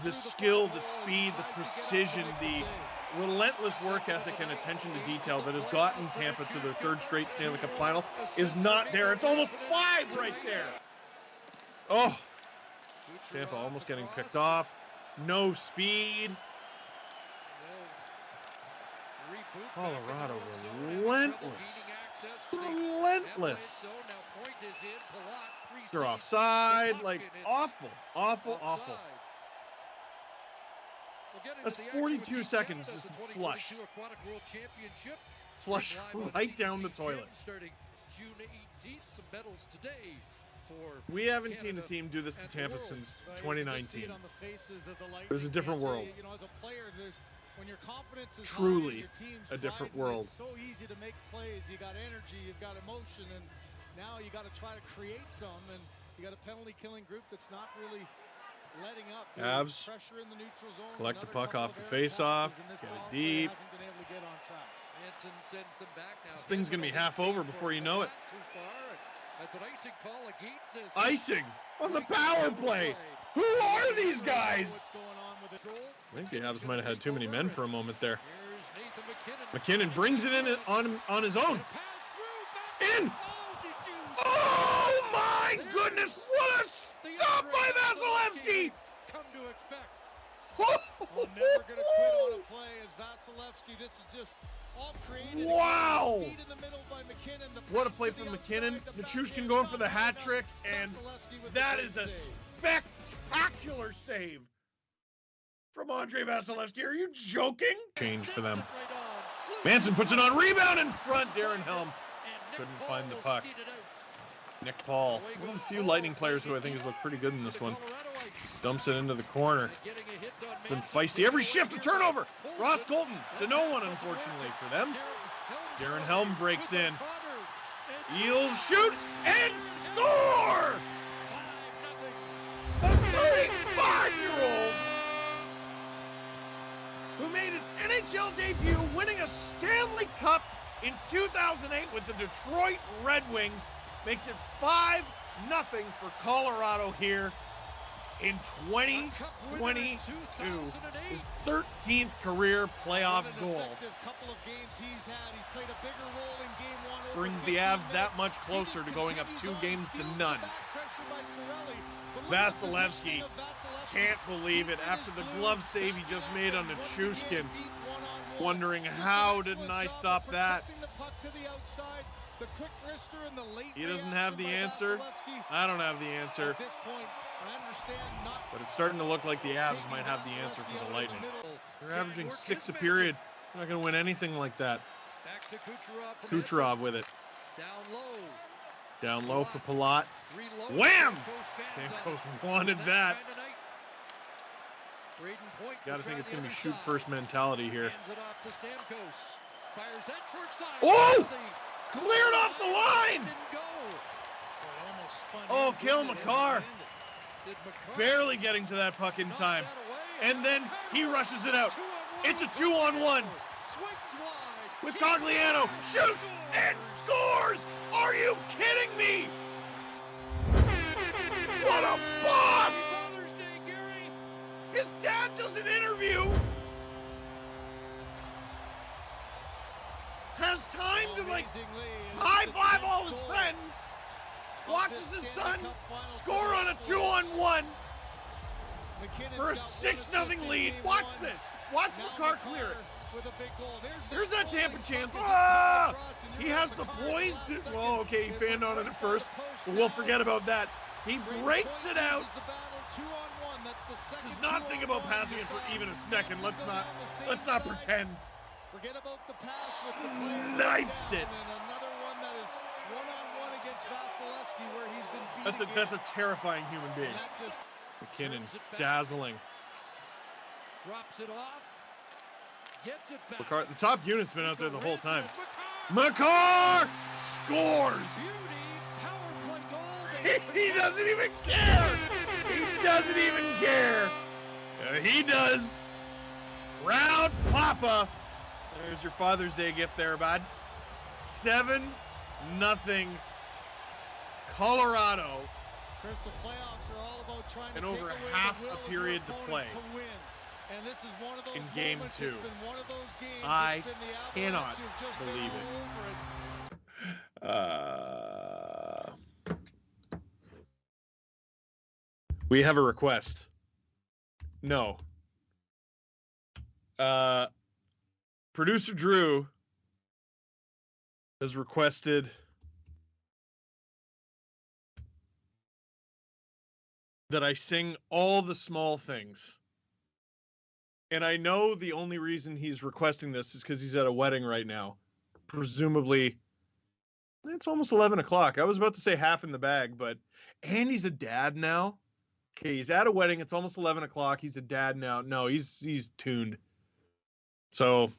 The skill, the speed, the precision, the relentless work ethic and attention to detail that has gotten Tampa to their third straight Stanley Cup final is not there. It's almost 5 right there. Oh, Tampa almost getting picked off. No speed. Colorado relentless. Relentless. They're offside. Like, awful, awful, awful. That's 42 seconds just flushed. Flush right down the toilet. We haven't seen a team do this to Tampa since 2019. It was a different world. When your confidence is truly high, your team's a different riding, world. It's so easy to make plays. You got energy, you've got emotion, and now you got to try to create some. And you got a penalty-killing group that's not really letting up. Avs pressure in the neutral zone. collect the puck off the face-off, get it deep. This thing's gonna be half over before you know it. Icing on the power play. Who are these guys? I think the Avs might have had too many men for a moment there. McKinnon brings it in on his own. In! Oh my goodness! What a stop by Vasilevsky! Wow! What a play from McKinnon. Nichushkin going for the hat trick, and that is a spectacular save from Andre Vasilevsky. Are you joking? Change for them. Manson puts it on rebound in front. Darren Helm couldn't find the puck. Nick Paul, one of the few Lightning players who I think has looked pretty good in this one. Dumps it into the corner. It's been feisty. Every shift a turnover. Ross Colton to no one, unfortunately for them. Darren Helm breaks in. He'll shoot and score! The 35-year-old who made his NHL debut winning a Stanley Cup in 2008 with the Detroit Red Wings makes it 5-0 for Colorado here in 2022. His 13th career playoff goal. Brings the Avs that much closer to going up 2 games to none. Vasilevsky can't believe it after the glove save he just made on Nichushkin. Wondering how didn't I stop that? He doesn't have the answer. I don't have the answer. But it's starting to look like the Avs might have the answer for the Lightning. They're averaging 6 a period. They're not going to win anything like that. Kucherov with it. Down low for Palat. Wham! Stamkos wanted that. Got to think it's going to be shoot first mentality here. Oh! Cleared off the line! Oh, Cale Makar. Barely getting to that puck in time. And then he rushes it out. It's a 2-on-1. With Cogliano. Shoots and scores! Are you kidding me? What a boss! His dad does an interview. Has time to like high-five all his friends. Watches his son score on a 2-on-1 for a 6-0 lead. Watch this. Watch Makar clear it. with a big goal. There's that Tampa chance. He has the poise to. Well, okay, he fanned on it at first, but we'll forget about that. He breaks it out. Does not think about passing it for even a second. Let's not pretend. Forget about the pass with the player. Knifes it. And another one that is one-on-one against Vasilevsky where he's been beat. That's a terrifying human being. McKinnon, dazzling. Drops it off. Gets it back. McCarr, the top unit's been out there the whole time. McCarr scores. He doesn't even care. He doesn't even care. He does. Round Papa. There's your Father's Day gift there, bud. 7-0 Colorado. Chris, the playoffs are all about trying to and take over away half the will a period of to your play. opponent to win. And this is one of those In game moments. 2. It's been one of those games. I It's been the cannot Avalanche who've just believe been it. all over it. We have a request. No. Producer Drew has requested that I sing All the Small Things. And I know the only reason he's requesting this is because he's at a wedding right now. Presumably, it's almost 11 o'clock. I was about to say half in the bag, and he's a dad now. Okay, he's at a wedding. It's almost 11 o'clock. He's a dad now. No, he's tuned. So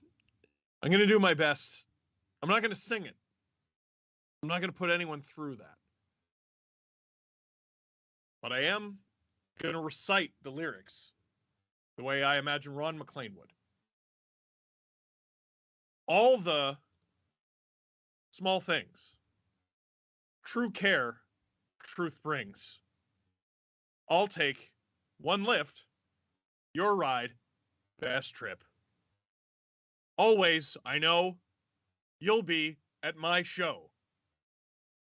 I'm going to do my best. I'm not going to sing it. I'm not going to put anyone through that. But I am going to recite the lyrics the way I imagine Ron McLean would. All the small things. True care, truth brings. I'll take one lift, your ride, best trip. Always, I know, you'll be at my show.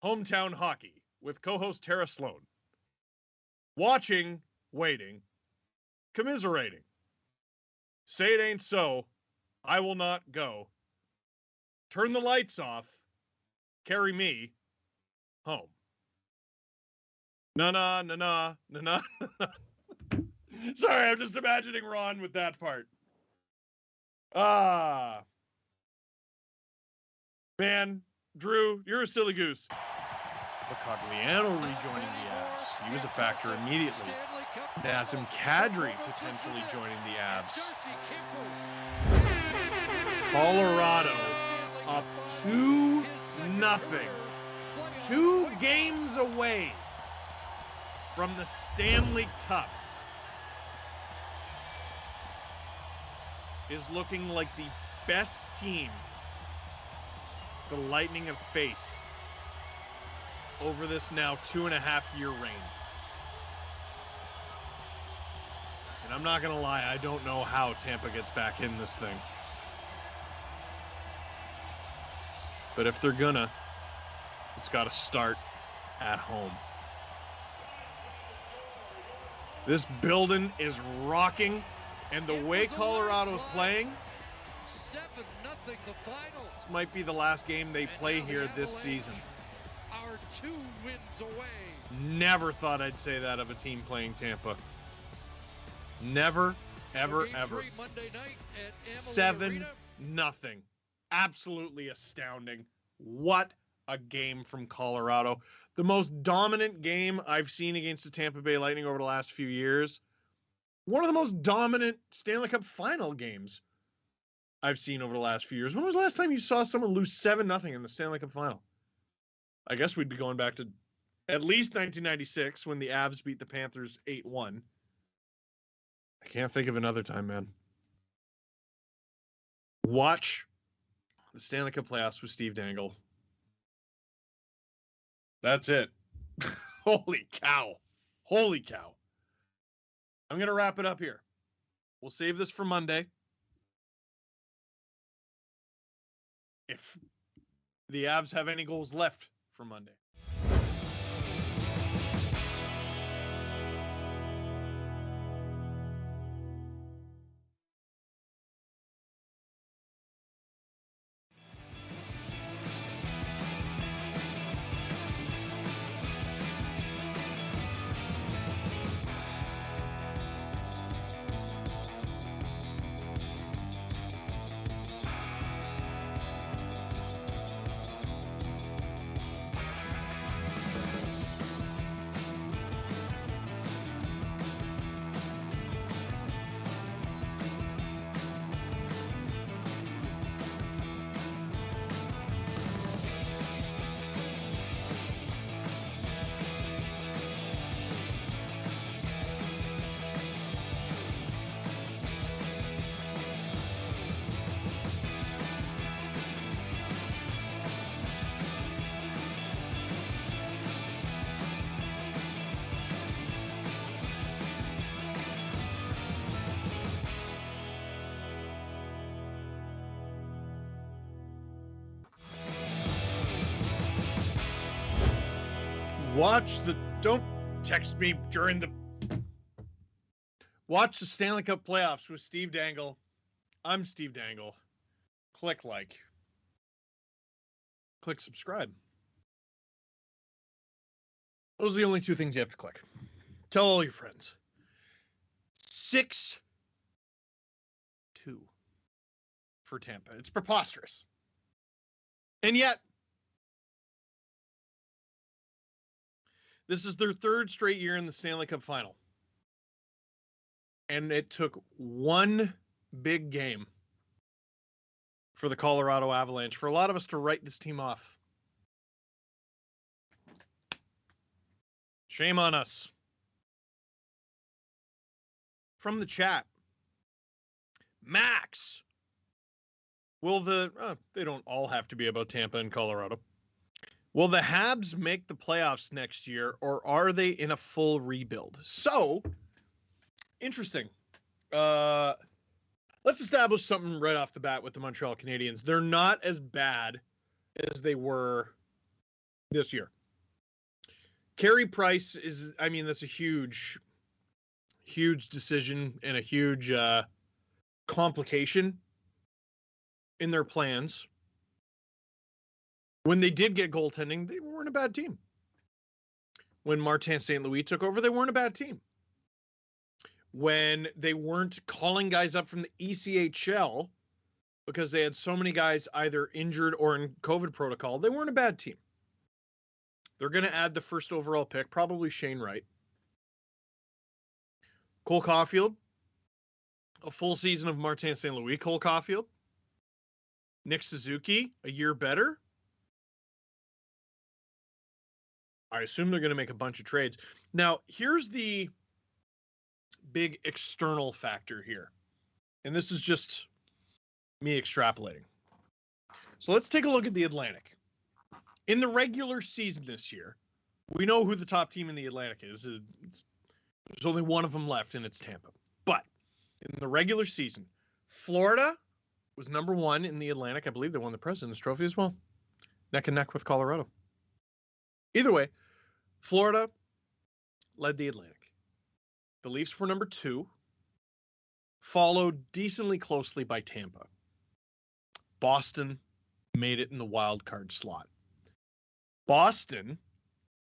Hometown Hockey with co-host Tara Sloan. Watching, waiting, commiserating. Say it ain't so, I will not go. Turn the lights off, carry me home. Na-na, na-na, na-na. Sorry, I'm just imagining Ron with that part. Man, Drew, you're a silly goose. Cogliano rejoining the Avs. He was a factor immediately. Nazem Kadri potentially joining the Avs. Colorado up 2-0. 2 games away from the Stanley Cup. Is looking like the best team the Lightning have faced over this now 2.5-year reign. And I'm not going to lie, I don't know how Tampa gets back in this thing. But if they're gonna, it's got to start at home. This building is rocking, and the way Colorado's playing, 7-0 the final. this might be the last game they play here this season. Are 2 wins away. Never thought I'd say that of a team playing Tampa. Never, ever, Game ever. 3 Monday night at Amalie 7-0. Arena. Absolutely astounding. What a game from Colorado. The most dominant game I've seen against the Tampa Bay Lightning over the last few years. One of the most dominant Stanley Cup final games I've seen over the last few years. When was the last time you saw someone lose 7-0 in the Stanley Cup final? I guess we'd be going back to at least 1996 when the Avs beat the Panthers 8-1. I can't think of another time, man. Watch the Stanley Cup playoffs with Steve Dangle. That's it. Holy cow. Holy cow. I'm going to wrap it up here. We'll save this for Monday. If the Avs have any goals left for Monday. Don't text me during the... Watch the Stanley Cup playoffs with Steve Dangle. I'm Steve Dangle. Click like. Click subscribe. Those are the only two things you have to click. Tell all your friends. 6-2 for Tampa. It's preposterous. And yet, this is their third straight year in the Stanley Cup final. And it took one big game for the Colorado Avalanche for a lot of us to write this team off. Shame on us. From the chat, Max. Will they don't all have to be about Tampa and Colorado. Will the Habs make the playoffs next year, or are they in a full rebuild? So, interesting. Let's establish something right off the bat with the Montreal Canadiens. They're not as bad as they were this year. Carey Price that's a huge decision and a huge complication in their plans. When they did get goaltending, they weren't a bad team. When Martin St. Louis took over, they weren't a bad team. When they weren't calling guys up from the ECHL because they had so many guys either injured or in COVID protocol, they weren't a bad team. They're going to add the first overall pick, probably Shane Wright. Cole Caulfield, a full season of Martin St. Louis. Cole Caulfield. Nick Suzuki, a year better. I assume they're going to make a bunch of trades. Now, here's the big external factor here. And this is just me extrapolating. So let's take a look at the Atlantic. In the regular season this year, we know who the top team in the Atlantic is. There's only one of them left, and it's Tampa. But in the regular season, Florida was number one in the Atlantic. I believe they won the President's Trophy as well. Neck and neck with Colorado. Either way, Florida led the Atlantic. The Leafs were number 2, followed decently closely by Tampa. Boston made it in the wild card slot. Boston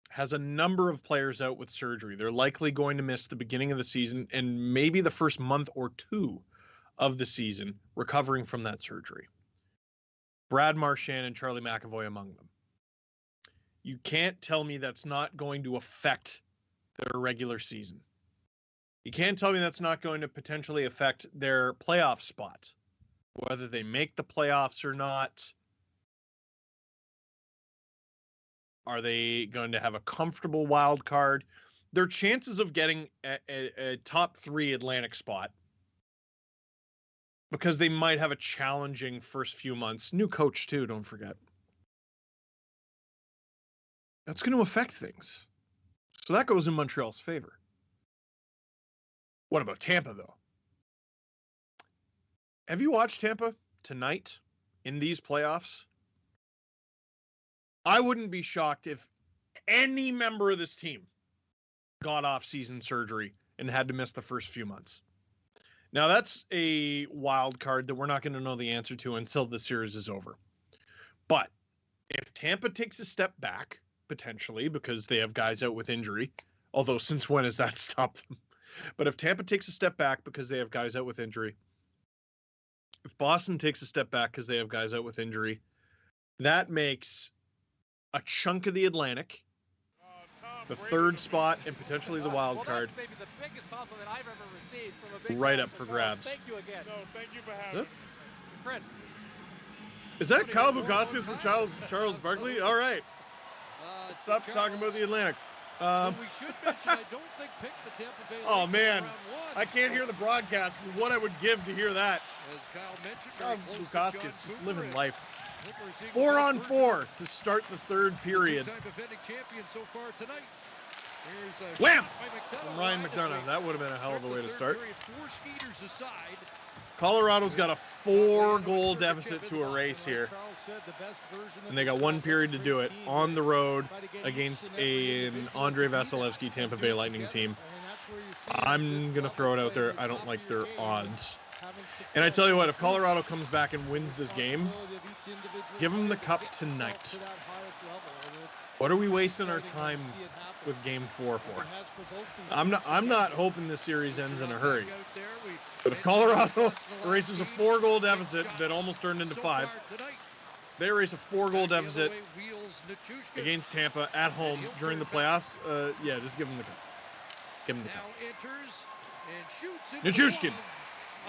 has a number of players out with surgery. They're likely going to miss the beginning of the season and maybe the first month or two of the season recovering from that surgery. Brad Marchand and Charlie McAvoy among them. You can't tell me that's not going to affect their regular season. You can't tell me that's not going to potentially affect their playoff spot, whether they make the playoffs or not. Are they going to have a comfortable wild card? Their chances of getting a top 3 Atlantic spot, because they might have a challenging first few months. New coach too, don't forget. That's going to affect things. So that goes in Montreal's favor. What about Tampa, though? Have you watched Tampa tonight in these playoffs? I wouldn't be shocked if any member of this team got off-season surgery and had to miss the first few months. Now, that's a wild card that we're not going to know the answer to until the series is over. But if Tampa takes a step back, potentially, because they have guys out with injury, although since when has that stopped them? But if Tampa takes a step back because they have guys out with injury, if Boston takes a step back because they have guys out with injury, that makes a chunk of the Atlantic, the third spot, and potentially the wild card, that's maybe the biggest compliment I've ever received from a big right up for grabs. Thank you again. No, thank you for having me. Chris. Is that Kyle Bukauskas from Charles Barkley? All right. Stop talking about the Atlantic. We should mention, I don't think picked the Tampa Bay. Oh, man. I can't hear the broadcast. What I would give to hear that. As Kyle mentioned, Kyle Bukauskas just living life. 4 on 4 to start the third period. Two-time defending champion so far tonight. Here's Wham! by McDonough. From Ryan McDonough. That would have been a hell of a way to start. 4 skaters aside. Colorado's got a 4-goal deficit to erase here. And they got 1 period to do it on the road against an Andre Vasilevsky Tampa Bay Lightning team. I'm going to throw it out there. I don't like their odds. And I tell you what, if Colorado comes back and wins this game, give them the cup tonight. What are we wasting our time with Game 4 for? I'm not hoping this series ends in a hurry. But if Colorado erases a 4-goal deficit that almost turned into 5, they erase a 4-goal deficit against Tampa at home during the playoffs. Yeah, just give them the cup. Give them the cup. Nichushkin.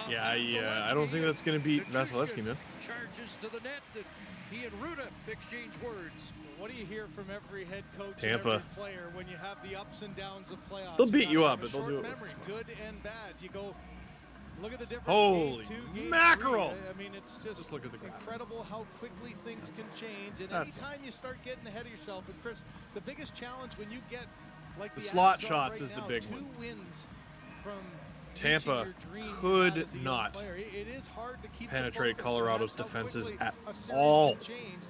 Yeah, I don't think that's going to beat Vasilevsky, man. Charges to the net, and he and Ruda exchange words. What do you hear from every head coach Tampa. and every player when you have the ups and downs of playoffs? They'll beat you up, but they'll do it. Memory, good and bad. You go, look at the difference. Holy mackerel! I mean, it's just look at the incredible how quickly things can change. And anytime you start getting ahead of yourself, and Chris, the biggest challenge when you get like the slot Avs shots right is the now, big 2 one. wins from Tampa could not penetrate penetrate Colorado's defenses at all.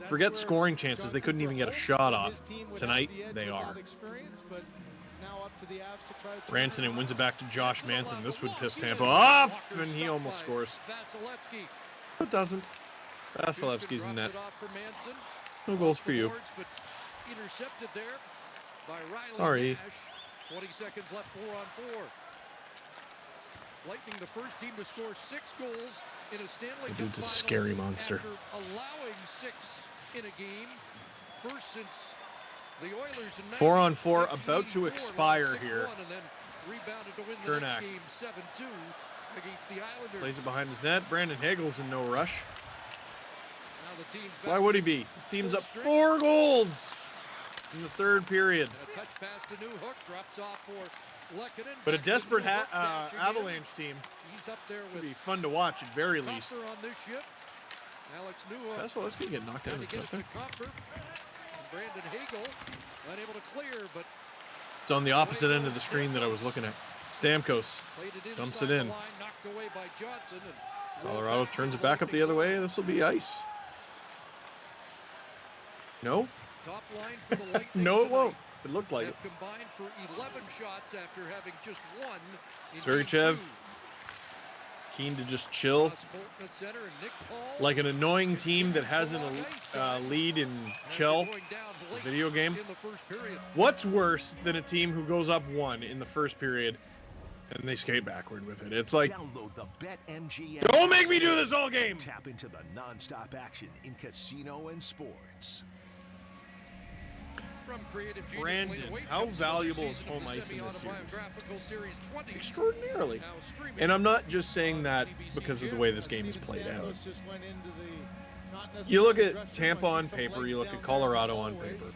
Forget scoring chances. They couldn't even get a shot off. Tonight, they are. Rantanen wins it back to Josh Manson. This would piss Tampa off, and he almost scores. But doesn't. Vasilevsky's in net. No goals for you. Sorry. 20 seconds left, 4-on-4. Lightning, the first team to score 6 goals in a Stanley Cup Dude's a final scary monster. after allowing 6 in a game. First since the Oilers in 4-on-4 about to expire here. And then rebounded to win the Cernak next game 7-2 against the Islanders. plays it behind his net. Brandon Hagel's in no rush. Now the team's Why would he be? His team's up 4 goals in the 3rd period. A touch pass to Newhook, drops off for Lehkonen. But a desperate Avalanche team He's up there would with be fun to watch at very least. Copper on this ship. Alex Newhook. That's let's get knocked down. Trying to get it to Copper. And Brandon Hagel unable to clear, but It's on the opposite end of the screen that I was looking at. Stamkos played it dumps inside it in. the line, knocked away by Johnson, and Colorado turns it back up the other way. This will be ice. No? top line for the Lightning. No, it tonight. won't. It looked like it. Have combined for 11 shots after having just 1 in Zverev game 2. keen to just chill. Ross Colton at center and Nick Paul. Like an annoying team that has a lead in Chell, Going down the late video game. in the first period. What's worse than a team who goes up 1 in the first period and they skate backward with it? It's like, Download the BetMGM. don't make me do this all game. Tap into the nonstop action in casino and sports. From creative genius Brandon, Lane Waite how comes another valuable is season of home the ice in this series? semi-autobiographical series 20. Extraordinarily. Now streaming And I'm not just saying on that CBC because of the Gym. way this game is played out. Stamkos just went into the, not necessarily You look at dressing room, Tampa I see on some paper, legs you look down at there Colorado in the on hallway, paper. so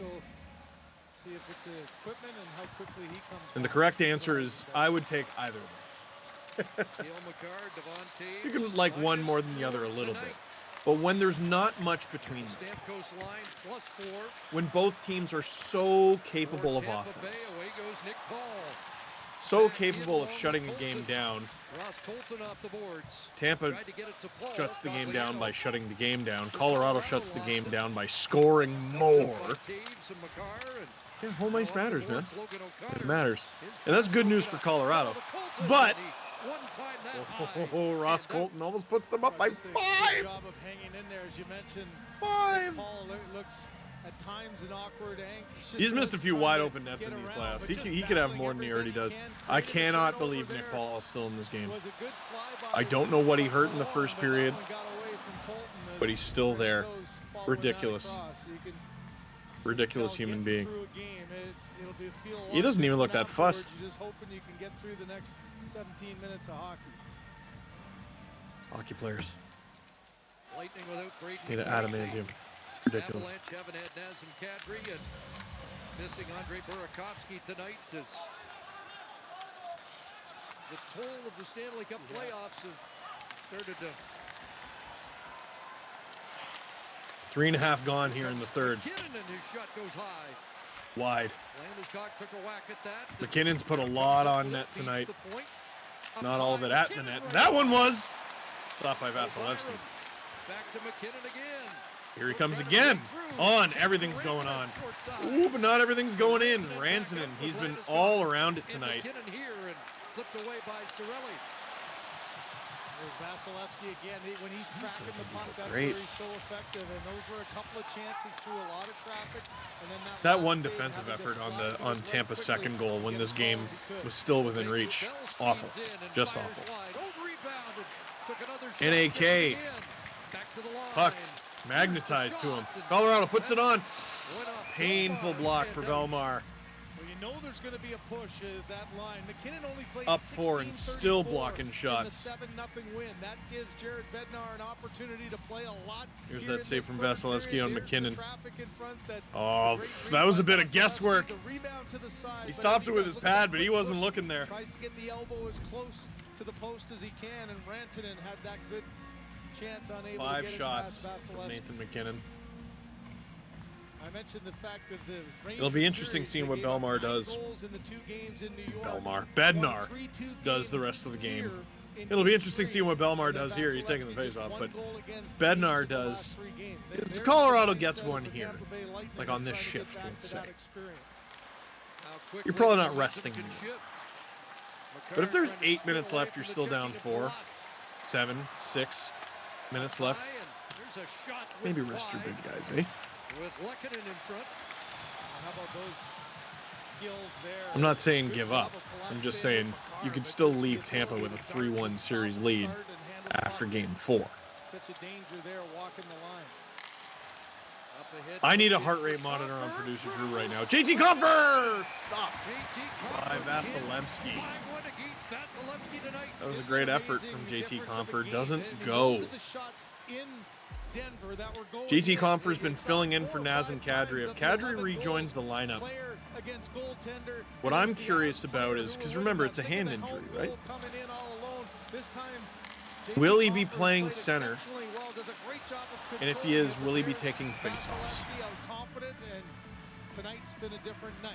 see if it's equipment and how quickly he comes And the back. correct answer is I would take either of them. Cale Makar, Devon You can Taves, like one minus more than the 4 other a little bit. tonight. But when there's not much between them, Stamkos line plus 4. when both teams are so capable of For Tampa Bay, offense, away goes Nick Paul. so capable of shutting a game down, Ross Colton off the boards. Tampa Tried to get it to Paul. shuts the game down by Gagliano. shutting the game down. Colorado shuts the game down by scoring more. Taves and Makar and Yeah, home ice off the matters, man. boards, Logan O'Connor. It matters. His And that's pass good news broken for up. Colorado. Now to Colton, But- and he one time that high. Oh, Ross And that- Colton almost puts them up by Just a good 5. job of hanging in there, as you mentioned. 5. Paul looks at times an awkward angle. He's missed a few wide open nets in these playoffs. He could have more than he already does. I cannot believe Nick Paul is still in this game. I don't know what he hurt in the first period, but he's still there. Ridiculous. Ridiculous human being. He doesn't even look that fussed. You're just hoping you can get through the next 17 minutes of hockey. Hockey players Lightning without Braden need an McCarthy. adamantium. Ridiculous. Avalanche haven't had Nazem Kadri and missing Andre Burakovsky tonight as the toll of the Stanley Cup playoffs have started to 3.5 gone here in the third. McKinnon, and his shot goes high. Wide. Landeskog took a whack at that. McKinnon's put a lot on net tonight. Not all of it at the net. That one was. Stop by Vasilevsky. Back to McKinnon again. Here he comes again. On. Everything's going on. Ooh, but not everything's going in. Rantanen, he's been all around it tonight. McKinnon here and flipped away by Cirelli. There's Vasilevsky again. When he's tracking the puck, that's great. where he's so effective. And those were a couple of chances through a lot of traffic. And then That last one save defensive having to effort on slide on things Tampa's quickly second goal when get this as game well as he could. was still within reach. Awful. Just awful. NAK. Puck magnetized to him. Colorado puts it on. Painful block for Belmar. Well, you know there's going to be a push at that line. McKinnon only played Up 4 and still 16-34 blocking shots. in the 7-0 win. That gives Jared Bednar an opportunity to play a lot. Here's here that in save this from third Vasilevsky period. on There's McKinnon. the traffic in front that Oh, great that was a read bit by of guesswork. Vasilevsky. The rebound to the side, He but stopped as it with does, his look at that pad, but he quick wasn't push. looking there. Tries to get the elbow as close to the post as he can, and Rantanen had that good chance, unable to 5 get it shots past from Vasilevsky. Nathan McKinnon. I mentioned the fact that the Rangers It'll be interesting series, seeing they what gave up Belmar 9 does. goals in the 2 games in New York. Belmar. Won Bednar 3-2 does the game rest of the game. here in It'll be game interesting 3. seeing what Belmar And then does here. He's taking the Vasilevsky face just off, one but goal against Bednar Rangers in the does. last 3 games. It's There's Colorado the gets mindset one of the here, Tampa Bay Lightning like on this trying to get shift, back let's to say. that experience. You're probably not resting anymore. But if there's 8 minutes left, you're still down 4, 7, 6 minutes left. Maybe rest your big guys, eh? With Lehkonen in front. How about those skills there? I'm not saying Good give job up. of I'm just collapsing saying Makar, you could but still just leave gets Tampa a with a little 3-1 bit series stop lead and handle the after puck. game 4. Such a danger there, walking the line. Up ahead. I need a heart rate monitor on producer Drew right now. JT Comfort! Stop. By Vasilevsky. That was a great effort from JT Comfort. Doesn't go. JT Comfort's been filling in for Nazem Kadri. If Kadri rejoins the lineup, what I'm curious about is, because remember, it's a hand injury, right? Will he be playing center? And if he is, will he be taking faceoffs? Tonight's been a different night.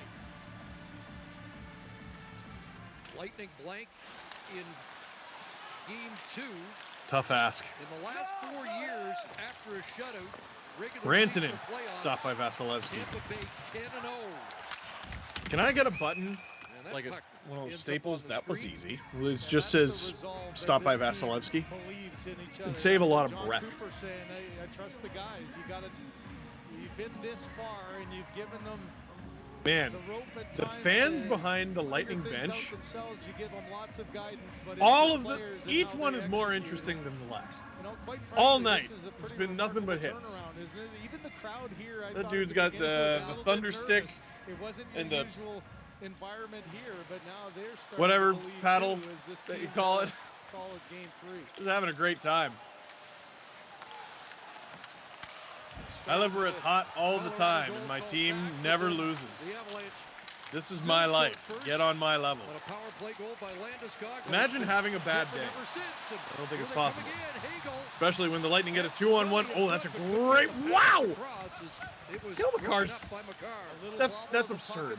Lightning blanked in game 2. Tough ask. In the last 4 years, after a shutout, Rantanen, stopped by Vasilevsky. Tampa Bay 10-0. Can I get a button, And that like puck one of those ends up staples? on the That was screen. easy. It just says stop by Vasilevsky. It'd save a lot of John breath. Cooper saying, I trust the guys. You've been this far and you've given them Man, the rope at the times fans to behind the figure Lightning things bench, out themselves. You give them lots of guidance, but it's all the of them, players and each how one they is more execute. interesting than the last. You know, quite All frankly, night, this is a it's pretty been nothing but remarkable hits. turnaround, isn't it? Even the crowd here, I That thought dude's at got beginning the was a little thunder bit stick nervous. It wasn't and your the usual environment here, but now they're starting whatever to believe paddle too, as this that you team's call had it. a solid game 3. He's having a great time. I live where it's hot all the time, and my team never loses. The Avalanche. This is my life. Get on my level. On a power play goal by Landeskog. Imagine having a bad day. I don't think it's possible. Especially when the Lightning get a 2-on-1. Oh, that's a great, wow! Kill McCarr's. That's absurd.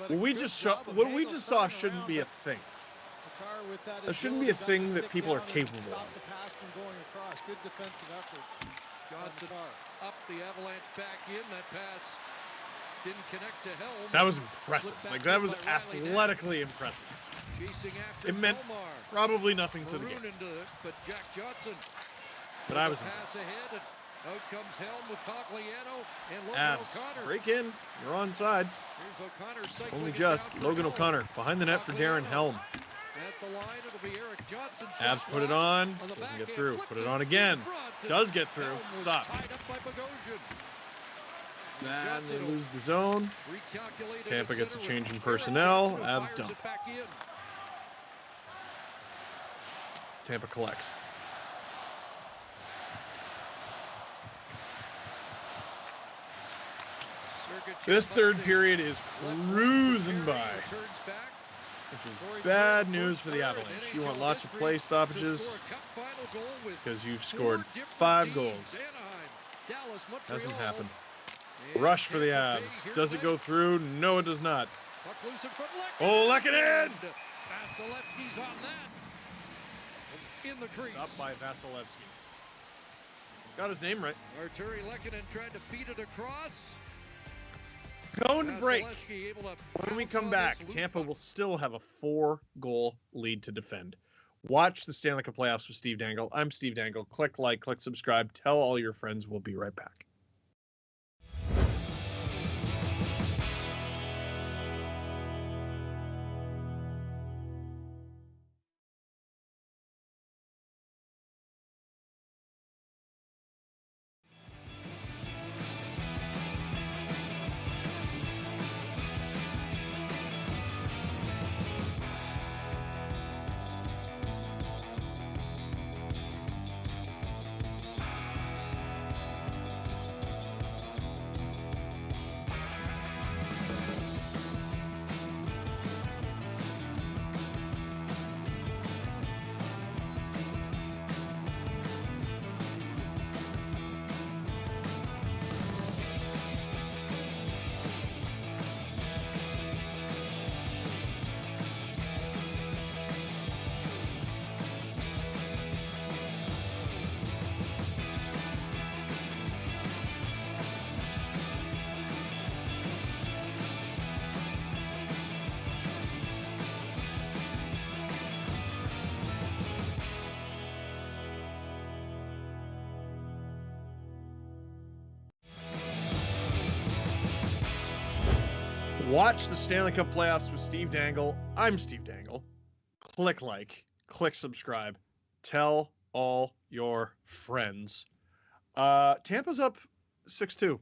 What we just saw shouldn't be a thing. That shouldn't be a thing that people are capable of. Good defensive effort. Johnson up, the Avalanche back in. That pass didn't connect to Helm. That was impressive. Like, that was athletically impressive. Chasing after It meant Belmar. probably nothing to the Maroon game. into it, but Jack Johnson. But I was pass ahead, and out comes Helm with Cogliano and Logan Abs. O'Connor. Break in. You're onside. Here's O'Connor cycling Only it just. down for Logan Helm. O'Connor behind the net for Darren Helm. At the line, it'll be Eric Johnson. Abs put it on. Doesn't get through. Put it on again. Does get through. Stop. Tied up by Bogosian. And they lose the zone. Recalculated Tampa at gets a center change in with personnel. Johnson, who Abs fires dump. it back in. Tampa collects. Sergachev This up third the period is cruising by, turns back. which is bad news for the Avalanche. You want lots of play stoppages because you've scored 5 goals. Hasn't happened. Rush for the Avs. Does it go through? No, it does not. Oh, Lehkonen! Vasilevsky's on that. in the crease. Up by Vasilevsky. Got his name right. Arturi Lehkonen tried to feed it across. Going to break. Vasilevsky able to When we bounce come on back, this loose Tampa puck. will still have a 4-goal lead to defend. Watch the Stanley Cup playoffs with Steve Dangle. I'm Steve Dangle. Click like, click subscribe. Tell all your friends. We'll be right back. Watch the Stanley Cup playoffs with Steve Dangle. I'm Steve Dangle. Click like, click subscribe. Tell all your friends. Tampa's up 6-2.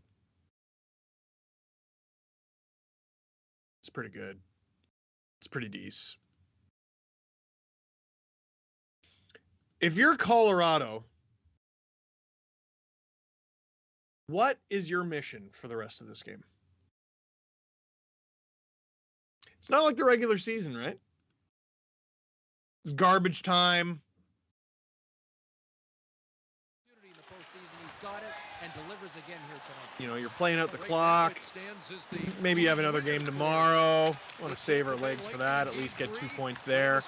It's pretty good. It's pretty decent. If you're Colorado, what is your mission for the rest of this game? It's not like the regular season, right? It's garbage time. In the postseason, he's got it and delivers again here tonight. You know, you're playing out the clock. Maybe you have another game tomorrow. Want to save our legs for that. At least get 2 points there.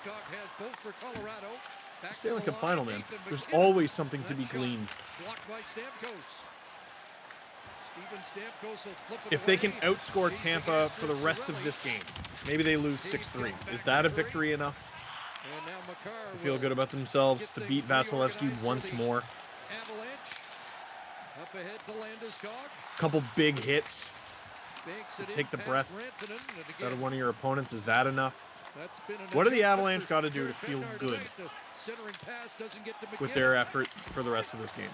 Stanley Cup final, man. There's always something to be gleaned. If they can outscore Tampa for the rest of this game, maybe they lose 6-3. Is that a victory enough to feel good about themselves, to beat Vasilevsky once more? A couple big hits to take the breath out of one of your opponents. Is that enough? What do the Avalanche got to do to feel good with their effort for the rest of this game?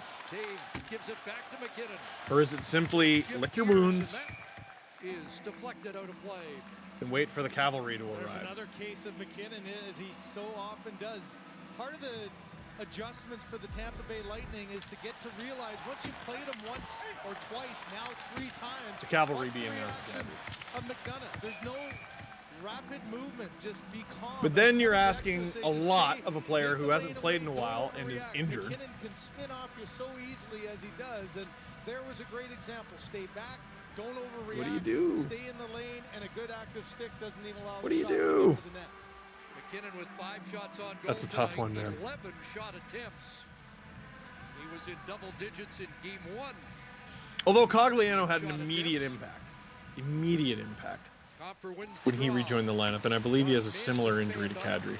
Or is it simply lick your wounds and wait for the cavalry to There's arrive? another case of McKinnon, as he so often does. Part of the adjustment for the Tampa Bay Lightning is to get to realize once you played them once or twice, now 3 times. The cavalry what's the being reaction of McDonough. There's no rapid movement, just be calm. But then you're asking a lot of a player who hasn't played in a while and is injured. McKinnon can spin off you so easily as he does, and there was a great example. Stay back, don't overreact. What do you do? Stay in the lane, and a good active stick doesn't even allow What do you the shot to do? get to the net. McKinnon with 5 shots on goal. That's a tough one, man. 11 shot attempts. He was in double digits in game 1. Although Cogliano had an immediate impact. Immediate impact. When he rejoined the lineup, and I believe he has a similar injury to Kadri.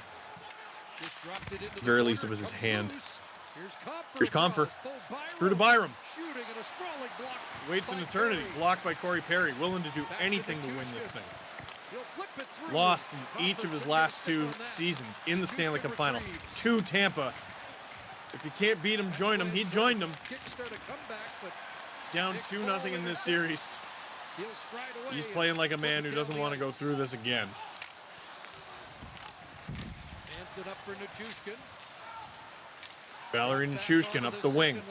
At the very least, it was his hand. Here's Comfer. Through to Byram. Waits an eternity. Blocked by Corey Perry. Willing to do anything to win this thing. Lost in each of his last 2 seasons in the Stanley Cup final to Tampa. If you can't beat him, join him. He joined him. Down 2-0 in this series. He's playing like a man who doesn't want to go through this again. It up for Nichushkin. Valerie Nichushkin up the wing.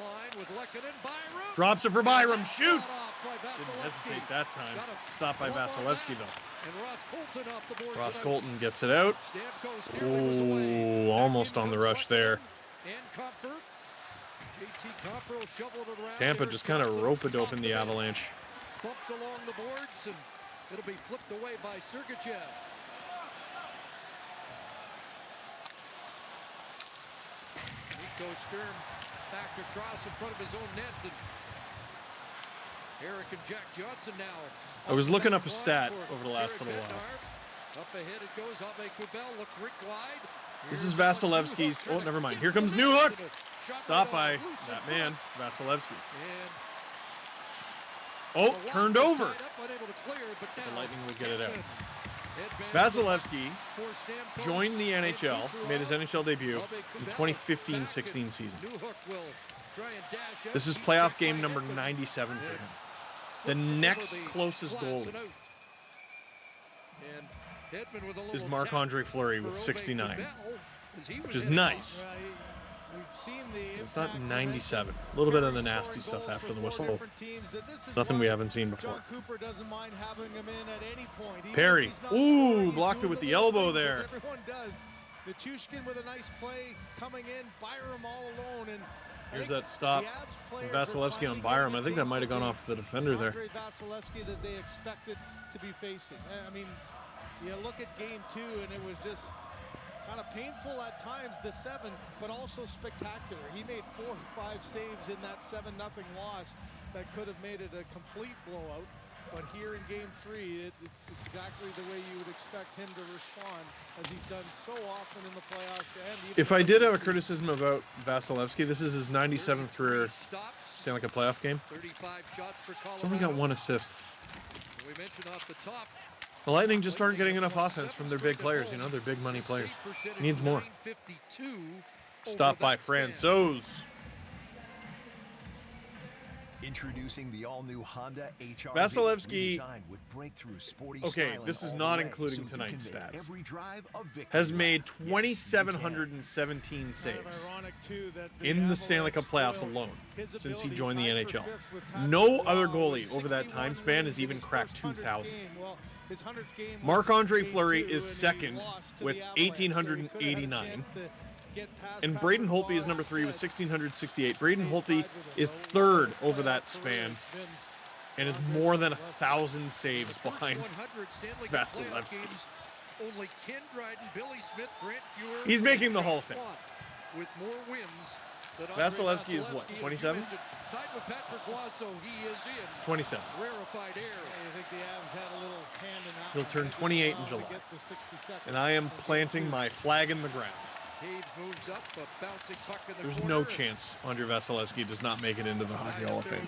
Drops it for Byram. Shoots! Didn't hesitate that time. Stopped by Vasilevsky, though. Ross Colton gets it out. Ooh, almost on the rush there. Tampa just kind of rope-a-dope in the Avalanche. Bumped along the boards, and it'll be flipped away by Sergachev. goes Sturm back across in front of his own net. And Eric and Jack Johnson now. I was looking up a stat over the last little while. Up ahead it goes. Ave Kubel looks Rick wide. This is Vasilevsky's. Oh, never mind. Here comes Newhook. Stop by that man, Vasilevsky. Oh, turned over. The Lightning will get it out. Vasilevsky joined the NHL, made his NHL debut in 2015-16 season. This is playoff game number 97 for him. The next closest goalie is Marc-Andre Fleury with 69, which is nice. It's not 97. A little bit of the nasty stuff after the whistle. Nothing we haven't seen before. Perry. Ooh, blocked it with the elbow there. Everyone does. Nichushkin with a nice play coming in. Byram all alone. And here's that stop from Vasilevsky on Byram. I think that might have gone off the defender there. Vasilevsky that they expected to be facing. I mean, you look at game 2 and it was just kind of painful at times, the 7, but also spectacular. He made 4 or 5 saves in that 7-0 loss that could have made it a complete blowout. But here in game 3, it's exactly the way you would expect him to respond, as he's done so often in the playoffs. And if I did have a criticism about Vasilevsky, this is his 97th career Stanley Cup playoff game. 35 shots for Colorado. He's only got 1 assist. We mentioned off the top, the Lightning just aren't getting enough offense from their big players. You know, they're big money players. Needs more. Stop by Francouz. Introducing the all-new Honda HR Vasilevsky, with breakthrough sporty okay, this is not including tonight's stats, has made 2,717 saves in the Stanley Cup playoffs alone since he joined the NHL. No other goalie over that time span has even cracked 2,000. Marc-Andre Fleury is second with 1,889. And Braden Holtby is number 3 with 1,668. Braden Holtby is third over that span and is more than 1,000 saves behind Vasilevsky. Only Ken Dryden, Billy Smith, Grant Fuhr, he's making the Hall of Fame. With more wins than Vasilevsky is what, 27? Tied with Patrick Roy, so he is in 27. Rarefied air. I think the Avs had a little hand in that. He'll turn 28 in July. And I am planting my flag in the ground. Taves moves up, a bouncing puck in the There's corner. no chance Andre Vasilevsky does not make it into the Hockey Hall of Fame.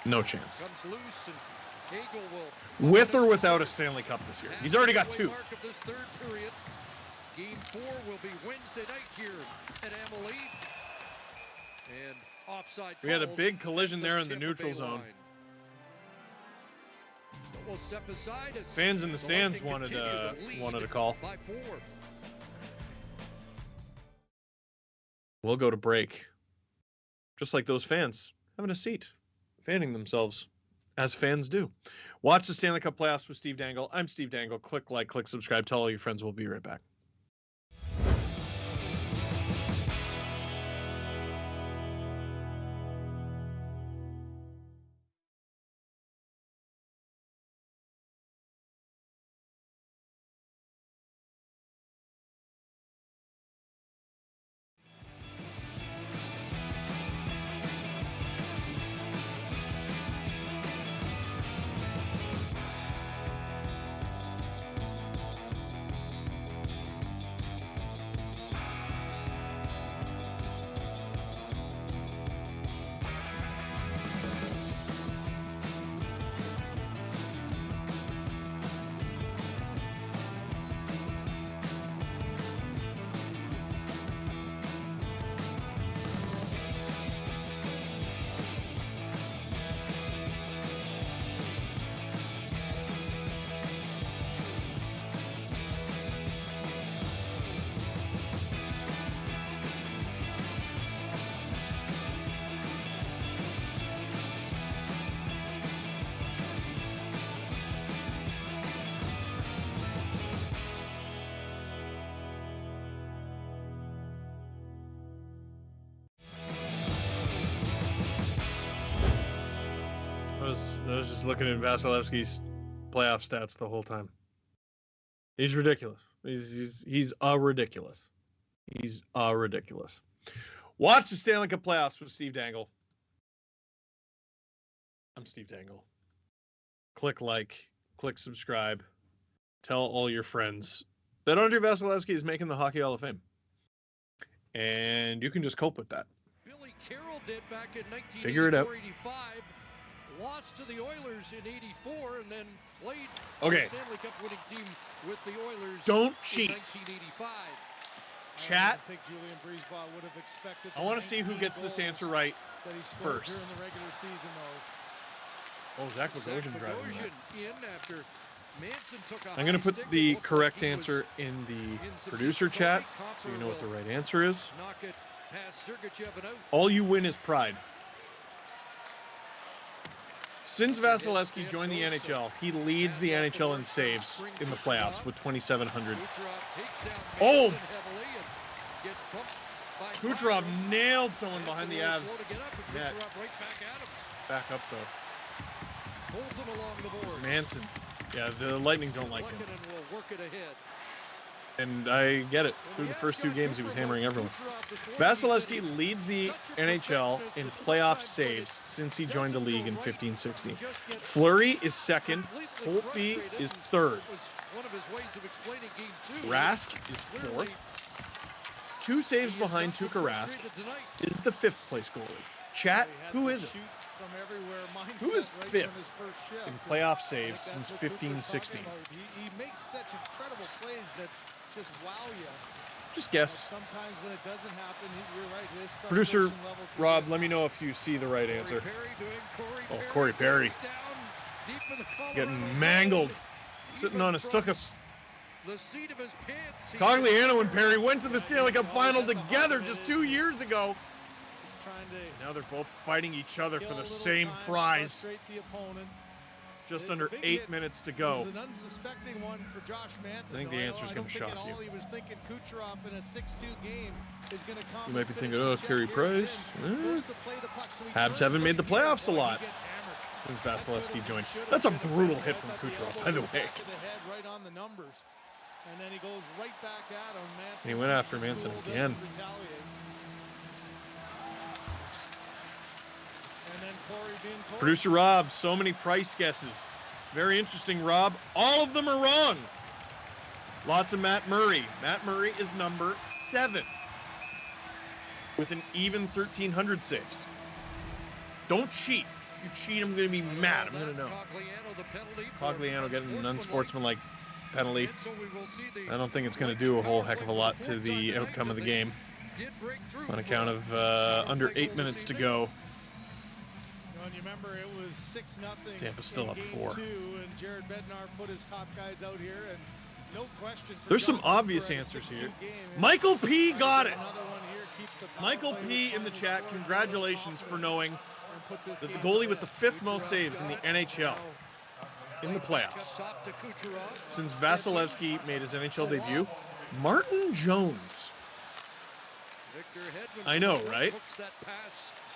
No chance. Comes loose and Hagel will With or without a Stanley Cup this year. He's already got 2. mark of this third period. Game 4 will be Wednesday night here at Amalie. And offside. We had a called big collision there in the Tampa neutral Bay zone. line. So we'll step aside as Fans in the stands Lightning wanted continue to lead wanted a call. by 4. We'll go to break. Just like those fans having a seat, fanning themselves as fans do. Watch the Stanley Cup playoffs with Steve Dangle. I'm Steve Dangle. Click like, click subscribe. Tell all your friends. We'll be right back. I was just looking at Vasilevsky's playoff stats the whole time. He's ridiculous. He's ridiculous. He's ridiculous. Watch the Stanley Cup playoffs with Steve Dangle. I'm Steve Dangle. Click like, click subscribe. Tell all your friends that Andre Vasilevsky is making the Hockey Hall of Fame. And you can just cope with that. Billy Carroll did back in 1984, Figure it out. 85. Lost to the Oilers in 84 and then played Okay. the Stanley Cup winning team with the Oilers Don't in cheat. 1985. Chat. I think Julian Breezeball would have expected. I want to see who gets this answer right that he scored first. during the regular season, though. Oh, Zach Bogosian driving that. in after Manson took a I'm going to high put stick. the It looked correct like he was answer in the some producer difficulty. chat Copper so you know what the will right answer is. knock it past Sergachev and out. All you win is pride. Since Vasilevsky joined the NHL, he leads the NHL in saves in the playoffs with 2,700. Kucherov takes down Oh! Manson heavily and gets bumped by Kucherov Copper. nailed someone Manson behind the a little abs. slow to get up, and Net. Kucherov right back at him. Back up though. Holds him along the board. Manson. Yeah, the Lightning don't like him. Lekanen will work it ahead. And I get it. Through the first two games, he was hammering everyone. Vasilevsky leads the NHL in playoff saves since he joined the league in 15-16. Fleury is second. Holtby is third. Rask is fourth. 2 saves behind Tuukka Rask is the 5th place goalie. Chat, who is it? Who is 5th in playoff saves since 15-16? He makes such incredible plays that just wow you. Just guess. Sometimes when it doesn't happen, you're right. His Producer frustration level can Rob, get- let me know if you see the right answer. Oh, Oh, Corey Perry. Getting mangled. Sitting on his tuchus. The seat of his pants. Cogliano and Perry went to the Stanley Cup final together just 2 years ago. Just trying to Now they're both fighting each other kill for a the little same time, prize. frustrate the opponent. Just The under big 8 hit minutes to It go. was an unsuspecting one for Josh Manson. I think the though. answer's I gonna don't shock think at you. all he was thinking Kucherov in a 6-2 game is going to come. You might and be finish thinking, the oh, check. Carey Here's Price. in. Goes to play the puck, so he Habs turns haven't made the right here. playoffs a Boy, he lot gets hammered. since That Vasilevsky could've- joined. should've That's a been brutal right hit at from the Kucherov, elbow, by the back way. of the head, right on the numbers. And then he goes right back at him. Manson And he went after finishes Manson cool, again. doesn't retaliate. And then Corey being Corey. Producer Rob, so many price guesses. Very interesting, Rob. All of them are wrong. Lots of Matt Murray. Matt Murray is number 7 with an even 1,300 saves. Don't cheat. If you cheat, I'm going to be mad. I'm going to know. Cogliano getting an unsportsmanlike penalty. I don't think it's going to do a whole heck of a lot to the outcome of the game on account of under 8 minutes to go. And you remember it was 6-0. Tampa's still in up game 4. 2, and Jared Bednar put his top guys out here, and no question. For There's some John obvious Cooper at a answers 6-2 here. game, and Michael P. got it. another one here, keep the power Michael play P. in the behind chat, scoring, congratulations for knowing and put this that the game goalie to with the bed. 5th most saves in the NHL in the playoffs since Vasilevsky made his NHL debut, Martin Jones. I know, right?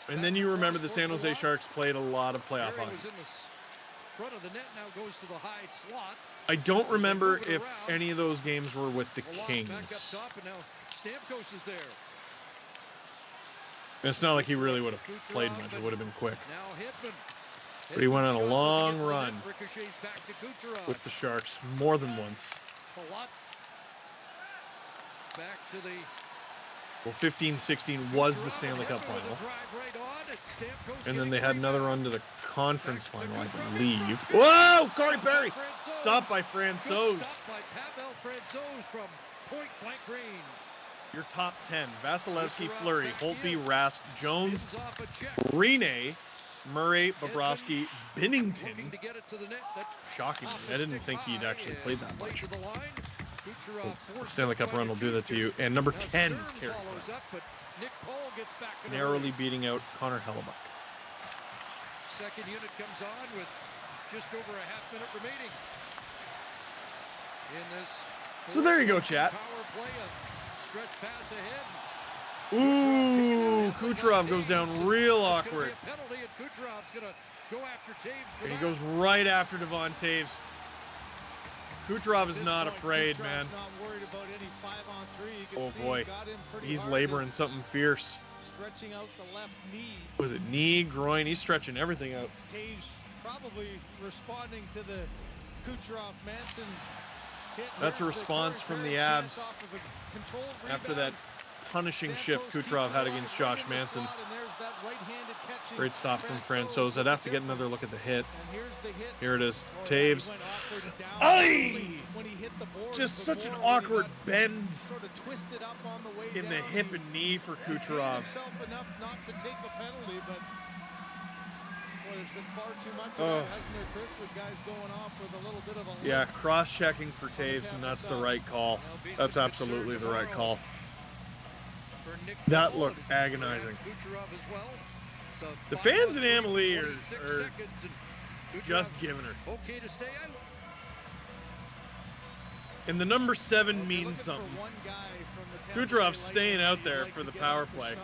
And then you remember the San Jose Sharks played a lot of playoff hockey. Front of the net now goes to the high slot. I don't remember if any of those games were with the Kings. Back up top, and now Stamkos is there. It's not like he really would have played much. It would have been quick. Now Hitman. But he went on a Hitman shot long doesn't get to the run net, ricochets back to Kucherov. with the Sharks more than once. Palat. Back to the Well, 15-16 was the Stanley Cup final. And then they had another run to the conference final, I believe. Whoa! Corey Perry! Stopped by Francouz. Stopped by Pavel Francouz from point blank range. Your top 10. Vasilevsky, Fleury, Holtby, Rask, Jones, Gives off a check. Rene, Murray, Bobrovsky, Binnington. Looking to get it to the net. That Shockingly, off I the didn't stick think he'd high actually and played that played much. to the line. Kucherov The forced Stanley it Cup by run will do that to you. And number Now 10 is Stern Carey follows Price, up, but Nick Paul gets back in the narrowly race. beating out Connor Hellebuck. Second unit comes on with just over a half-minute remaining. In this So there you go, chat. power play, a stretch pass ahead. Ooh, Kucherov goes down real awkward. It's gonna be a penalty, and Kucherov's gonna go after Taves for And he that. goes right after Devon Taves. Kucherov is At this not point, afraid, Kucherov's man. not worried about any 5-on-3. You can Oh see boy, he got in pretty he's hard. laboring This something fierce. stretching out the left knee. Was it knee, groin? He's stretching everything out. Taves probably responding to the Kucherov-Manson hit. That's a response from the Avs after that punishing shift Kucherov had against Josh Manson. Great stop from Francouz. I'd have to get another look at the hit. Here it is. Taves. Aye! Just such an awkward bend in the hip and knee for Kucherov. Yeah, cross-checking for Taves, and that's the right call. That's absolutely the right call. That looked agonizing. The fans in Amalie are just giving her. And the number 7 means something. Kucherov's staying out there for the power play.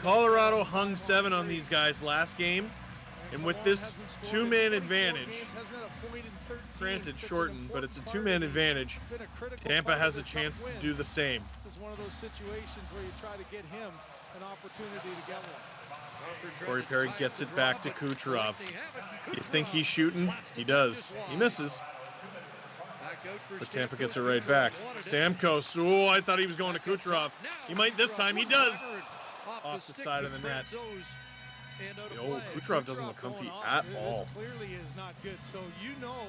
Colorado hung 7 on these guys last game, and with this 2-man advantage, granted shortened, but it's a 2-man advantage, Tampa has a chance to do the same. This is one of those situations where you try to get him an opportunity to get one. Corey Perry gets it back to Kucherov. You think he's shooting? He does. He misses. But Tampa gets it right back. Stamkos. Oh, I thought he was going to Kucherov. He might this time. He does. Off the side of the net. Yo, Kucherov doesn't look comfy at all. This clearly is not good. So you know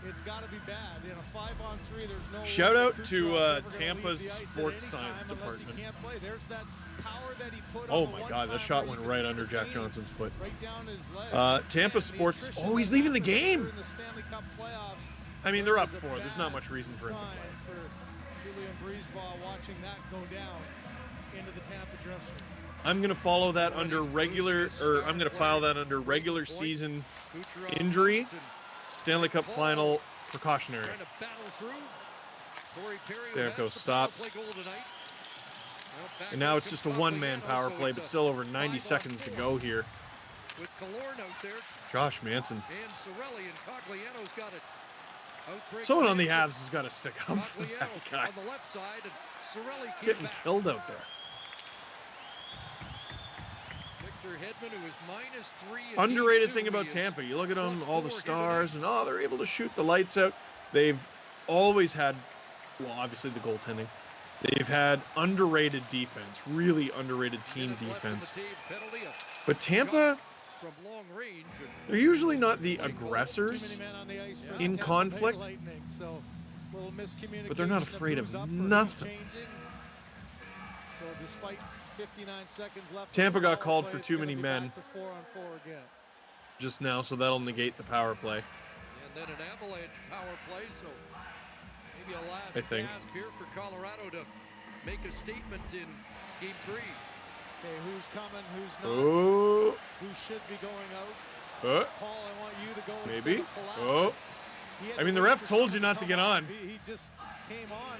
it's got to be bad. In a 5-on-3, there's no shout out to Tampa's sports science department. Oh my God, that shot went right under Jack Johnson's foot. Tampa sports. Oh, he's leaving the game. I mean, they're up 4. There's not much reason for him to play. I'm gonna follow that under regular, or I'm gonna file that under regular season injury, Stanley Cup final precautionary. Stamkos stops. And now it's just a 1-man power play, but still over 90 seconds to go here. Josh Manson. Someone on the Avs has got to stick up for that guy. Getting killed out there. Underrated thing about Tampa, you look at them, all the stars, and they're able to shoot the lights out. They've always had, well, obviously the goaltending. They've had underrated defense, really underrated team defense. But Tampa, they're usually not the aggressors in conflict, but they're not afraid of nothing. Tampa got called for too many men just now, so that'll negate the power play. And then an Avalanche power play, so maybe a last gasp here for Colorado to make a statement in Game 3. Okay, who's coming, who's not? Oh. Who should be going out? Paul, I want you to go. Maybe. Oh. I mean, the ref told you not to get on. He just came on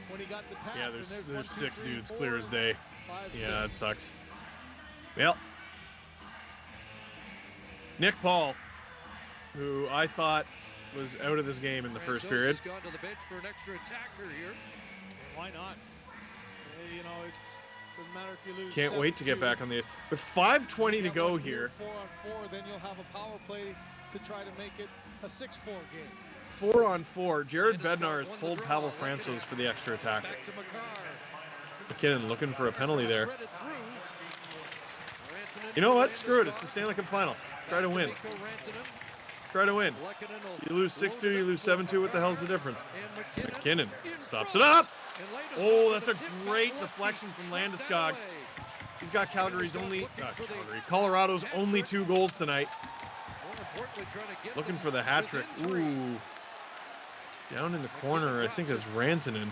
when he got the tap. Yeah, there's 6 dudes, clear as day. Yeah, that sucks. Well, Nick Paul, who I thought was out of this game in the first period. Gone to the bench for an extra attacker here. Why not? You know, it doesn't matter if you lose. Can't wait to get back on the ice. With 5:20 to go here. 4-on-4, then you'll have a power play to try to make it a 6-4 game. 4-on-4. Jared Bednar has pulled Pavel Francouz for the extra attacker. McKinnon looking for a penalty there. You know what? Screw it. It's the Stanley Cup final. Try to win. Try to win. You lose 6-2, you lose 7-2. What the hell's the difference? McKinnon stops it up. Oh, that's a great deflection from Landeskog. He's got Colorado's only 2 goals tonight. Looking for the hat trick. Ooh. Down in the corner, I think it's Rantanen.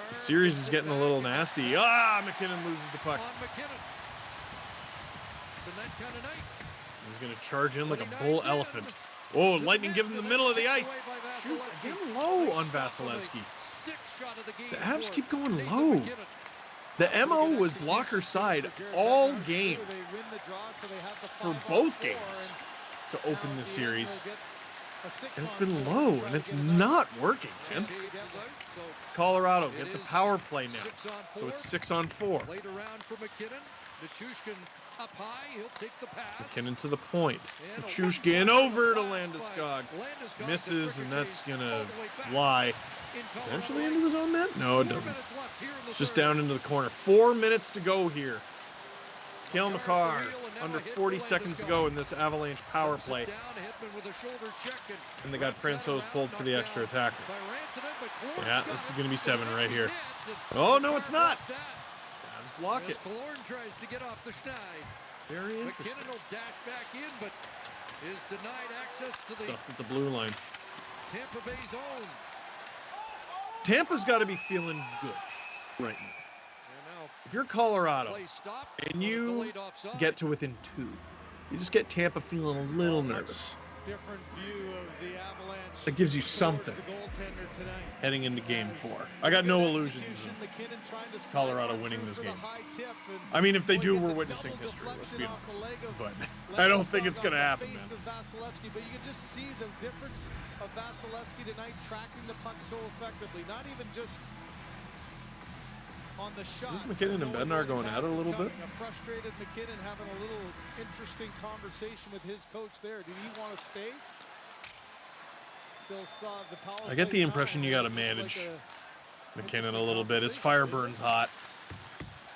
The series is getting a little nasty. McKinnon loses the puck. He's going to charge in like a bull elephant. Oh, Lightning give him the middle of the ice. Shoots again low on Vasilevsky. The Avs keep going low. The MO was blocker side all game for both games to open the series. And it's been low, and it's not working, Tim. Colorado gets a power play now, so it's 6-on-4. Later round for McKinnon. Nichushkin up high. He'll take the pass. McKinnon to the point. Nichushkin over to Landeskog. Misses, and that's going to fly eventually into the zone net? No, it doesn't. It's just down into the corner. 4 minutes to go here. Cale Makar, under 40 seconds to go in this Avalanche power play. And they got Francouz pulled for the extra attacker. Yeah, this is going to be 7 right here. Oh, no, it's not. Just block it. Killorn tries to get off the schneid. Very interesting. McKinnon will dash back in, but is denied access to the Stuffed at the blue line. Tampa Bay zone. Tampa's got to be feeling good right now. If you're Colorado and you get to within 2, you just get Tampa feeling a little nervous. Different view of the Avalanche. That gives you something heading into Game 4. I got no illusions of Colorado winning this game. I mean, if they do, we're witnessing history, let's be honest. But I don't think it's going to happen, man. But you can just see the difference of Vasilevsky tonight tracking the puck so effectively. Not even just on the shot. Is this McKinnon and Bednar going at it a little bit? A frustrated McKinnon having a little interesting conversation with his coach there. Did he want to stay? Still saw the power. I get the impression you got to manage McKinnon a little bit. His fire burns hot.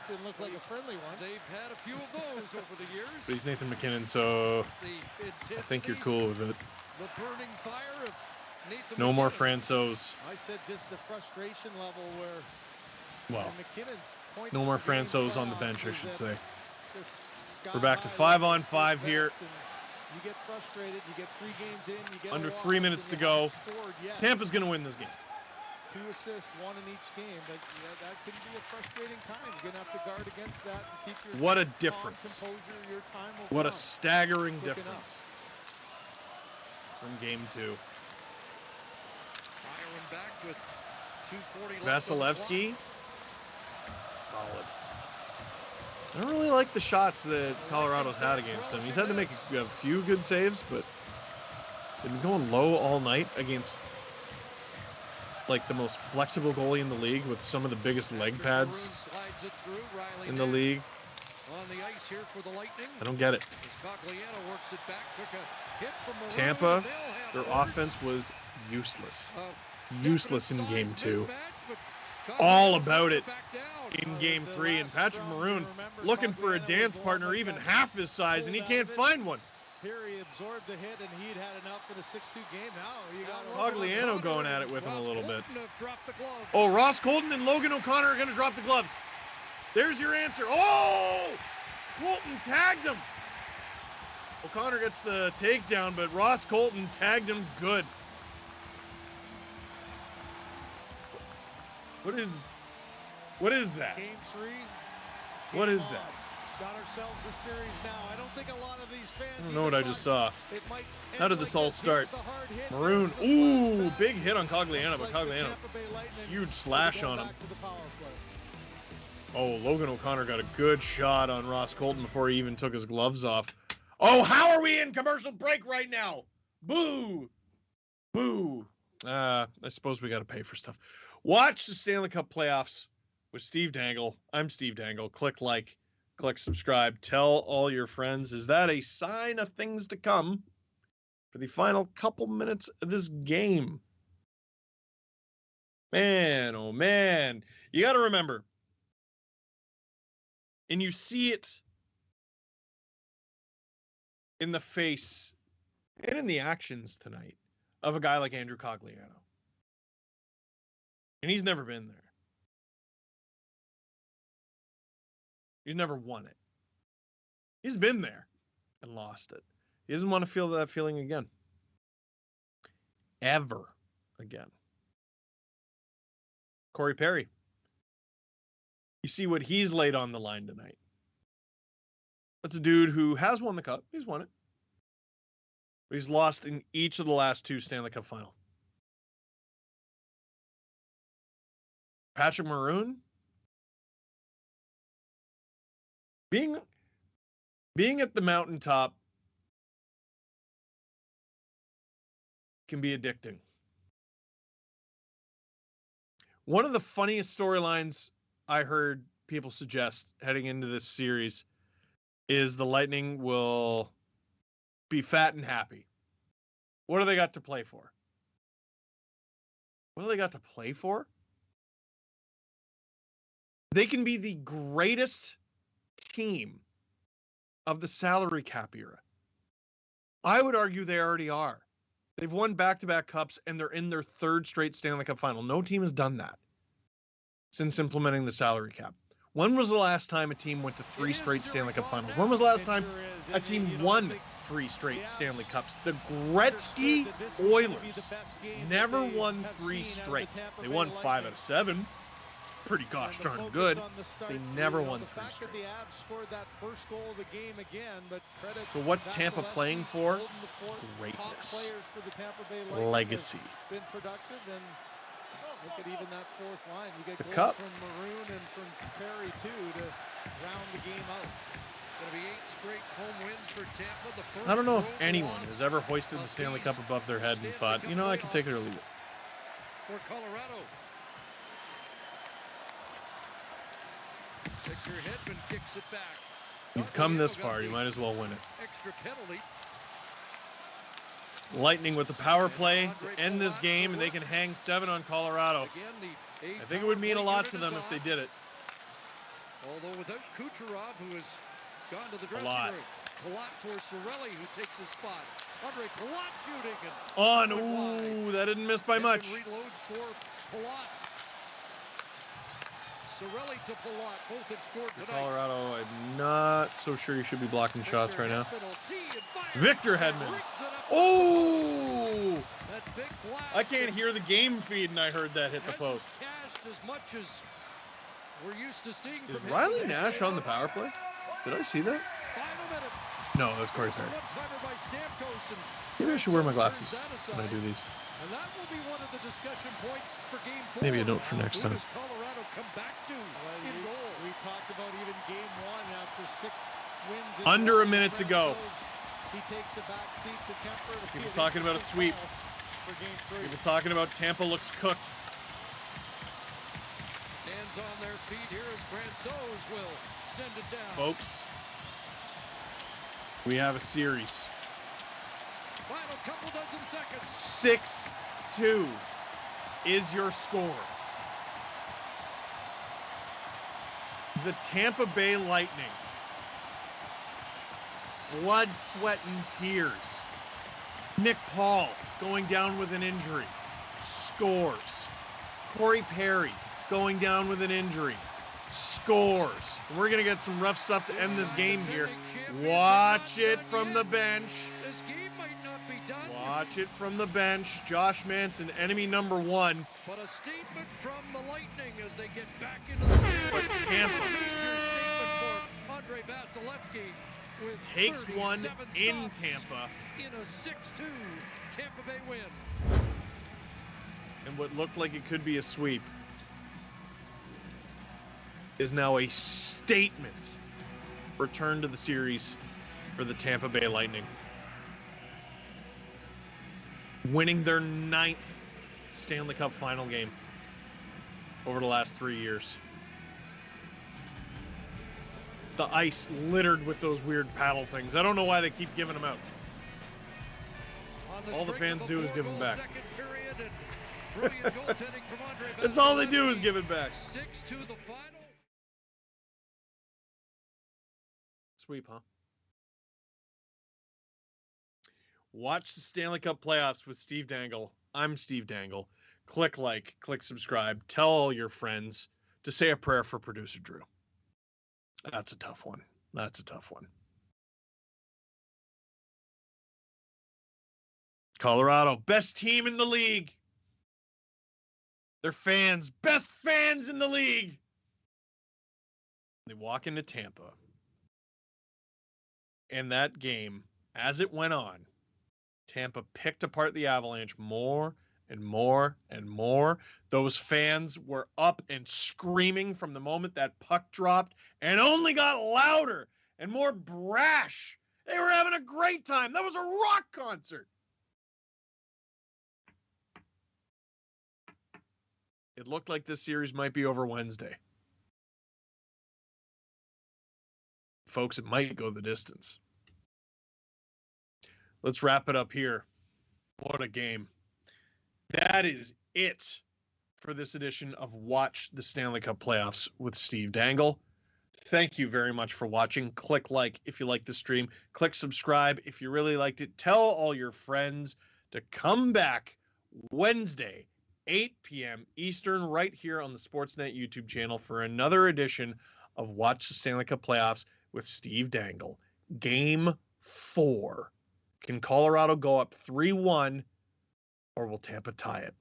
Didn't look like a friendly one. They've had a few of those over the years. But he's Nathan McKinnon, so I think you're cool with it. The burning fire of Nathan No more McKinnon. Francouz. I said just the frustration level where. Well, no more Francouz on the bench, I should say. We're back to 5-on-5 here. You get frustrated. You get 3 games in. You get under 3 minutes to go. Tampa's going to win this game. 2 assists, 1 in each game. But that can be a frustrating time. You're going to have to guard against that and keep your what a difference. Composure. Your time will what come. A staggering difference from Game 2. Firing back with 2:40 left. Vasilevsky. Solid. I don't really like the shots that Colorado's had against him. He's had to make a few good saves, but they've been going low all night against like the most flexible goalie in the league with some of the biggest leg pads in the league. On the ice here for the Lightning. I don't get it. Works it back, took a hit from Tampa, their offense was useless. Useless in Game 2. All about it in Game 3, and Patrick Maroon looking for a dance partner even half his size, and he can't find one. Here he absorbed the hit, and he'd had enough for the 6-2 game. Now you got Cogliano going at it with him a little bit. Oh, Ross Colton and Logan O'Connor are going to drop the gloves. There's your answer. Oh! Colton tagged him. O'Connor gets the takedown, but Ross Colton tagged him good. What is that? Game 3. What is that? Got ourselves a series now. I don't think a lot of these fans. I don't know what I just saw. How did this all start? Maroon. Ooh, big hit on Cogliano, but Cogliano, huge slash on him. Oh, Logan O'Connor got a good shot on Ross Colton before he even took his gloves off. Oh, how are we in commercial break right now? Boo! Boo! I suppose we got to pay for stuff. Watch the Stanley Cup playoffs with Steve Dangle. I'm Steve Dangle. Click like, click subscribe. Tell all your friends. Is that a sign of things to come for the final couple minutes of this game? Man, oh man. You got to remember, and you see it in the face and in the actions tonight of a guy like Andrew Cogliano. And he's never been there. He's never won it. He's been there and lost it. He doesn't want to feel that feeling again. Ever again. Corey Perry. You see what he's laid on the line tonight. That's a dude who has won the cup. He's won it. But he's lost in each of the last 2 Stanley Cup final. Patrick Maroon, being at the mountaintop can be addicting. One of the funniest storylines I heard people suggest heading into this series is the Lightning will be fat and happy. What do they got to play for? What do they got to play for? They can be the greatest team of the salary cap era. I would argue they already are. They've won back-to-back cups, and they're in their third straight Stanley Cup final. No team has done that since implementing the salary cap. When was the last time a team went to 3 straight Stanley Cup finals? When was the last time a team won 3 straight Stanley Cups? The Gretzky Oilers never won 3 straight. They won 5 out of 7. Pretty gosh darn good. They never won 3 straight. So what's Tampa playing for? Greatness. Legacy. Look at even that fourth line. You get the goals cup. From Maroon and from Perry too to round the game out. Going to be 8 straight home wins for Tampa. The first I don't know if anyone has ever hoisted the Stanley Cup above their head and thought, you know, I can take it or leave it. For Colorado. Victor Hedman kicks it back. You've come this far, you might as well win it. Extra penalty. Lightning with the power play to end this game, and they can hang 7 on Colorado. I think it would mean a lot to them if they did it. Although without Kucherov, who has gone to the dressing room. Palat for Cirelli, who takes his spot. Andre Palat shooting. On, ooh, that didn't miss by much. Reloads for Palat. Cirelli to Palat, both have scored tonight. Colorado, I'm not so sure you should be blocking shots right now. Victor Hedman. Oh! I can't hear the game feed, and I heard that hit the post. As much as we're used to seeing is Riley Nash on the power play? Did I see that? No, that's Corey Perry. Maybe I should wear my glasses when I do these. And that will be one of the discussion points for game 4. Maybe a note for next time. Colorado come back to in goal. We talked about even game 1 after 6 wins. Under a minute to go. He takes a back seat to Kemper. People talking about a sweep. For game 3. People talking about Tampa looks cooked. Hands on their feet here as Francouz will send it down. Folks, we have a series. Final couple dozen seconds. 6-2 is your score. The Tampa Bay Lightning. Blood, sweat, and tears. Nick Paul going down with an injury. Scores. Corey Perry going down with an injury. Scores. And we're going to get some rough stuff to end this game here. Watch it from the bench. This game might not be done. Watch it from the bench. Josh Manson, enemy number 1. But a statement from the Lightning as they get back into the series. But Tampa statement for Andre Vasilevsky with takes one in stops Tampa. In a 6-2 Tampa Bay win. And what looked like it could be a sweep is now a statement return to the series for the Tampa Bay Lightning. Winning their 9th Stanley Cup final game over the last 3 years. The ice littered with those weird paddle things. I don't know why they keep giving them out. All the fans do is give them back. That's all they do is give it back. 6 to the final. Sweep, huh? Watch the Stanley Cup playoffs with Steve Dangle. I'm Steve Dangle. Click like, click subscribe. Tell all your friends to say a prayer for producer Drew. That's a tough one. That's a tough one. Colorado, best team in the league. Their fans, best fans in the league. They walk into Tampa. And that game, as it went on, Tampa picked apart the Avalanche more and more and more. Those fans were up and screaming from the moment that puck dropped and only got louder and more brash. They were having a great time. That was a rock concert. It looked like this series might be over Wednesday. Folks, it might go the distance. Let's wrap it up here. What a game. That is it for this edition of Watch the Stanley Cup Playoffs with Steve Dangle. Thank you very much for watching. Click like if you like the stream. Click subscribe if you really liked it. Tell all your friends to come back Wednesday, 8 p.m. Eastern, right here on the Sportsnet YouTube channel for another edition of Watch the Stanley Cup Playoffs with Steve Dangle. Game 4. Can Colorado go up 3-1, or will Tampa tie it?